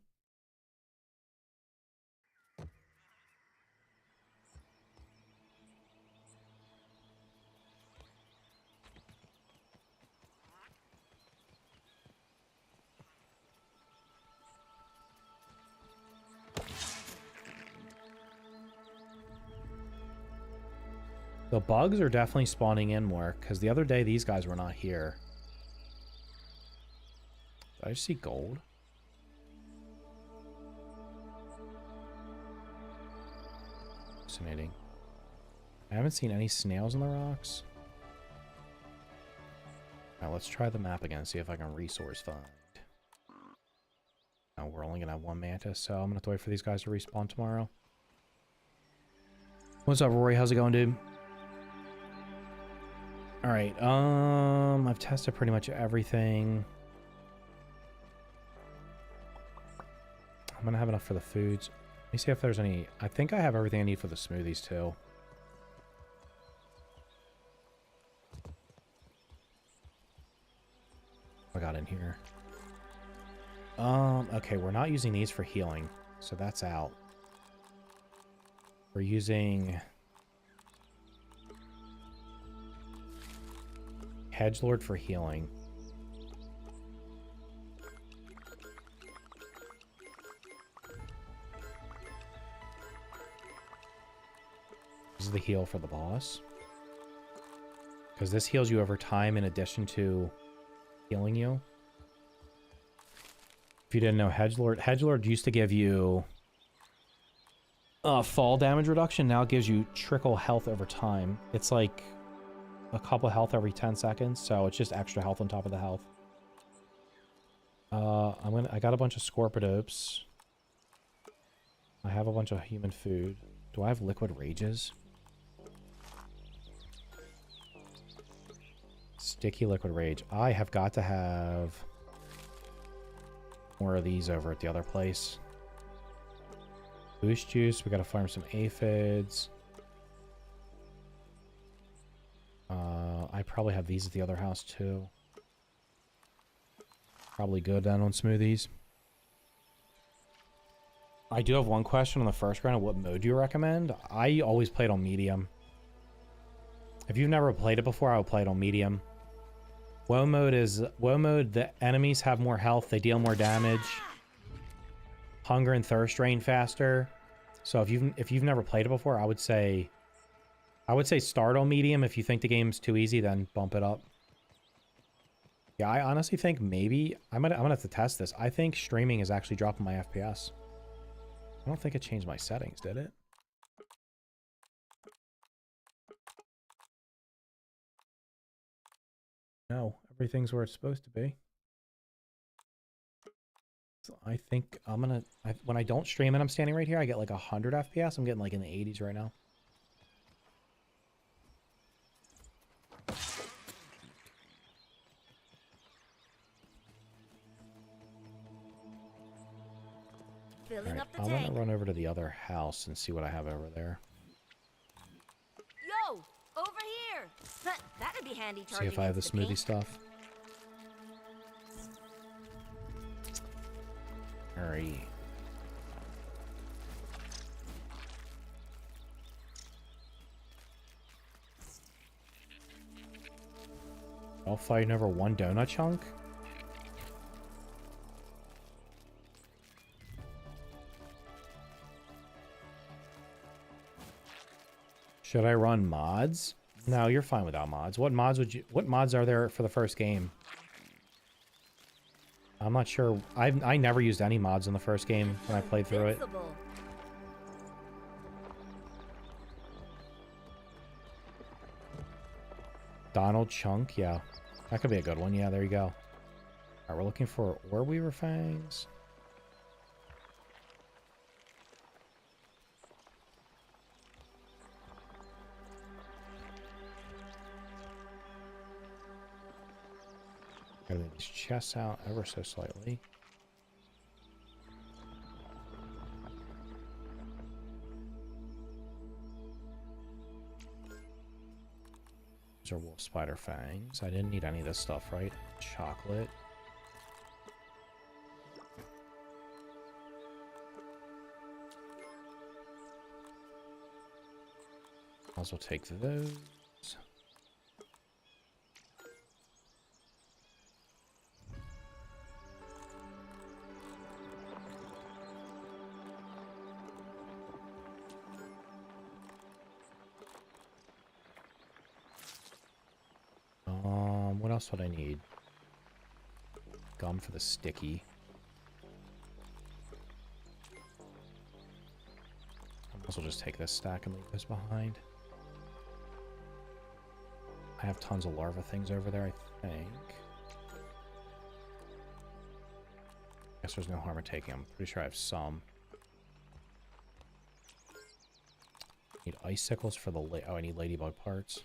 [SPEAKER 1] The bugs are definitely spawning in more, because the other day these guys were not here. Did I just see gold? Fascinating. I haven't seen any snails in the rocks. Now let's try the map again, see if I can resource find. No, we're only gonna have one mantis, so I'm gonna have to wait for these guys to respawn tomorrow. What's up, Rory? How's it going, dude? Alright, I've tested pretty much everything. I'm gonna have enough for the foods. Let me see if there's any... I think I have everything I need for the smoothies, too. What I got in here? Okay, we're not using these for healing, so that's out. We're using... Hedgelord for healing. This is the heal for the boss. Because this heals you over time in addition to healing you. If you didn't know, Hedgelord used to give you fall damage reduction. Now it gives you trickle health over time. It's like a couple health every 10 seconds, so it's just extra health on top of the health. I got a bunch of Scorpidopes. I have a bunch of human food. Do I have liquid rages? Sticky liquid rage. I have got to have more of these over at the other place. Boost juice. We gotta farm some aphids. I probably have these at the other house too. Probably good then on smoothies. I do have one question on the first round. What mode do you recommend? I always played on medium. If you've never played it before, I would play it on medium. Woe mode, the enemies have more health, they deal more damage. Hunger and thirst drain faster. So if you've never played it before, I would say start on medium. If you think the game's too easy, then bump it up. Yeah, I honestly think maybe I'm gonna have to test this. I think streaming is actually dropping my FPS. I don't think it changed my settings, did it? No, everything's where it's supposed to be. I think I'm gonna... when I don't stream and I'm standing right here, I get like 100 FPS. I'm getting like in the 80s right now.
[SPEAKER 2] Filling
[SPEAKER 1] Right,
[SPEAKER 2] up the
[SPEAKER 1] I'm
[SPEAKER 2] tank.
[SPEAKER 1] gonna run over to the other house and see what I have over there.
[SPEAKER 2] Yo, over here. That'd be handy.
[SPEAKER 1] See if I have the smoothie stuff. Alright. All fighting over one donut chunk? Should I run mods? No, you're fine without mods. What mods are there for the first game? I'm not sure. I never used any mods in the first game when I played through it. Donald Chunk, yeah. That could be a good one. Yeah, there you go. Alright, we're looking for Ore Weaver Fangs. Gotta leave these chests out ever so slightly. These are wolf spider fangs. I didn't need any of this stuff, right? Chocolate. Might as well take those. What else would I need? Gum for the sticky. I might as well just take this stack and leave this behind. I have tons of larva things over there, I think. Guess there's no harm in taking them. Pretty sure I have some. Need icicles for the... oh, I need ladybug parts.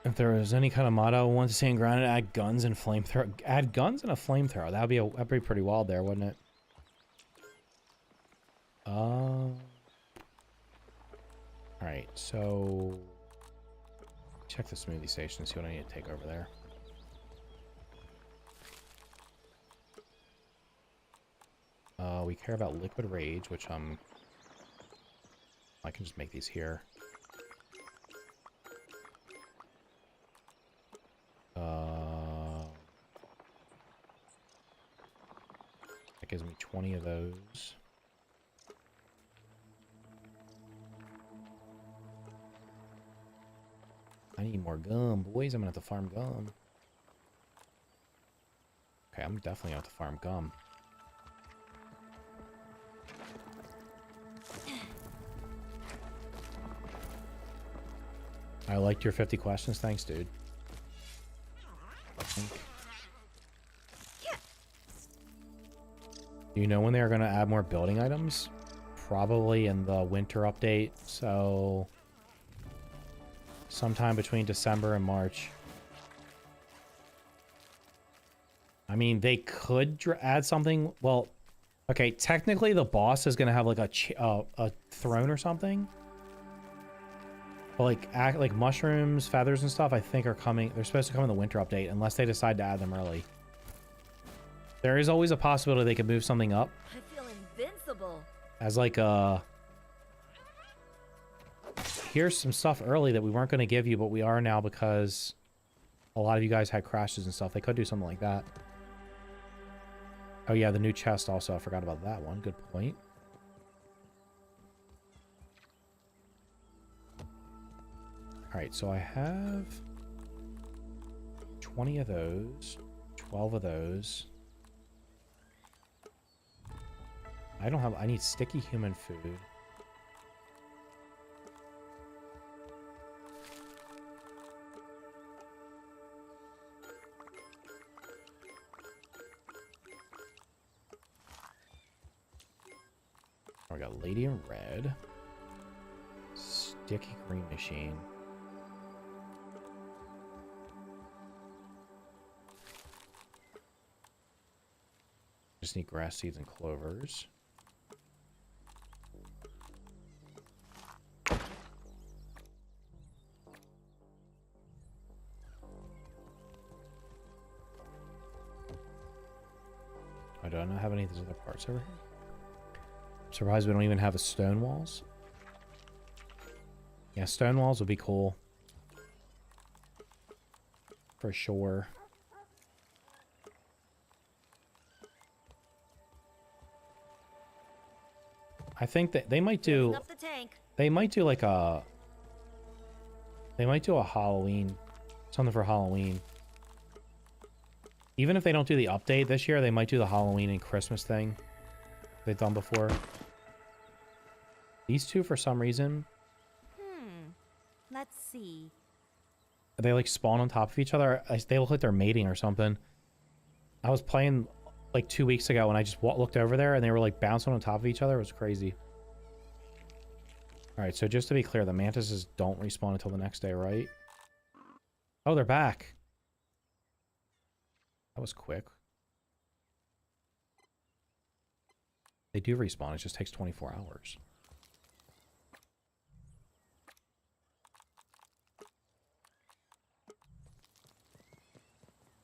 [SPEAKER 1] If there was any kind of motto I want to see in Grounded, add guns and flamethrower. Add guns and a flamethrower. That'd be pretty wild there, wouldn't it? Alright, so check the smoothie station, see what I need to take over there. We care about liquid rage, which I can just make these here. That gives me 20 of those. I need more gum, boys. I'm gonna have to farm gum. Okay, I'm definitely gonna have to farm gum. I liked your 50 questions. Thanks, dude. Do you know when they are going to add more building items? Probably in the winter update, so sometime between December and March. I mean, they could add something. Well, okay, technically the boss is going to have like a throne or something. But like mushrooms, feathers, and stuff, I think are coming. They're supposed to come in the winter update, unless they decide to add them early. There is always a possibility they could move something up.
[SPEAKER 2] I feel invincible.
[SPEAKER 1] As like here's some stuff early that we weren't going to give you, but we are now because a lot of you guys had crashes and stuff. They could do something like that. Oh yeah, the new chest also. I forgot about that one. Good point. Alright, so I have 20 of those, 12 of those. I don't have... I need sticky human food. We got lady in red. Sticky green machine. Just need grass seeds and clovers. I do not have any of these other parts over here. I'm surprised we don't even have a stone walls. Yeah, stone walls would be cool. For sure. I think that they might do... They might do like a... They might do a Halloween... Something for Halloween. Even if they don't do the update this year, they might do the Halloween and Christmas thing they've done before. These two, for some reason...
[SPEAKER 2] Let's see.
[SPEAKER 1] They like spawn on top of each other. They look like they're mating or something. I was playing like 2 weeks ago and I just looked over there and they were like bouncing on top of each other. It was crazy. Alright, so just to be clear, the mantises don't respawn until the next day, right? Oh, they're back. That was quick. They do respawn. It just takes 24 hours.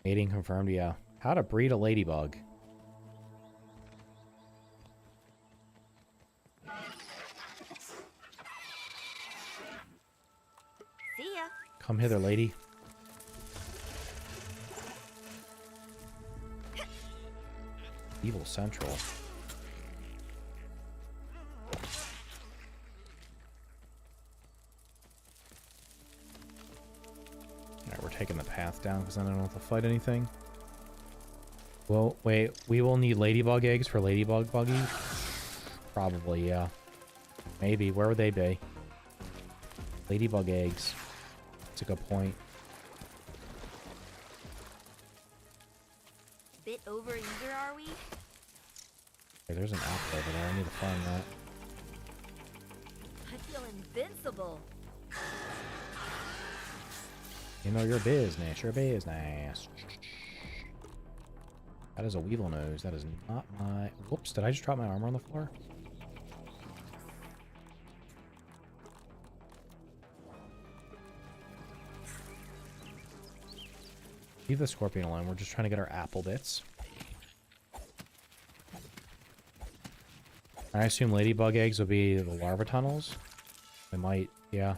[SPEAKER 1] Mating confirmed, yeah. How to breed a ladybug.
[SPEAKER 2] See ya.
[SPEAKER 1] Come hither, lady. Evil Central. Alright, we're taking the path down because then I don't have to fight anything. Well, wait, we will need ladybug eggs for ladybug buggy? Probably, yeah. Maybe. Where would they be? Ladybug eggs. That's a good point.
[SPEAKER 2] Bit over eager, are we?
[SPEAKER 1] Hey, there's an apple over there. I need to find that.
[SPEAKER 2] I feel invincible.
[SPEAKER 1] You know your business. Your business. That is a weevil nose. That is not my... Whoops, did I just drop my armor on the floor? Leave the scorpion alone. We're just trying to get our apple bits. I assume ladybug eggs will be the larva tunnels. They might, yeah.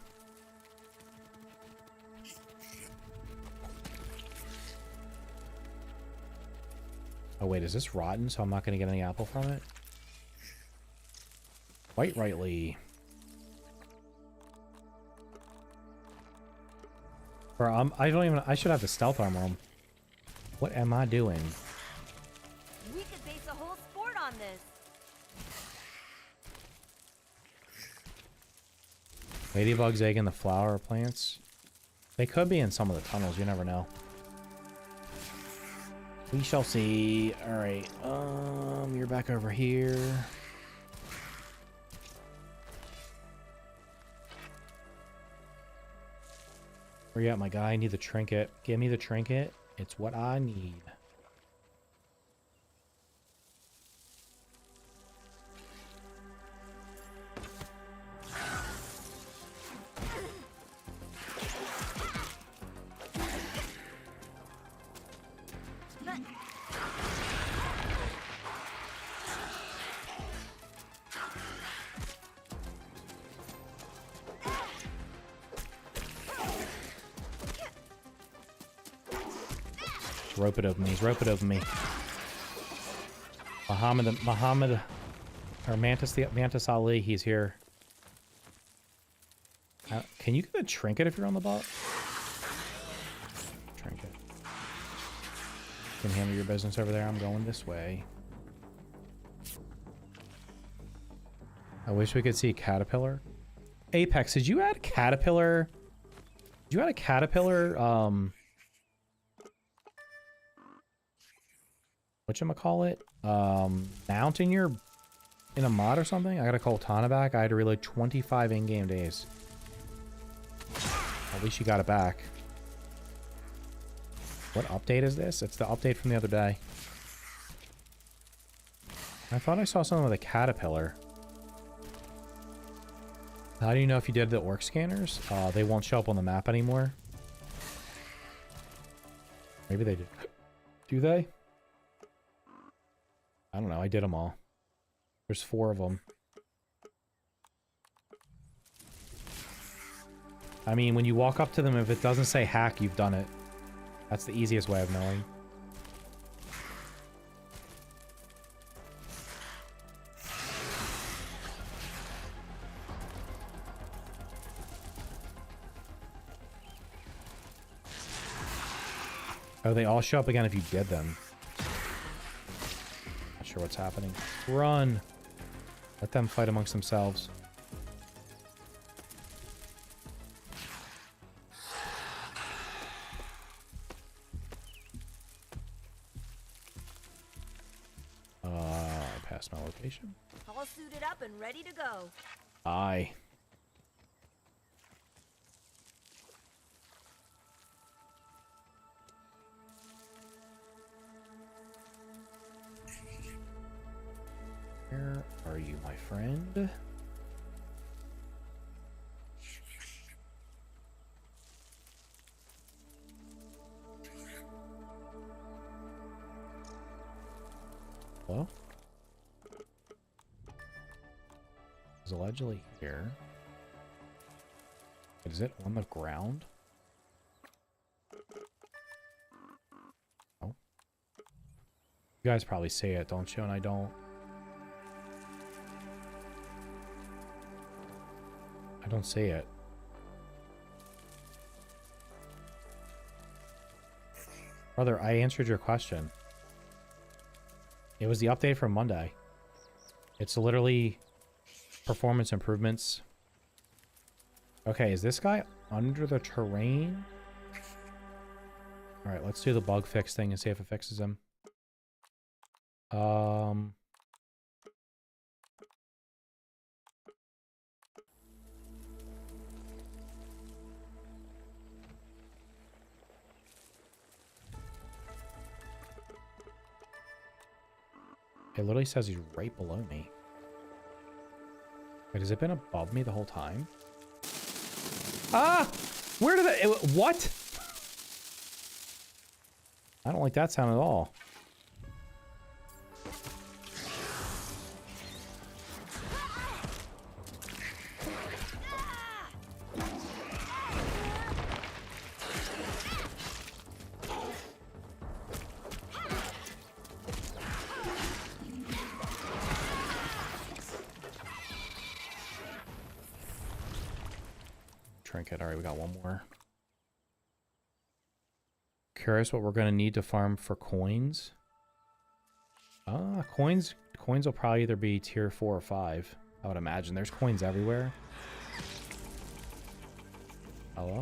[SPEAKER 1] Oh wait, is this rotten so I'm not going to get any apple from it? Quite rightly. Or I should have the stealth armor on. What am I doing?
[SPEAKER 2] We could base a whole sport on this.
[SPEAKER 1] Ladybug's egg in the flower plants. They could be in some of the tunnels, you never know. We shall see. Alright, you're back over here. Where you at, my guy? I need the trinket. Give me the trinket. It's what I need. Rope it over me. He's rope it over me. Muhammad, or Mantis Ali, he's here. Can you get a trinket if you're on the bot? Trinket. can handle your business over there. I'm going this way. I wish we could see Caterpillar. Apex, did you add Caterpillar? Did you add a Caterpillar, whatchamacallit? Mount in your, in a mod or something? I gotta call Tana back. I had to reload 25 in-game days. At least you got it back. What update is this? It's the update from the other day. I thought I saw something with a Caterpillar. How do you know if you did the orc scanners? They won't show up on the map anymore. Maybe they did. Do they? I don't know. I did them all. There's 4 of them. I mean, when you walk up to them, if it doesn't say hack, you've done it. That's the easiest way of knowing. Oh, they all show up again if you did them. Not sure what's happening. Run! Let them fight amongst themselves. I passed my location.
[SPEAKER 2] All suited up and ready to go.
[SPEAKER 1] Aye. Where are you, my friend? Hello? Is allegedly here. Is it on the ground? Oh. You guys probably see it, don't you? And I don't. I don't see it. Brother, I answered your question. It was the update from Monday. It's literally performance improvements. Okay, is this guy under the terrain? Alright, let's do the bug fix thing and see if it fixes him. It literally says he's right below me. Wait, has it been above me the whole time? Ah! Where did it... What? I don't like that sound at all. Trinket. Alright, we got one more. Curious what we're going to need to farm for coins. Coins will probably either be tier 4 or 5. I would imagine. There's coins everywhere. Hello?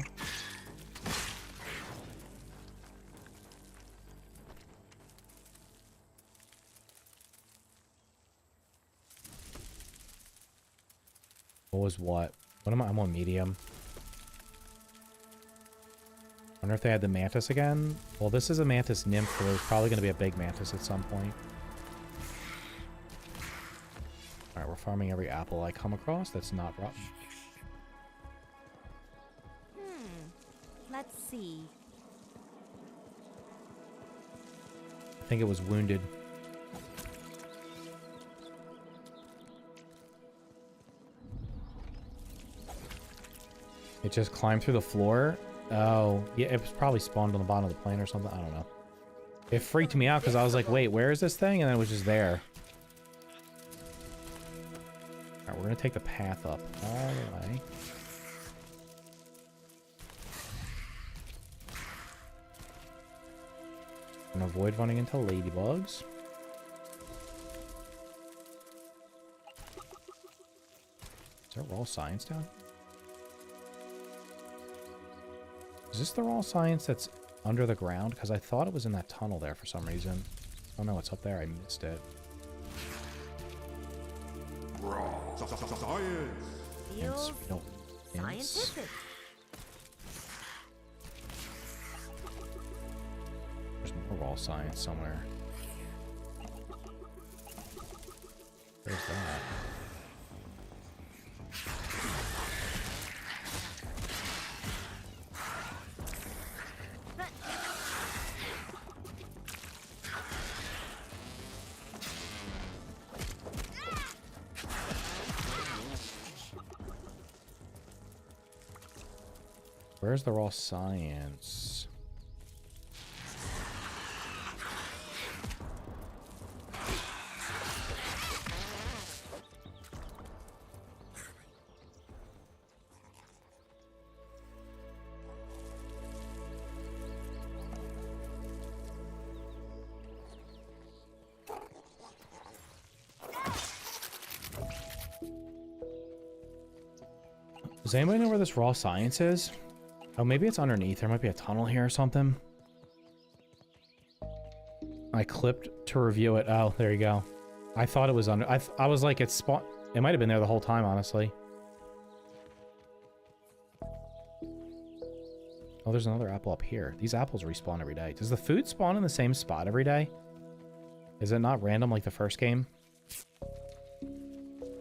[SPEAKER 1] What was what? What am I? I'm on medium. Wonder if they had the mantis again. Well, this is a mantis nymph, so there's probably going to be a big mantis at some point. Alright, we're farming every apple I come across that's not rotten.
[SPEAKER 2] Let's see.
[SPEAKER 1] I think it was wounded. It just climbed through the floor. Oh, yeah, it was probably spawned on the bottom of the plane or something. I don't know. It freaked me out because I was like, wait, where is this thing? And then it was just there. Alright, we're going to take the path up all the way. I'm going to avoid running into ladybugs. Is there raw science down here? Is this the raw science that's under the ground? Because I thought it was in that tunnel there for some reason. Oh no, it's up there. I missed it.
[SPEAKER 3] Raw science.
[SPEAKER 2] Feels
[SPEAKER 1] No,
[SPEAKER 2] scientific.
[SPEAKER 1] There's more raw science somewhere. Where's that? Where's the raw science? Does anybody know where this raw science is? Oh, maybe it's underneath. There might be a tunnel here or something. I clipped to review it. Oh, there you go. I thought it was under... I was like, it's spawn... It might have been there the whole time, honestly. Oh, there's another apple up here. These apples respawn every day. Does the food spawn in the same spot every day? Is it not random like the first game?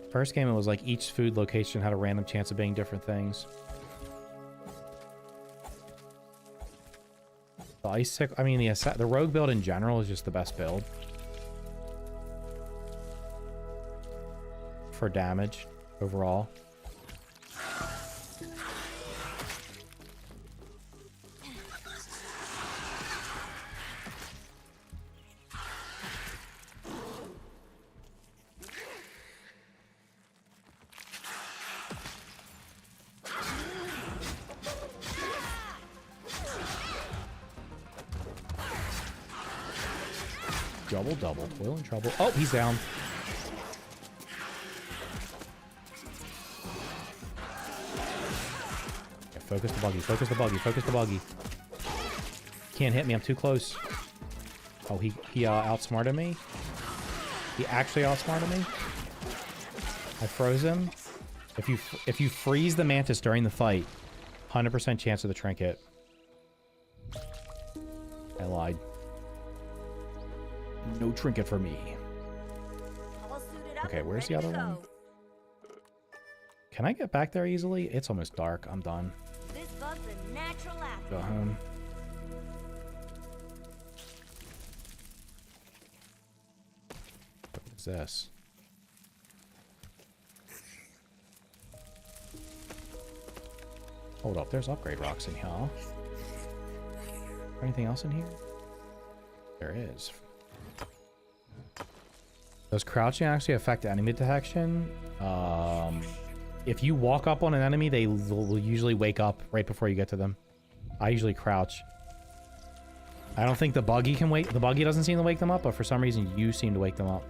[SPEAKER 1] First game, it was like each food location had a random chance of being different things. The icicle, I mean, the rogue build in general is just the best build for damage overall. Double. Toil in trouble. Oh, he's down. Yeah, focus the buggy. Can't hit me, I'm too close. Oh, he outsmarted me? He actually outsmarted me? I froze him. If you freeze the mantis during the fight, 100% chance of the trinket. I lied. No trinket for me. Okay, where's the other one? Can I get back there easily? It's almost dark. I'm done.
[SPEAKER 2] This bug's a natural athlete.
[SPEAKER 1] Go home. What is this? Hold up, there's upgrade rocks in here. Anything else in here? There is. Does crouching actually affect enemy detection? If you walk up on an enemy, they will usually wake up right before you get to them. I usually crouch. I don't think the buggy can wake... The buggy doesn't seem to wake them up, but for some reason you seem to wake them up.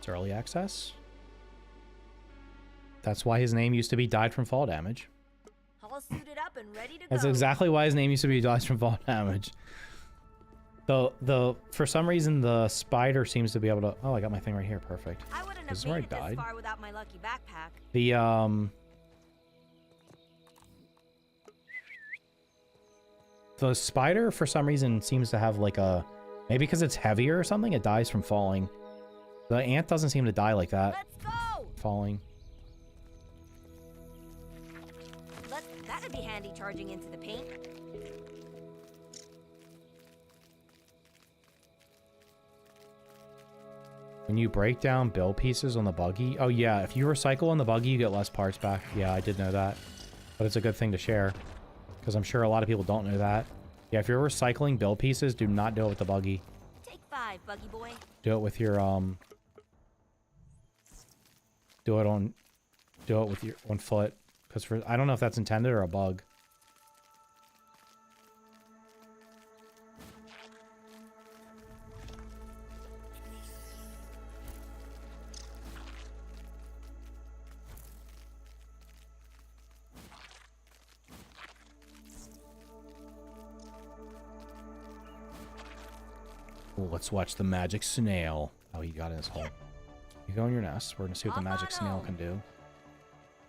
[SPEAKER 1] Early access. That's why his name used to be died from fall damage.
[SPEAKER 2] All suited up and ready to
[SPEAKER 1] That's
[SPEAKER 2] go.
[SPEAKER 1] exactly why his name used to be dies from fall damage. For some reason the spider seems to be able to... Oh, I got my thing right here. Perfect.
[SPEAKER 2] I wouldn't
[SPEAKER 1] This is
[SPEAKER 2] have
[SPEAKER 1] where I
[SPEAKER 2] made it this
[SPEAKER 1] died.
[SPEAKER 2] far without my lucky backpack.
[SPEAKER 1] The spider for some reason seems to have like a... Maybe because it's heavier or something, it dies from falling. The ant doesn't seem to die like that.
[SPEAKER 2] Let's go.
[SPEAKER 1] Falling.
[SPEAKER 2] That'd be handy charging into the paint.
[SPEAKER 1] Can you break down build pieces on the buggy? Oh yeah, if you recycle on the buggy, you get less parts back. Yeah, I did know that. But it's a good thing to share. Because I'm sure a lot of people don't know that. Yeah, if you're recycling build pieces, do not do it with the buggy.
[SPEAKER 2] Take 5, buggy boy.
[SPEAKER 1] Do it with your, Do it with your one foot. Because I don't know if that's intended or a bug. Ooh, let's watch the magic snail. Oh, he got in his hole. You go in your nest. We're gonna see what the magic snail can do.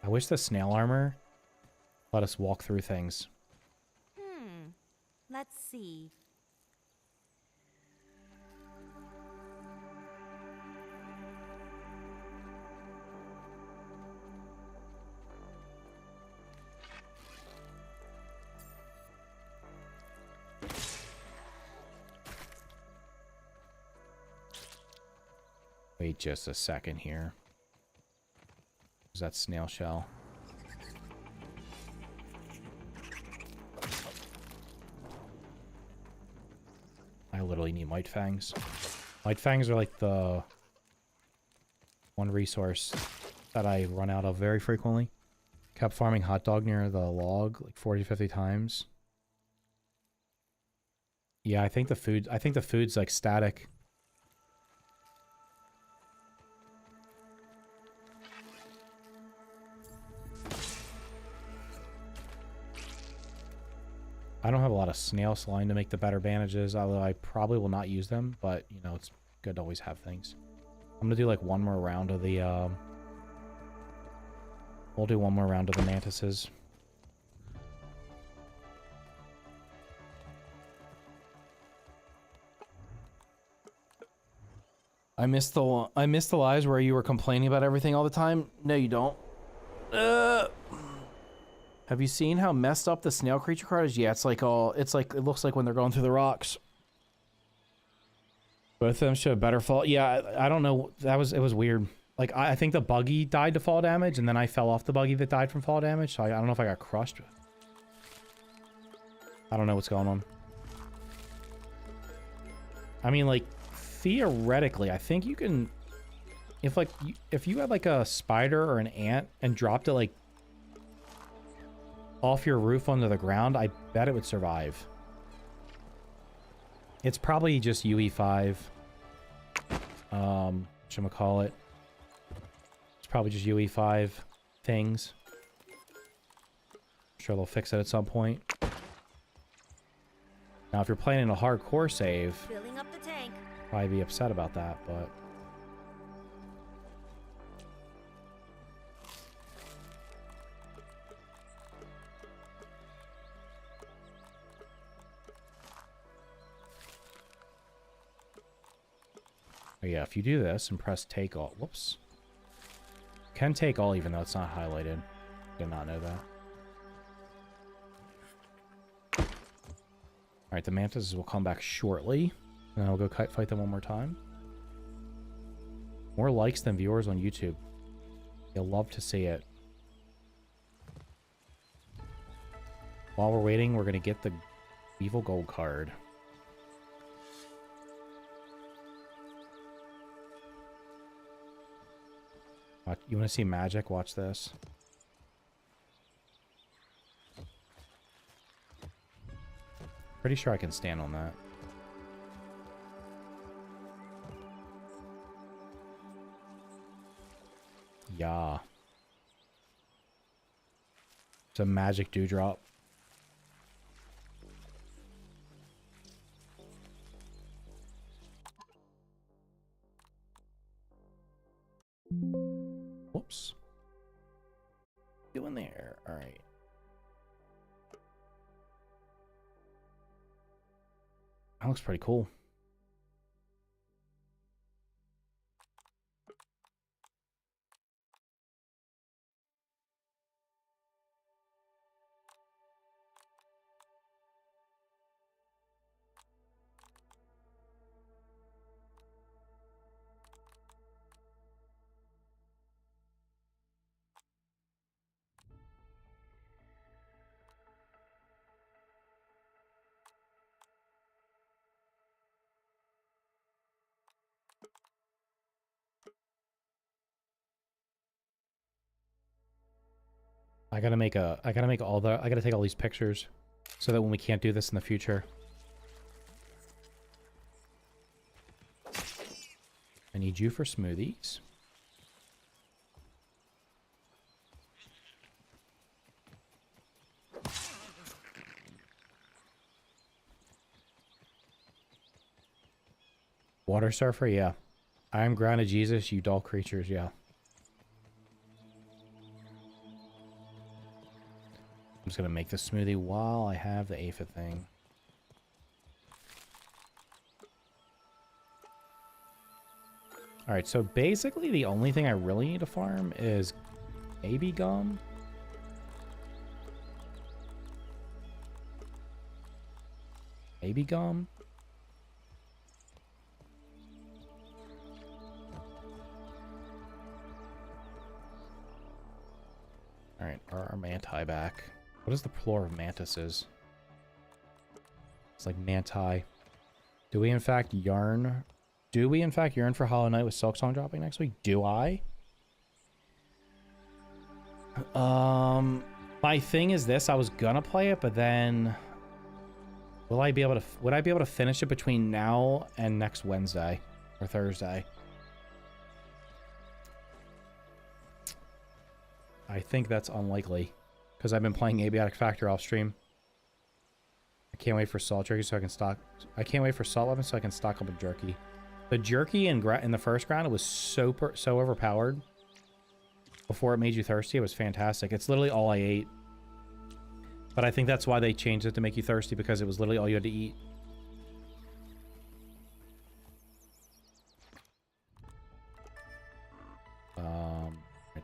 [SPEAKER 1] I wish the snail armor let us walk through things.
[SPEAKER 2] Let's see.
[SPEAKER 1] Wait just a second here. Is that snail shell? I literally need Might Fangs. Might Fangs are like the one resource that I run out of very frequently. Kept farming hot dog near the log like 40 to 50 times. Yeah, I think the food's like static. I don't have a lot of snail slime to make the better bandages, although I probably will not use them, but, you know, it's good to always have things. I'm gonna do, like, one more round of the, we'll do one more round of the mantises. I missed the lives where you were complaining about everything all the time. No, you don't. Have you seen how messed up the snail creature card is? Yeah, it looks like when they're going through the rocks. Both of them show better fall. Yeah, I don't know. It was weird. Like, I think the buggy died to fall damage, and then I fell off the buggy that died from fall damage, so I don't know if I got crushed. I don't know what's going on. I mean, like, theoretically, I think you can... If you had, like, a spider or an ant and dropped it, like, off your roof onto the ground, I bet it would survive. It's probably just UE5. Whatchamacallit. It's probably just UE5 things. I'm sure they'll fix it at some point. Now, if you're playing in a hardcore save,
[SPEAKER 2] Filling up the tank.
[SPEAKER 1] probably be upset about that, but... Oh yeah, if you do this and press take all... Whoops. You can take all even though it's not highlighted. Did not know that. Alright, the mantises will come back shortly. And then I'll go fight them one more time. More likes than viewers on YouTube. You'll love to see it. While we're waiting, we're going to get the evil gold card. You want to see magic? Watch this. Pretty sure I can stand on that. Yeah. It's a magic dewdrop. Whoops. Doing there. All right. That looks pretty cool. I gotta take all these pictures so that when we can't do this in the future. I need you for smoothies. Water surfer, yeah. I am grounded Jesus, you dull creatures, yeah. I'm just gonna make the smoothie while I have the aphid thing. Alright, so basically the only thing I really need to farm is baby gum. Baby gum. Alright, our manti back. What is the plural of mantises? It's like manti. Do we in fact yearn for Hollow Knight with Silksong dropping next week? Do I? My thing is this, I was gonna play it, but then would I be able to finish it between now and next Wednesday or Thursday? I think that's unlikely because I've been playing Abiotic Factor off stream. I can't wait for salt jerky so I can stock. I can't wait for salt weapons so I can stock up a jerky. The jerky in the first round, it was so overpowered. Before it made you thirsty, it was fantastic. It's literally all I ate. But I think that's why they changed it to make you thirsty, because it was literally all you had to eat.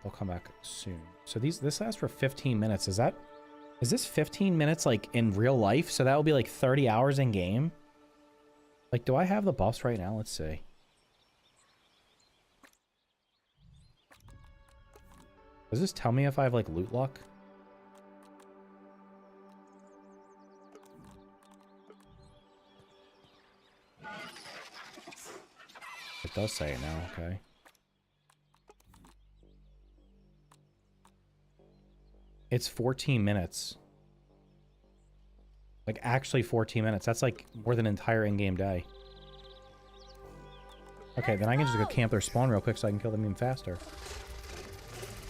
[SPEAKER 1] They'll come back soon. So this lasts for 15 minutes. Is this 15 minutes like in real life? So that will be like 30 hours in game. Like, do I have the buffs right now? Let's see. Does this tell me if I have like loot luck? It does say it now, okay. It's 14 minutes. Like, actually 14 minutes. That's like more than an entire in-game day. Okay, then I can just go camp their spawn real quick so I can kill them even faster.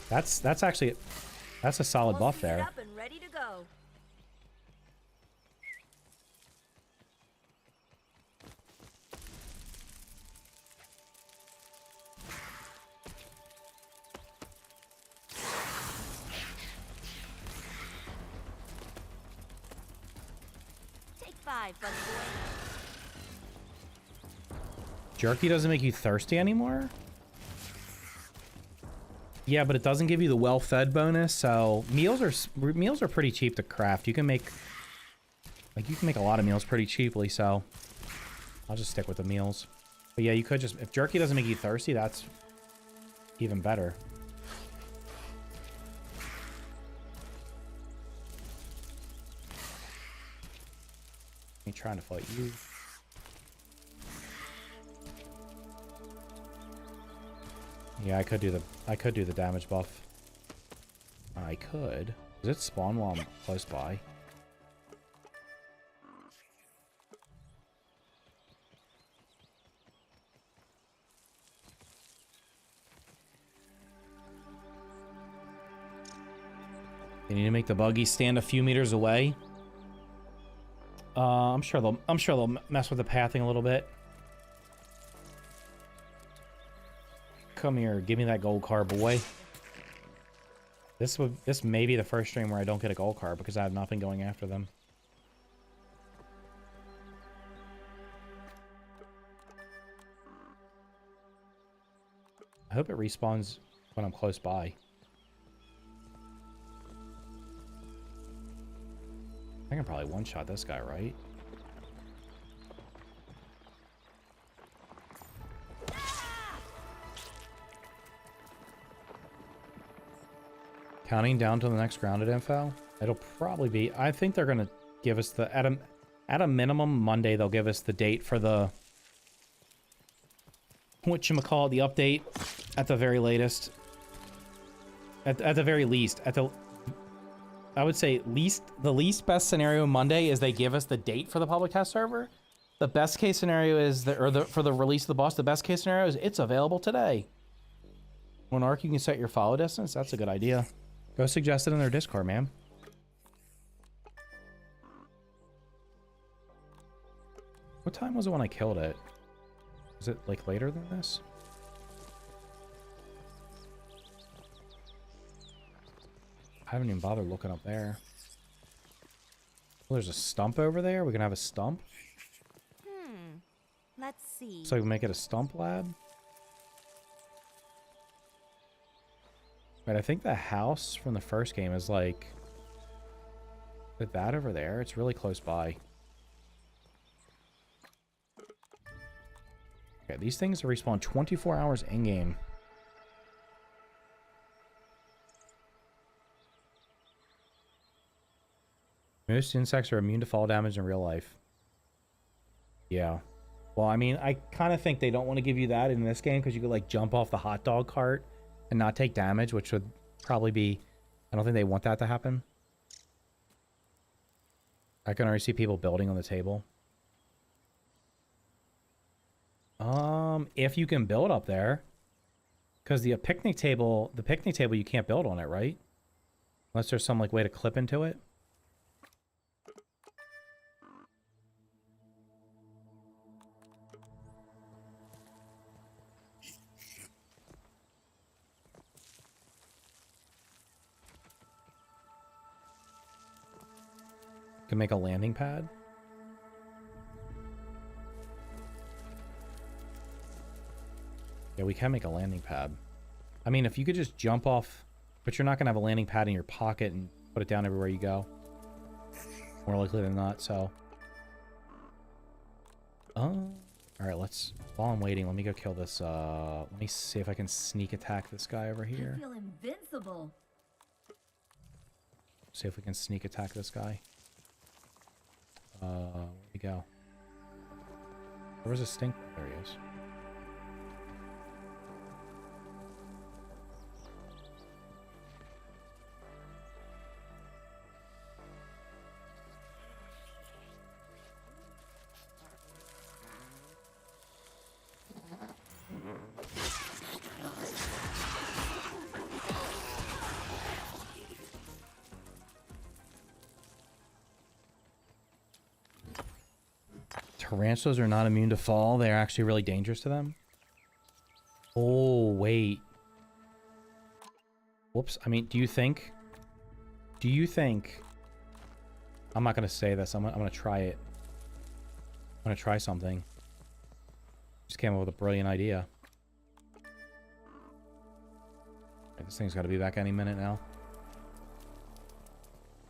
[SPEAKER 1] That's actually... That's a solid buff there. Jerky doesn't make you thirsty anymore? Yeah, but it doesn't give you the well-fed bonus, so meals are pretty cheap to craft. You can make a lot of meals pretty cheaply, so I'll just stick with the meals. But yeah, you could just, if jerky doesn't make you thirsty, that's even better. Me trying to fight you. Yeah, I could do the damage buff. I could. Does it spawn while I'm close by? You need to make the buggy stand a few meters away. I'm sure they'll mess with the pathing a little bit. Come here, give me that gold card, boy. This may be the first stream where I don't get a gold card because I have nothing going after them. I hope it respawns when I'm close by. I can probably one-shot this guy, right? Counting down to the next grounded info. It'll probably be... I think they're going to give us the... At a minimum, Monday, they'll give us the date for the... whatchamacallit, the update. At the very latest. At the very least. I would say the least best scenario Monday is they give us the date for the public test server. The best case scenario is for the release of the boss. The best case scenario is it's available today. When Arc, you can set your follow distance. That's a good idea. Go suggest it in their Discord, man. What time was it when I killed it? Was it like later than this? I haven't even bothered looking up there. Oh, there's a stump over there. We can have a stump.
[SPEAKER 2] Let's see.
[SPEAKER 1] So we can make it a stump lab. Right, I think the house from the first game is like that over there. It's really close by. Okay, these things respawn 24 hours in-game. Most insects are immune to fall damage in real life. Yeah. Well, I mean, I kind of think they don't want to give you that in this game because you could, like, jump off the hot dog cart and not take damage, which would probably be... I don't think they want that to happen. I can already see people building on the table. If you can build up there. Because the picnic table you can't build on it, right? Unless there's some, like, way to clip into it. Can make a landing pad. Yeah, we can make a landing pad. I mean, if you could just jump off, but you're not gonna have a landing pad in your pocket and put it down everywhere you go. More likely than not, so. All right, while I'm waiting, let me go kill this, let me see if I can sneak attack this guy over here.
[SPEAKER 2] I feel invincible.
[SPEAKER 1] See if we can sneak attack this guy. Where'd he go? Where's the stink? There he is. Tarantulas are not immune to fall. They're actually really dangerous to them. Oh, wait. Whoops. I mean, do you think... I'm not going to say this. I'm going to try it. I'm going to try something. Just came up with a brilliant idea. Okay, this thing's got to be back any minute now.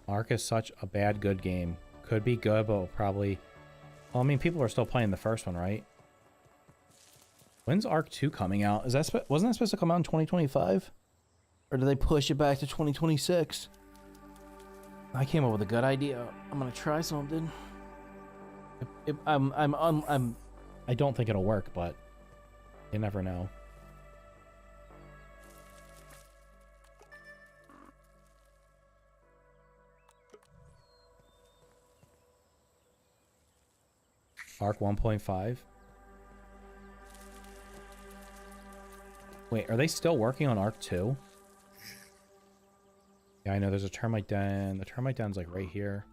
[SPEAKER 1] Ark is such a bad good game. Could be good, but will probably... Well, I mean, people are still playing the first one, right? When's Ark 2 coming out? Is that wasn't that supposed to come out in 2025? Or did they push it back to 2026? I came up with a good idea. I'm gonna try something. I don't think it'll work, but you never know. Arc 1.5. Wait, are they still working on Arc 2? Yeah, I know there's a termite den. The termite den's like right here.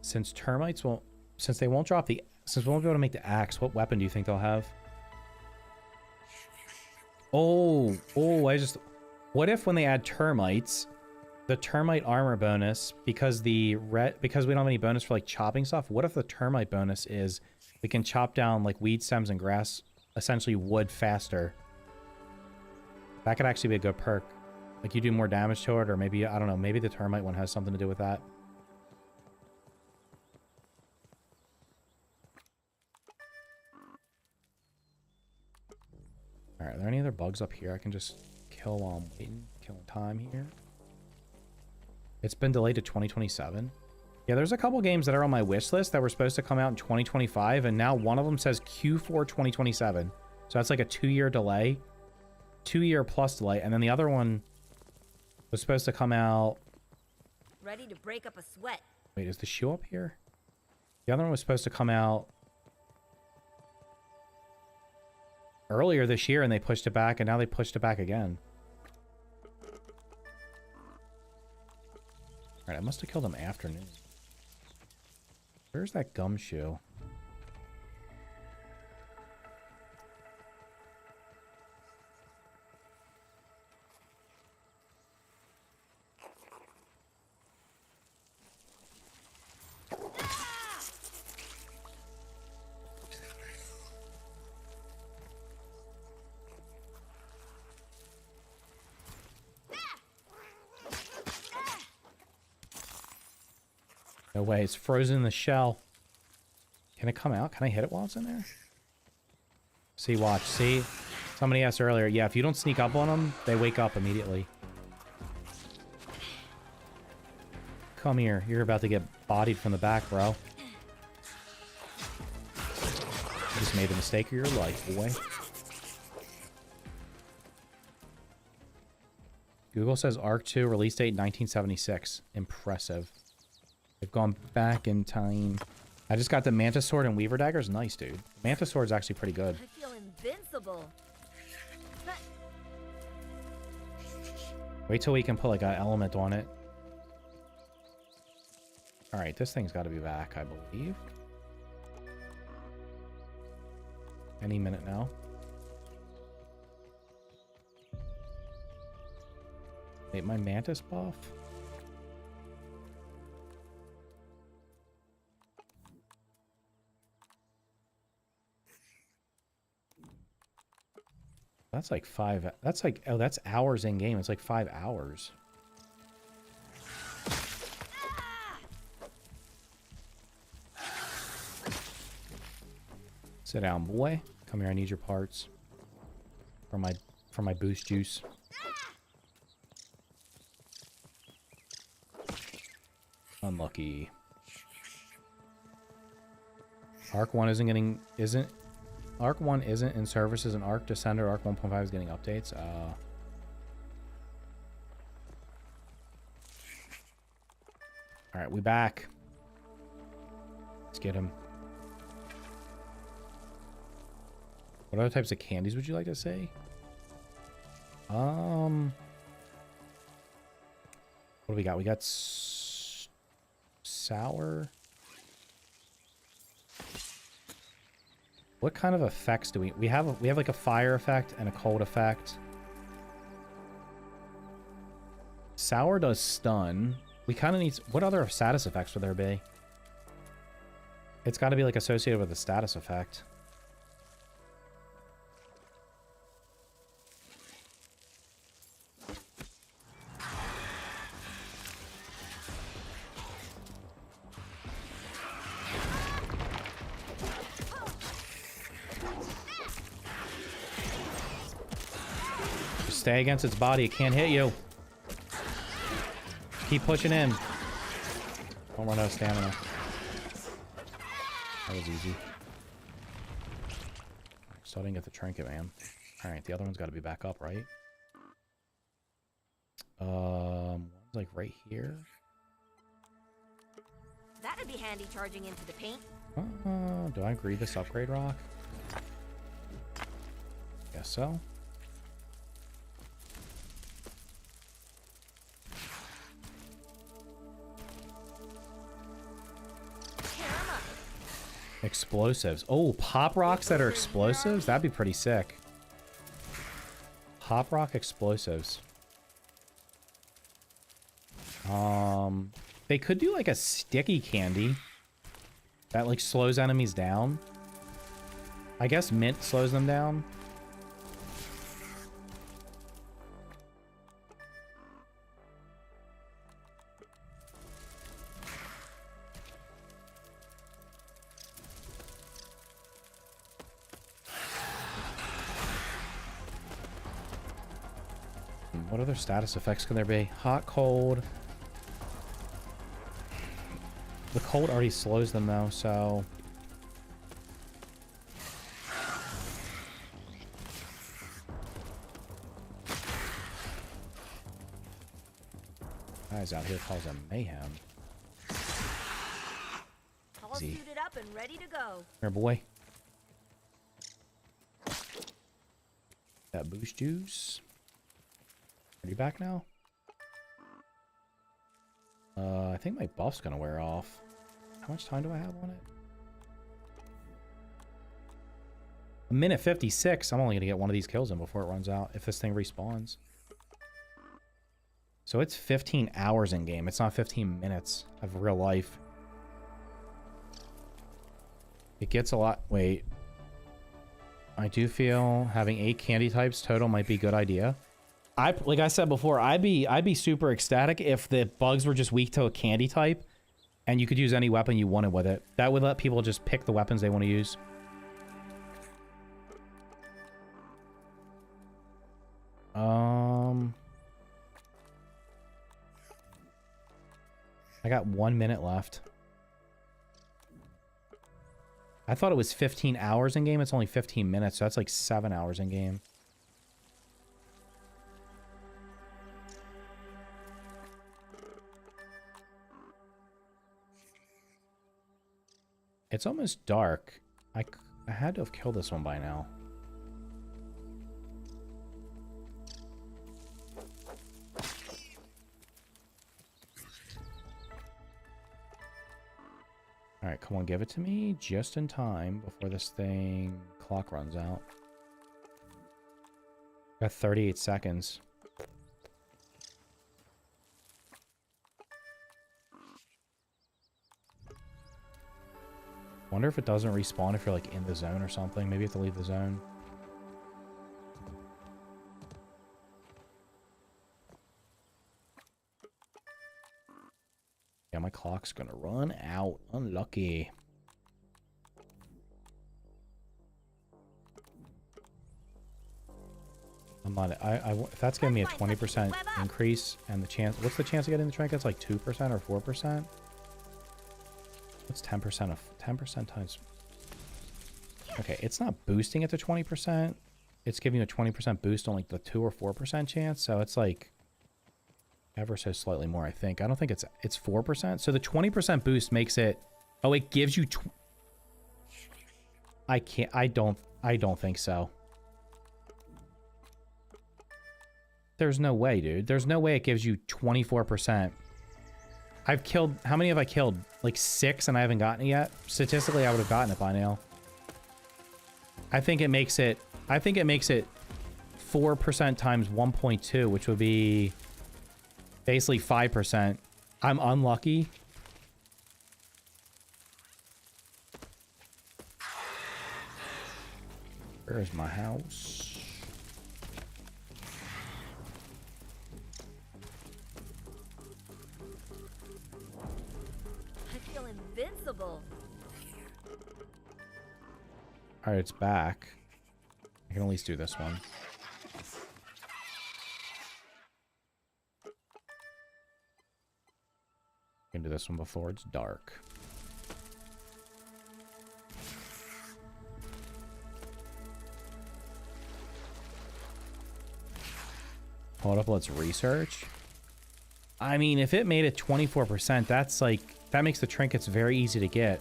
[SPEAKER 1] Since they won't drop the, since we won't be able to make the axe, what weapon do you think they'll have? Oh, what if when they add termites, the termite armor bonus, because we don't have any bonus for like chopping stuff, what if the termite bonus is we can chop down like weed stems and grass, essentially wood, faster? That could actually be a good perk. Like you do more damage to it, or maybe, I don't know, maybe the termite one has something to do with that. Alright, are there any other bugs up here I can just kill while I'm waiting? Killing time here. It's been delayed to 2027. Yeah, there's a couple games that are on my wish list that were supposed to come out in 2025, and now one of them says Q4 2027. So that's like a 2-year delay. 2-year plus delay, and then the other one was supposed to come out.
[SPEAKER 2] Ready to break up a sweat.
[SPEAKER 1] Wait, is the shoe up here? The other one was supposed to come out earlier this year, and they pushed it back, and now they pushed it back again. Alright, I must have killed him afternoon. Where's that gumshoe? No way, it's frozen in the shell. Can it come out? Can I hit it while it's in there? See, watch. See? Somebody asked earlier. Yeah, if you don't sneak up on them, they wake up immediately. Come here. You're about to get bodied from the back, bro. You just made the mistake of your life, boy. Google says Arc 2 release date 1976. Impressive. They've gone back in time. I just got the Mantis Sword and Weaver Daggers. Nice, dude. The Mantis Sword's actually pretty good.
[SPEAKER 2] I feel invincible.
[SPEAKER 1] Wait till we can put like an element on it. Alright, this thing's got to be back, I believe. Any minute now. Wait, my Mantis buff? That's like 5. That's like, oh, that's hours in game. It's like 5 hours. Sit down, boy. Come here. I need your parts for my boost juice. Unlucky. Arc 1 Arc 1 isn't in services, and Arc Descender, Arc 1.5 is getting updates. Alright, we back. Let's get him. What other types of candies would you like to say? What do we got? We got sour. What kind of effects do we have? We have like a fire effect and a cold effect. Sour does stun. We kind of need... What other status effects would there be? It's got to be like associated with a status effect. Stay against its body. It can't hit you. Keep pushing in. Don't run out of stamina. That was easy. Still didn't get the trinket, man. Alright, the other one's got to be back up, right? One's like right here.
[SPEAKER 2] That'd be handy charging into the paint.
[SPEAKER 1] Do I agree this upgrade rock? Guess so. Explosives. Oh, pop rocks that are explosives? That'd be pretty sick. Pop rock explosives. They could do like a sticky candy that like slows enemies down. I guess mint slows them down. What other status effects can there be? Hot, cold. The cold already slows them though, so... Guys out here causing mayhem.
[SPEAKER 2] All suited up and ready to go.
[SPEAKER 1] Here, boy. That boost juice. Are you back now? I think my buff's gonna wear off. How much time do I have on it? 1 minute 56. I'm only gonna get one of these kills in before it runs out if this thing respawns. So it's 15 hours in game. It's not 15 minutes of real life. It gets a lot. Wait. I do feel having 8 candy types total might be a good idea. Like I said before, I'd be super ecstatic if the bugs were just weak to a candy type and you could use any weapon you wanted with it. That would let people just pick the weapons they want to use. I got 1 minute left. I thought it was 15 hours in game. It's only 15 minutes, so that's like 7 hours in game. It's almost dark. I had to have killed this one by now. Alright, come on, give it to me just in time before this thing clock runs out. Got 38 seconds. Wonder if it doesn't respawn if you're like in the zone or something. Maybe you have to leave the zone. Yeah, my clock's gonna run out. Unlucky. I'm not. If that's giving me a 20% increase and the chance. What's the chance of getting the trinkets? Like 2% or 4%? What's 10% of 10% times? Okay, it's not boosting it to 20%. It's giving you a 20% boost on like the 2 or 4% chance. So it's like ever so slightly more, I think. I don't think it's 4%. So the 20% boost makes it. Oh, it gives you. I can't. I don't think so. There's no way, dude. There's no way it gives you 24%. I've killed... How many have I killed? Like 6 and I haven't gotten it yet? Statistically, I would have gotten it by now. I think it makes it... I think it makes it 4% times 1.2, which would be basically 5%. I'm unlucky. Where's my house?
[SPEAKER 2] Invincible.
[SPEAKER 1] All right, it's back. I can at least do this one. I can do this one before it's dark. Hold up, let's research. I mean, if it made it 24%, that's like... That makes the trinkets very easy to get.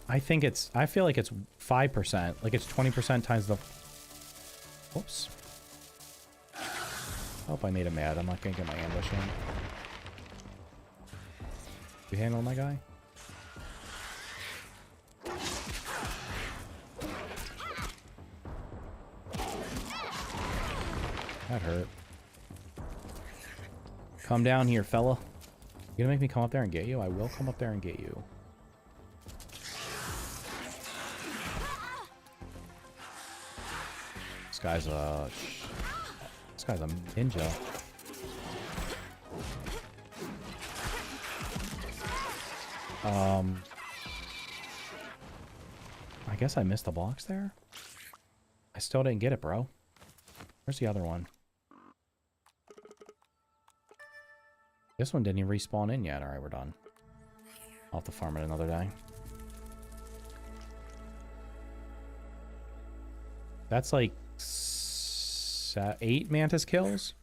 [SPEAKER 1] I think it's... I feel like it's 5%. Like it's 20% times the... Whoops. I hope I made him mad. I'm not going to get my ambush in. You handle my guy? That hurt. Come down here, fella. You gonna make me come up there and get you? I will come up there and get you. This guy's a ninja. I guess I missed the box there. I still didn't get it, bro. Where's the other one? This one didn't even respawn in yet. Alright, we're done. I'll have to farm it another day. That's like 8 mantis kills.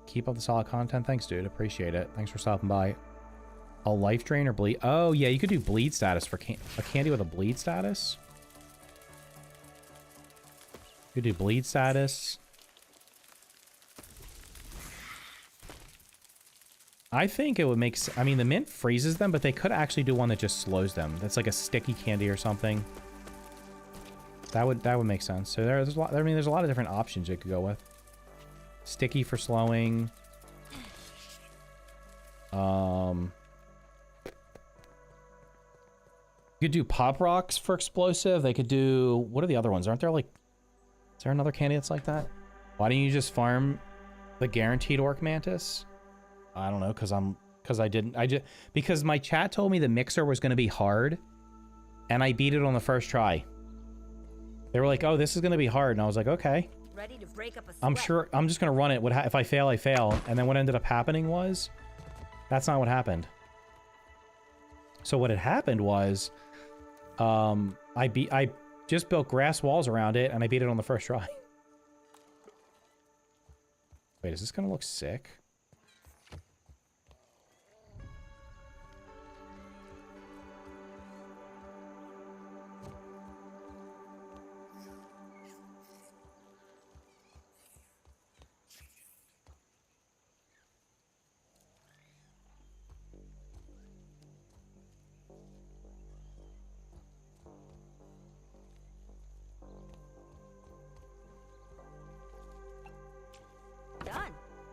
[SPEAKER 1] Keep up the solid content. Thanks, dude. Appreciate it. Thanks for stopping by. A life drain or bleed? Oh, yeah, you could do bleed status for a candy with a bleed status. You could do bleed status. I think it would make... I mean, the mint freezes them, but they could actually do one that just slows them. That's like a sticky candy or something. That would make sense. So there's a lot... I mean, there's a lot of different options you could go with. Sticky for slowing. You could do pop rocks for explosive. They could do... What are the other ones? Aren't there like... Is there another candy that's like that? Why don't you just farm the guaranteed orc mantis? I don't know, because my chat told me the mixer was going to be hard, and I beat it on the first try. They were like, "Oh, this is going to be hard," and I was like, "Okay."
[SPEAKER 2] Ready to break up a
[SPEAKER 1] I'm
[SPEAKER 2] sweat.
[SPEAKER 1] sure. I'm just going to run it. If I fail, I fail. And then what ended up happening was, that's not what happened. So what had happened was, I just built grass walls around it, and I beat it on the first try. Wait, is this going to look sick?
[SPEAKER 2] Done.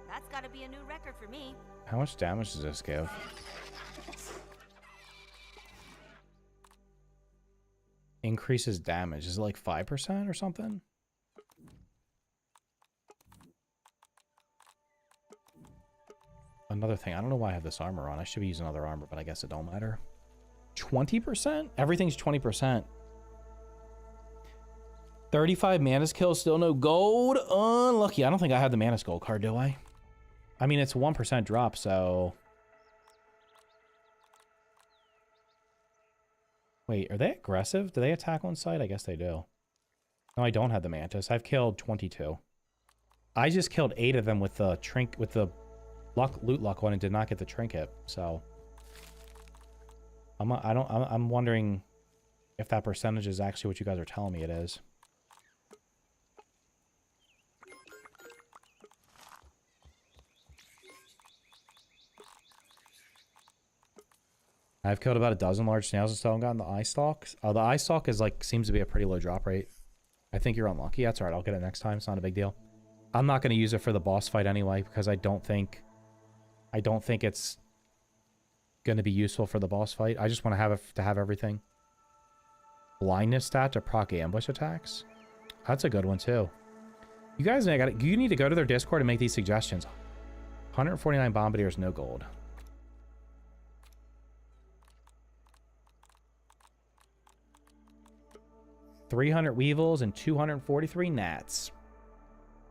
[SPEAKER 2] That's got to be a new record for me.
[SPEAKER 1] How much damage does this give? Increases damage. Is it like 5% or something? Another thing. I don't know why I have this armor on. I should be using other armor, but I guess it don't matter. 20%? Everything's 20%. 35 Manus kills, still no gold. Unlucky. I don't think I have the Manus gold card, do I? I mean, it's 1% drop, so... Wait, are they aggressive? Do they attack on sight? I guess they do. No, I don't have the Mantis. I've killed 22. I just killed 8 of them with the loot luck one and did not get the trinket, so... I'm wondering if that percentage is actually what you guys are telling me it is. I've killed about a dozen large snails and still haven't gotten the eye stalk. The eye stalk is like, seems to be a pretty low drop rate. I think you're unlucky. That's alright, I'll get it next time. It's not a big deal. I'm not going to use it for the boss fight anyway, because I don't think it's going to be useful for the boss fight. I just want to have it to have everything. Blindness stat to proc ambush attacks. That's a good one too. You guys, you need to go to their Discord and make these suggestions. 149 bombardiers, no gold. $300 weevils and 243 gnats.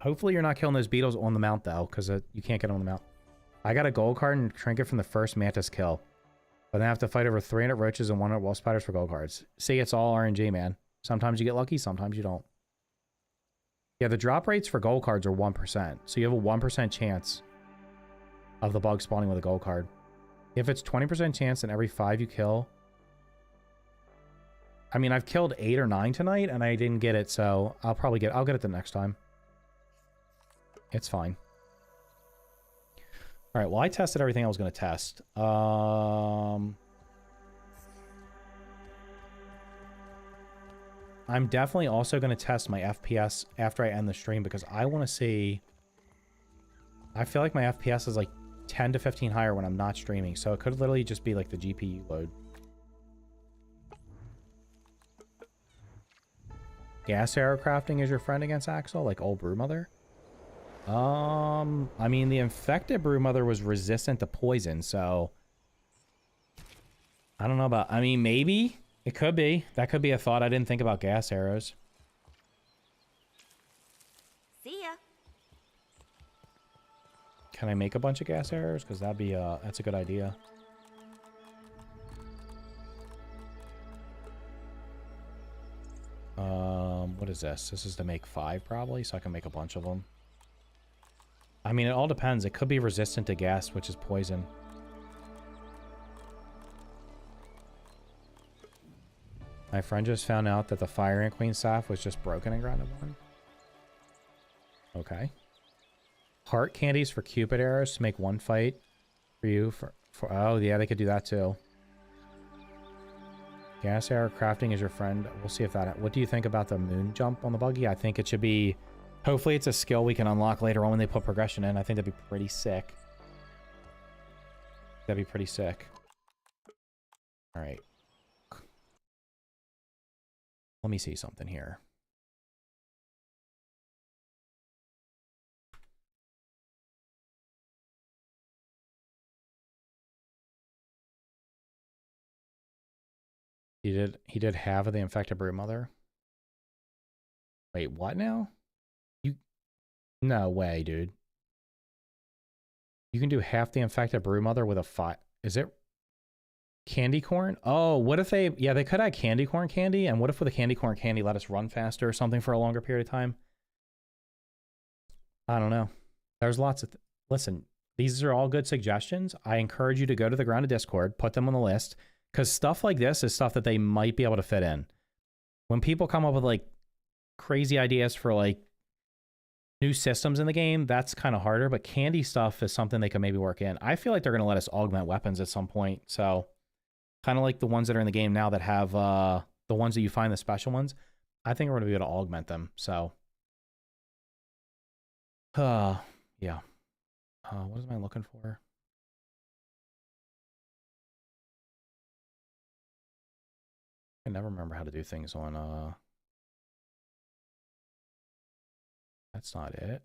[SPEAKER 1] Hopefully you're not killing those beetles on the mount though, because you can't get on the mount. I got a gold card and trinket from the first mantis kill, but then I have to fight over 300 roaches and 100 wolf spiders for gold cards. See, it's all RNG, man. Sometimes you get lucky, sometimes you don't. Yeah, the drop rates for gold cards are 1%, so you have a 1% chance of the bug spawning with a gold card. If it's 20% chance, then every 5 you kill... I mean, I've killed 8 or 9 tonight, and I didn't get it, so I'll get it the next time. It's fine. Alright, well, I tested everything I was going to test. I'm definitely also going to test my FPS after I end the stream, because I want to see... I feel like my FPS is like 10 to 15 higher when I'm not streaming, so it could literally just be like the GPU load. Gas arrow crafting is your friend against Axel, like old Brewmother? I mean, the infected Brewmother was resistant to poison, so... I don't know about... I mean, maybe. It could be. That could be a thought. I didn't think about gas arrows.
[SPEAKER 2] See ya.
[SPEAKER 1] Can I make a bunch of gas arrows? Because that'd be, that's a good idea. What is this? This is to make 5, probably, so I can make a bunch of them. I mean, it all depends. It could be resistant to gas, which is poison. My friend just found out that the Fire Ant Queen staff was just broken and grounded one. Okay. Heart candies for Cupid arrows to make one fight for you. Oh, yeah, they could do that too. Gas arrow crafting is your friend. We'll see if that... What do you think about the moon jump on the buggy? I think it should be... Hopefully it's a skill we can unlock later on when they put progression in. I think that'd be pretty sick. That'd be pretty sick. All right. Let me see something here. He did half of the infected broodmother. Wait, what now? No way, dude. You can do half the infected broodmother with a 5. Is it candy corn? Oh, what if they... Yeah, they could add candy corn candy. And what if with a candy corn candy let us run faster or something for a longer period of time? I don't know. There's lots of... Listen, these are all good suggestions. I encourage you to go to the Grounded Discord, put them on the list, because stuff like this is stuff that they might be able to fit in. When people come up with, like, crazy ideas for, like, new systems in the game, that's kind of harder, but candy stuff is something they can maybe work in. I feel like they're going to let us augment weapons at some point, so kind of like the ones that are in the game now that have the ones that you find, the special ones. I think we're going to be able to augment them, so yeah. What am I looking for? I never remember how to do things on that's not it.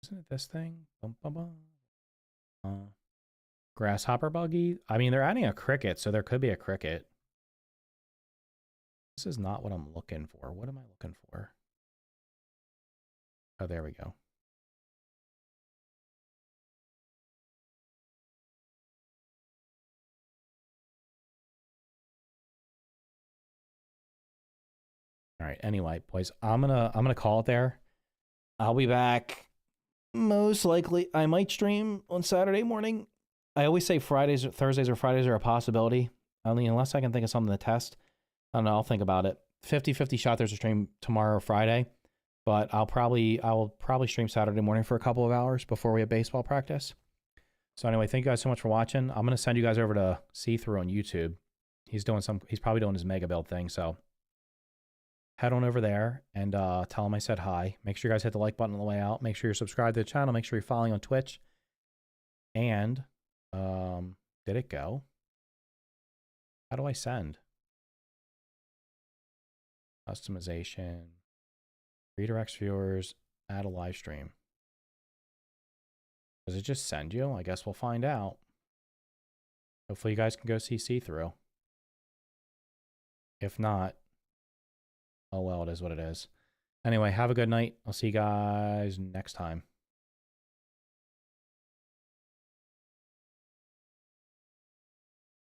[SPEAKER 1] Isn't it this thing? Bum, bum, bum. Grasshopper buggy? I mean, they're adding a cricket, so there could be a cricket. This is not what I'm looking for. What am I looking for? Oh, there we go. All right. Anyway, boys, I'm gonna call it there. I'll be back. Most likely, I might stream on Saturday morning. I always say Thursdays or Fridays are a possibility. Only unless I can think of something to test. I don't know. I'll think about it. 50-50 shot there's a stream tomorrow or Friday, but I will probably stream Saturday morning for a couple of hours before we have baseball practice. So anyway, thank you guys so much for watching. I'm gonna send you guys over to See-Through on YouTube. He's probably doing his mega build thing, so head on over there and tell him I said hi. Make sure you guys hit the like button on the way out. Make sure you're subscribed to the channel. Make sure you're following on Twitch. And did it go? How do I send? Customization. Redirects viewers. Add a live stream. Does it just send you? I guess we'll find out. Hopefully you guys can go see See-Through. If not, oh well, it is what it is. Anyway, have a good night. I'll see you guys next time.